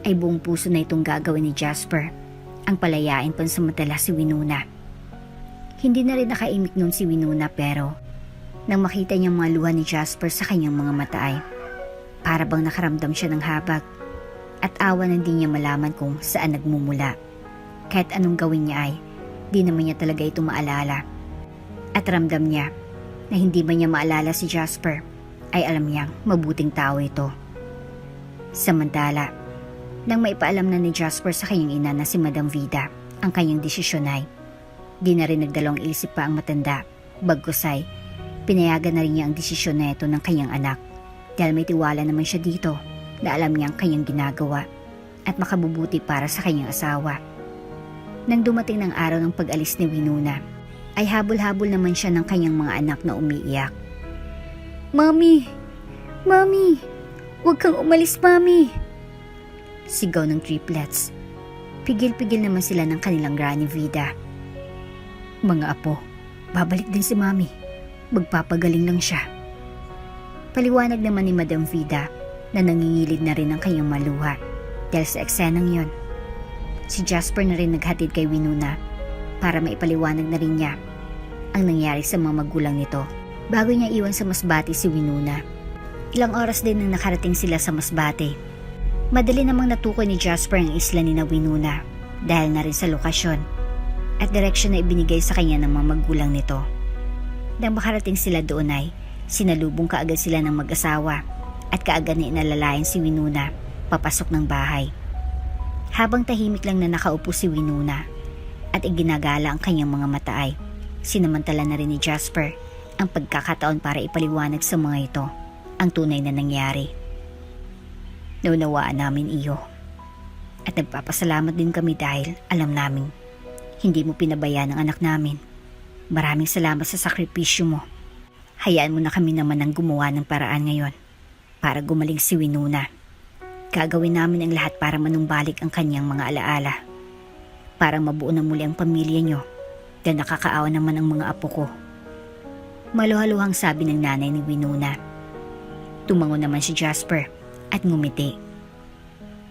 Speaker 1: ay buong puso na itong gagawin ni Jasper, ang palayain pansamantala si Winona. Hindi na rin nakaimik noon si Winona pero nang makita niyang mga luha ni Jasper sa kanyang mga mata ay para bang nakaramdam siya ng habag at awa na hindi niya malaman kung saan nagmumula. Kahit anong gawin niya ay di naman niya talaga ito maalala. At ramdam niya na hindi man niya maalala si Jasper ay alam niyang mabuting tao ito. Samantala, nang maipaalam na ni Jasper sa kanyang ina na si Madam Vida ang kanyang desisyon ay di na rin nagdalawang isip pa ang matanda. Bagkus ay pinayagan na rin niya ang desisyon na ito ng kanyang anak dahil may tiwala naman siya dito na alam niya ang kanyang ginagawa at makabubuti para sa kanyang asawa. Nang dumating ng araw ng pag-alis ni Winona, ay habol-habol naman siya ng kanyang mga anak na umiiyak. Mami! Mami! Huwag kang umalis, Mami! Sigaw ng triplets. Pigil-pigil naman sila ng kanilang Granny Vida. Mga apo, babalik din si Mami. Magpapagaling lang siya. Paliwanag naman ni Madam Vida na nangingilid na rin ang kanyang maluha dahil sa eksenang yon. Si Jasper na rin naghatid kay Winona para maipaliwanag na rin niya ang nangyari sa mga magulang nito bago niya iwan sa Masbate si Winona. Ilang oras din nang nakarating sila sa Masbate. Madali namang natukoy ni Jasper ang isla ni na Winona dahil na rin sa lokasyon at direksyon na ibinigay sa kanya ng mga magulang nito. Nang makarating sila doon ay sinalubong kaagad sila ng mag-asawa at kaagad na inalalayan si Winona papasok ng bahay. Habang tahimik lang na nakaupo si Winona at iginagala ang kanyang mga mata ay sinamantala na rin ni Jasper ang pagkakataon para ipaliwanag sa mga ito ang tunay na nangyari. Naunawaan namin iyo at nagpapasalamat din kami dahil alam namin hindi mo pinabayaan ang anak namin. Maraming salamat sa sakripisyo mo. Hayaan mo na kami naman ang gumawa ng paraan ngayon para gumaling si Winona. Gagawin namin ang lahat para manumbalik ang kanyang mga alaala. Para mabuo na muli ang pamilya niyo dahil nakakaawa naman ang mga apo ko. Maluhaluhang sabi ng nanay ni Winona. Tumango naman si Jasper at ngumiti.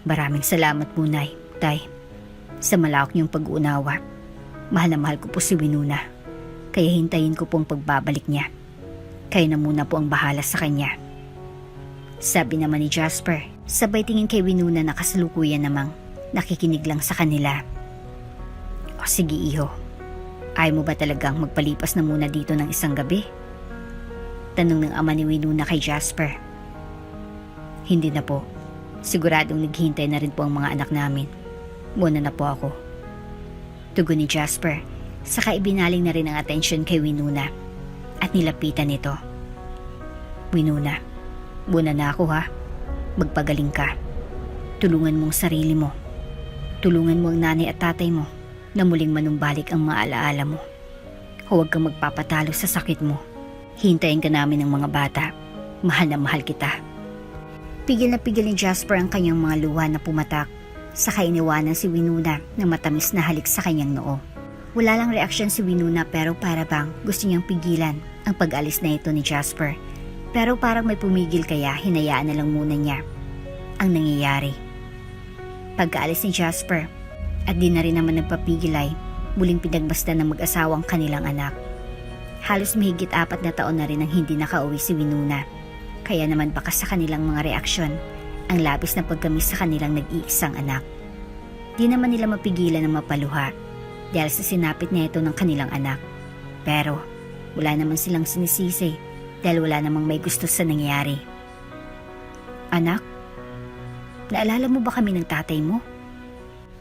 Speaker 1: Maraming salamat po, Nay, Tay, sa malawak niyong pag-uunawa. Mahal na mahal ko po si Winona, kaya hintayin ko pong pagbabalik niya. Kayo na muna po ang bahala sa kanya. Sabi naman ni Jasper, sabay tingin kay Winona na kasalukuyan namang nakikinig lang sa kanila. O sige iho, ayaw mo ba talagang magpalipas na muna dito ng isang gabi? Tanong ng ama ni Winona kay Jasper. Hindi na po. Siguradong naghihintay na rin po ang mga anak namin. Muna na po ako. Tugon ni Jasper, saka ibinaling na rin ang atensyon kay Winona at nilapitan nito. Winona, muna na ako ha. Magpagaling ka. Tulungan mo ang sarili mo. Tulungan mo ang nanay at tatay mo na muling manumbalik ang mga alaala mo. Huwag kang magpapatalo sa sakit mo. Hintayin ka namin ng mga bata. Mahal na mahal kita. Pigil na pigil ni Jasper ang kanyang mga luha na pumatak. Saka iniwanan si Winona na matamis na halik sa kanyang noo. Wala lang reaksyon si Winona pero para bang gusto niyang pigilan ang pag-alis na ito ni Jasper. Pero parang may pumigil kaya hinayaan na lang muna niya ang nangyayari. Pagkaalis ni Jasper at di na rin naman nagpapigil ay muling pinagbasta ng mag-asawang kanilang anak. Halos mahigit 4 na taon na rin ang hindi nakauwi si Winona. Kaya naman baka sa kanilang mga reaksyon ang labis na pagkamis sa kanilang nag-iisang anak. Di naman nila mapigilan na mapaluha dahil sa sinapit na ito ng kanilang anak. Pero wala naman silang sinisisi dahil wala namang may gusto sa nangyayari. Anak, naalala mo ba kami ng tatay mo?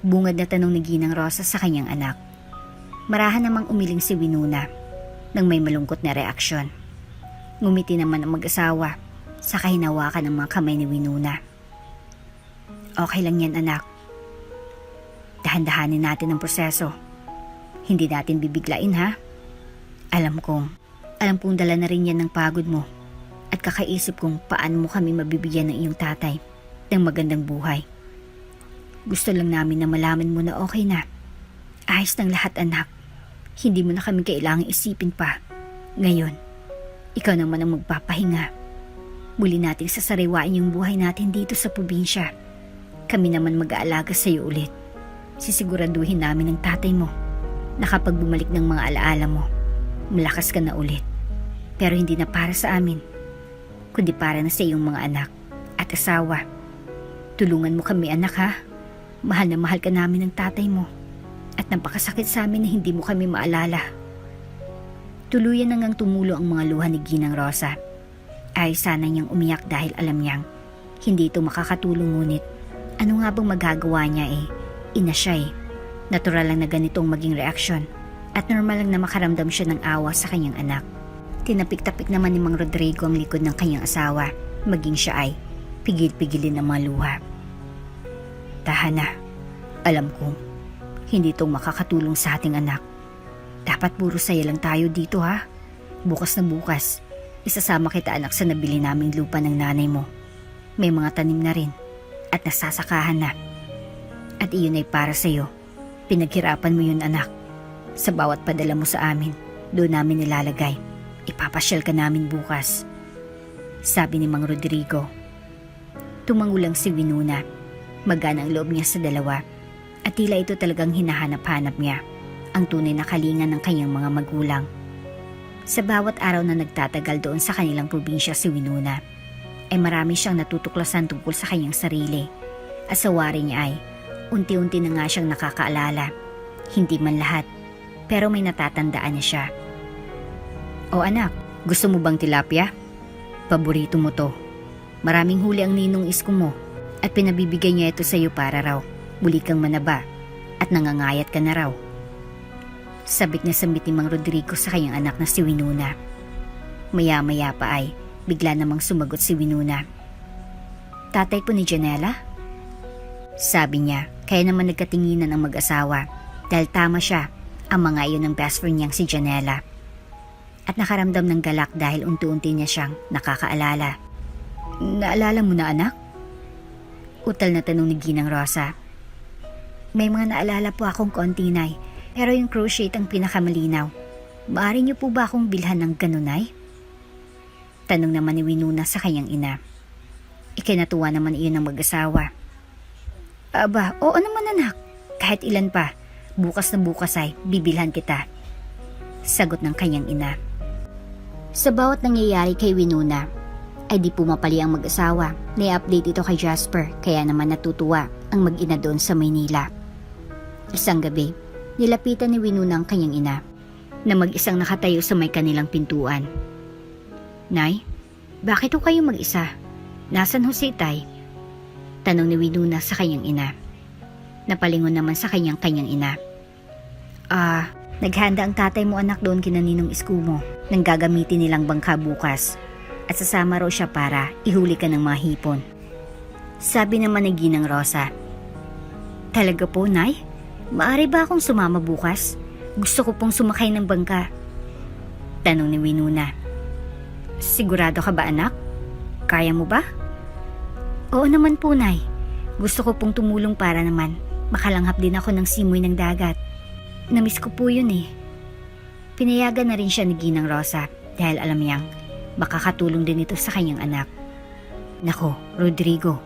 Speaker 1: Bungad na tanong ni Ginang Rosa sa kanyang anak. Marahan namang umiling si Winona nang may malungkot na reaksyon. Ngumiti naman ang mag-asawa saka hinawakan ang mga kamay ni Winona. Okay lang yan anak. Dahan-dahanin natin ang proseso. Hindi natin bibiglain ha. Alam kong dala na rin yan ng pagod mo at kakaisip kung paano mo kami mabibigyan ng iyong tatay ng magandang buhay. Gusto lang namin na malaman mo na okay na. Ayos ng lahat anak. Hindi mo na kami kailangang isipin pa. Ngayon, ikaw naman ang magpapahinga. Muli nating sasariwain yung buhay natin dito sa probinsya. Kami naman mag-aalaga sa iyo ulit. Sisiguraduhin namin ng tatay mo na kapag bumalik ng mga alaala mo, malakas ka na ulit. Pero hindi na para sa amin, kundi para na sa iyong mga anak at asawa. Tulungan mo kami anak ha. Mahal na mahal ka namin ng tatay mo at napakasakit sa amin na hindi mo kami maalala. Tuluyan nang tumulo ang mga luha ni Ginang Rosa. Ay sana niyang umiyak dahil alam niyang hindi ito makakatulong, ngunit ano nga bang magagawa niya ina siya Natural lang na ganitong maging reaksyon at normal lang na makaramdam siya ng awa sa kanyang anak. Tinapik-tapik naman ni Mang Rodrigo ang likod ng kanyang asawa, maging siya ay pigil-pigilin ang mga luha. Tahan na, alam kong hindi itong makakatulong sa ating anak. Dapat puro saya lang tayo dito ha. Bukas na bukas, isasama kita anak sa nabili naming lupa ng nanay mo. May mga tanim na rin at nasasakahan na. At iyon ay para sa'yo. Pinaghirapan mo yun anak. Sa bawat padala mo sa amin, doon namin nilalagay. Ipapasyal ka namin bukas. Sabi ni Mang Rodrigo. Tumangulang si Winona. Magana ang loob niya sa dalawa. At tila ito talagang hinahanap-hanap niya. Ang tunay na kalinga ng kanyang mga magulang. Sa bawat araw na nagtatagal doon sa kanilang probinsya si Winona, ay marami siyang natutuklasan tungkol sa kanyang sarili. At sa wari niya ay, unti-unti na nga siyang nakakaalala. Hindi man lahat, pero may natatandaan niya siya. O anak, gusto mo bang tilapia? Paborito mo to. Maraming huli ang ninong isko mo at pinabibigay niya ito sa iyo para raw muli kang manaba at nangangayat ka na raw. Sabik na sambit ni Mang Rodrigo sa kanyang anak na si Winona. Maya-maya pa ay bigla namang sumagot si Winona. Tatay po ni Janela? Sabi niya, kaya naman nagkatinginan ang mag-asawa dahil tama siya, ang mga iyon ng best friend niyang si Janela. At nakaramdam ng galak dahil unti-unti niya siyang nakakaalala. Naalala mo na anak? Utal na tanong ni Ginang Rosa. May mga naalala po akong konti nay. Pero yung crochet ang pinakamalinaw. Maaari niyo po ba akong bilhan ng ganunay? Tanong naman ni Winona sa kanyang ina. Ikinatuwa naman iyon ng mag-asawa. Aba, oo naman anak. Kahit ilan pa, bukas na bukas ay bibilhan kita. Sagot ng kanyang ina. Sa bawat nangyayari kay Winona, ay di pumapali ang mag-asawa. Nai-update ito kay Jasper, kaya naman natutuwa ang mag-ina doon sa Maynila. Isang gabi, nilapitan ni Winona ang kanyang ina na mag-isang nakatayo sa may kanilang pintuan. Nay, bakit ho kayo mag-isa? Nasaan ho si Tay? Tanong ni Winona sa kanyang ina. Napalingon naman sa kanyang ina. Naghanda ang tatay mo anak doon kina Ninong Isko mo nang gagamitin nilang bangka bukas at sasama raw siya para ihuli ka ng mga hipon. Sabi naman ni Ginang Rosa. Talaga po, Nay? Maaari ba akong sumama bukas? Gusto ko pong sumakay ng bangka. Tanong ni Winona. Sigurado ka ba anak? Kaya mo ba? Oo naman po, Nay. Gusto ko pong tumulong para naman makalanghap din ako ng simoy ng dagat. Namiss ko po yun eh. Pinayagan na rin siya ni Ginang Rosa dahil alam niyang makakatulong din ito sa kanyang anak. Nako, Rodrigo,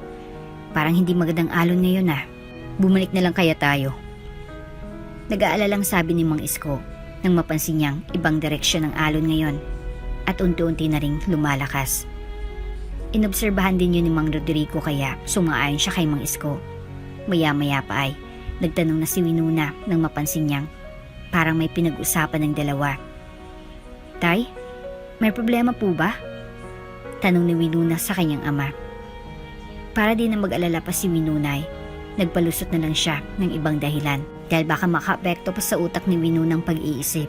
Speaker 1: parang hindi magandang alon ngayon ah. Bumalik na lang kaya tayo. Nag-aalalang sabi ni Mang Isko nang mapansin niyang ibang direksyon ng alon ngayon at unti-unti na ring lumalakas. Inobserbahan din yun ni Mang Rodrigo kaya sumaayon siya kay Mang Isko. Maya-maya pa ay nagtanong na si Winona nang mapansin niyang parang may pinag-usapan ng dalawa. Tay, may problema po ba? Tanong ni Winona sa kanyang ama. Para di na mag-alala pa si Winona ay nagpalusot na lang siya ng ibang dahilan dahil baka maka-apekto pa sa utak ni Winona ang pag-iisip.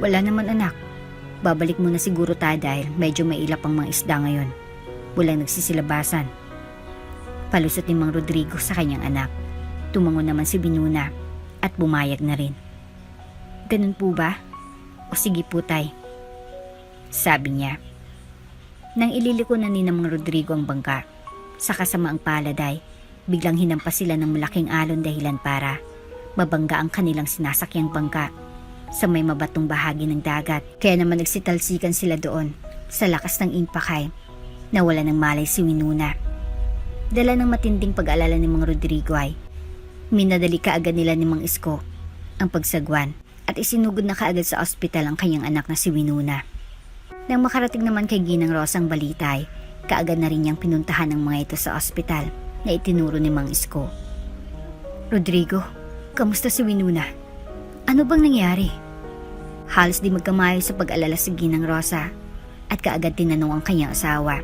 Speaker 1: Wala naman anak. Babalik muna siguro tayo dahil medyo mailap ang mga isda ngayon. Walang nagsisilabasan. Palusot ni Mang Rodrigo sa kanyang anak. Tumango naman si Winona at bumayag na rin. Ganun po ba? O sige po tay. Sabi niya. Nang ililiko na ni Mang Rodrigo ang bangka, sa kasamaang palad ay biglang hinampas sila ng malaking alon dahilan para mabangga ang kanilang sinasakyang bangka sa may mabatong bahagi ng dagat. Kaya naman nagsitalsikan sila doon sa lakas ng impakay. Nawala ng malay si Winona. Dala ng matinding pag-alala ni Mang Rodrigo ay minadali kaagad nila ni Mang Isko ang pagsagwan at isinugod na kaagad sa ospital ang kanyang anak na si Winona. Nang makarating naman kay Ginang Rosa ang balita ay kaagad na rin niyang pinuntahan ng mga ito sa ospital na itinuro ni Mang Isko. Rodrigo, kamusta si Winona? Ano bang nangyari? Halos di magkamayo sa pag-alala si Ginang Rosa at kaagad tinanong ang kanyang asawa.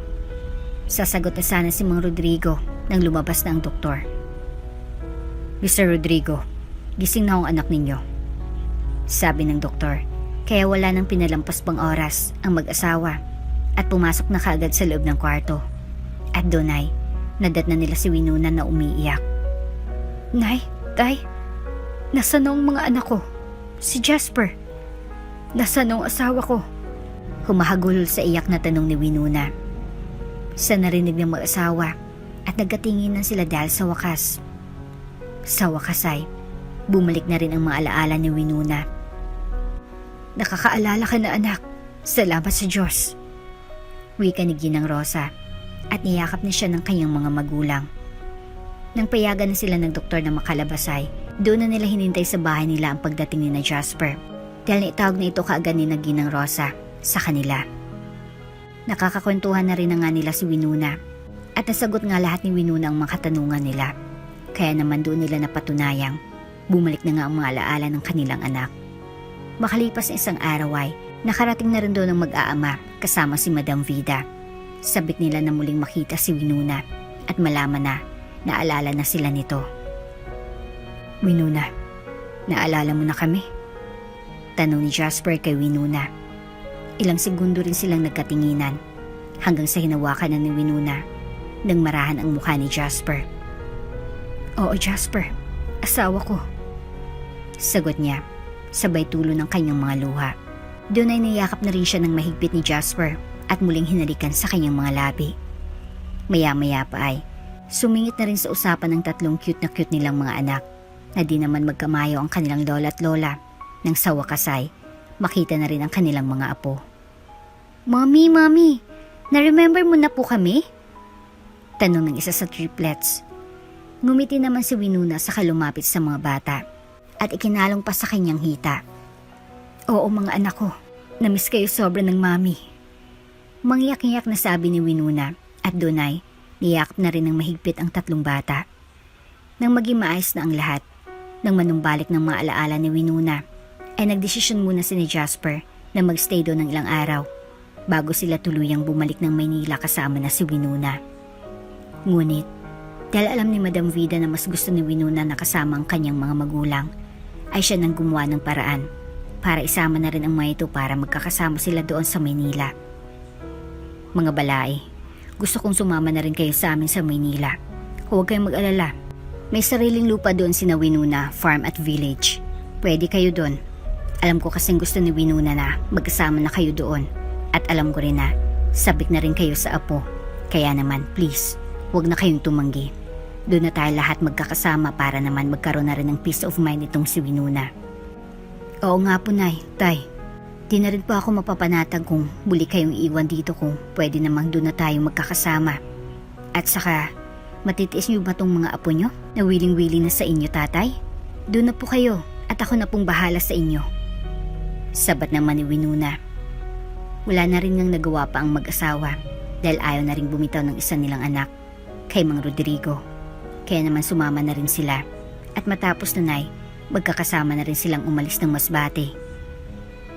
Speaker 1: Sasagot na sana si Mang Rodrigo nang lumabas na ang doktor. Mr. Rodrigo, gising na ang anak ninyo. Sabi ng doktor, kaya wala nang pinalampas pang oras ang mag-asawa at pumasok na kaagad sa loob ng kwarto. At doon ay nadatna nila si Winona na umiiyak. Nay, tay, nasaan ang mga anak ko? Si Jasper. Nasaan ang asawa ko? Humahagulol sa iyak na tanong ni Winona. Sa narinig ng mag-asawa at nagkatinginan sila dahil sa wakas. Sa wakas ay bumalik na rin ang mga alaala ni Winona. Nakakaalala ka na anak. Salamat sa Diyos. Wika ni Ginang Rosa at niyakap na siya ng kanyang mga magulang. Nang payagan na sila ng doktor na makalabas ay doon na nila hinintay sa bahay nila ang pagdating ni na Jasper dahil naitawag na ito kaagad ni na Ginang Rosa sa kanila. Nakakakwentuhan na rin na nga nila si Winona at nasagot nga lahat ni Winona ang mga katanungan nila. Kaya naman doon nila napatunayang bumalik na nga ang mga alaala ng kanilang anak. Makalipas na isang araw ay nakarating na rin doon ang mag-aama kasama si Madam Vida. Sabik nila na muling makita si Winona at malaman na naalala na sila nito. Winona, naalala mo na kami? Tanong ni Jasper kay Winona. Ilang segundo rin silang nagkatinginan hanggang sa hinawakan na ni Winona nang marahan ang mukha ni Jasper. Oo, Jasper. Asawa ko. Sagot niya, sabay tulo ng kanyang mga luha. Doon ay niyakap na rin siya ng mahigpit ni Jasper at muling hinalikan sa kanyang mga labi. Maya-maya pa ay sumingit na rin sa usapan ng tatlong cute nilang mga anak na di naman magkamayo ang kanilang lola at lola nang sa wakas ay makita na rin ang kanilang mga apo. Mommy, na-remember mo na po kami? Tanong ng isa sa triplets. Ngumiti naman si Winona sa kalumapit sa mga bata at ikinalong pa sa kanyang hita. Oo mga anak ko, namiss kayo sobra ng mami. Mangyak-ngyak na sabi ni Winona at doon ay niyakap na rin ng mahigpit ang tatlong bata. Nang maging maayos na ang lahat, nang manumbalik ng mga alaala ni Winona, ay nagdesisyon muna si Jasper na magstay doon ng ilang araw bago sila tuluyang bumalik ng Maynila kasama na si Winona. Ngunit, dahil alam ni Madam Vida na mas gusto ni Winona na kasama ang kanyang mga magulang, ay siya nang gumawa ng paraan para isama na rin ang mga ito para magkakasama sila doon sa Maynila. Mga balae, gusto kong sumama na rin kayo sa amin sa Maynila. Huwag kayong mag-alala. May sariling lupa doon sina Winona, farm at village. Pwede kayo doon. Alam ko kasing gusto ni Winona na magkasama na kayo doon. At alam ko rin na sabik na rin kayo sa apo. Kaya naman, please, huwag na kayong tumanggi. Doon na tayo lahat magkakasama para naman magkaroon na rin ng peace of mind itong si Winona. Oo nga po, Nay, Tay. Di na rin po ako mapapanatag kung muli kayong iwan dito kung pwede namang doon na tayong magkakasama. At saka, matitiis niyo ba tong mga apo nyo na willing-willing na sa inyo, Tatay? Doon na po kayo at ako na pong bahala sa inyo. Sabat naman ni Winona. Wala na rin ngang nagawa pa ang mag-asawa dahil ayaw na rin bumitaw ng isa nilang anak, kay Mang Rodrigo. Kaya naman sumama na rin sila at matapos na Nay, magkakasama na rin silang umalis ng Masbate.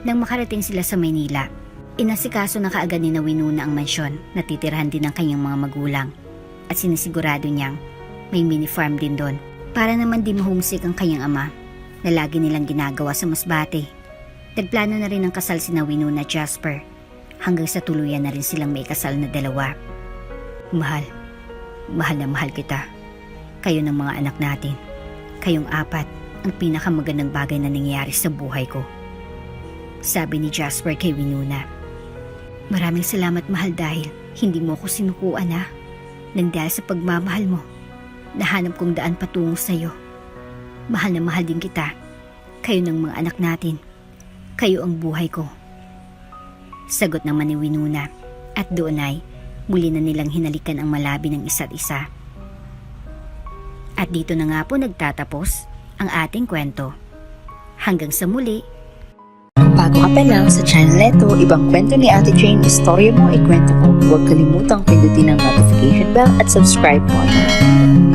Speaker 1: Nang makarating sila sa Maynila, inasikaso na kaagad ni Winona ang mansyon na titirhan din ng kanyang mga magulang at sinisigurado niyang may mini farm din doon para naman di mahumsik ang kanyang ama na lagi nilang ginagawa sa Masbate. Nagplano na rin ng kasal sina Winona at Jasper hanggang sa tuluyan na rin silang may kasal na dalawa. Mahal na mahal kita. Kayo ng mga anak natin. Kayong apat ang pinakamagandang bagay na nangyayari sa buhay ko. Sabi ni Jasper kay Winona. Maraming salamat mahal dahil hindi mo ako sinukuan ha. Nang dahil sa pagmamahal mo, nahanap kong daan patungo sa'yo. Mahal na mahal din kita. Kayo ng mga anak natin. Kayo ang buhay ko. Sagot naman ni Winona at doon ay muli na nilang hinalikan ang malabi ng isa't isa. At dito na nga po nagtatapos ang ating kwento. Hanggang sa muli.
Speaker 2: Bago ka pa lang sa channel neto, ibang kwento ni Ate Jane, istorya mo, ikwento ko. Huwag kalimutang pindutin ang notification bell at subscribe button.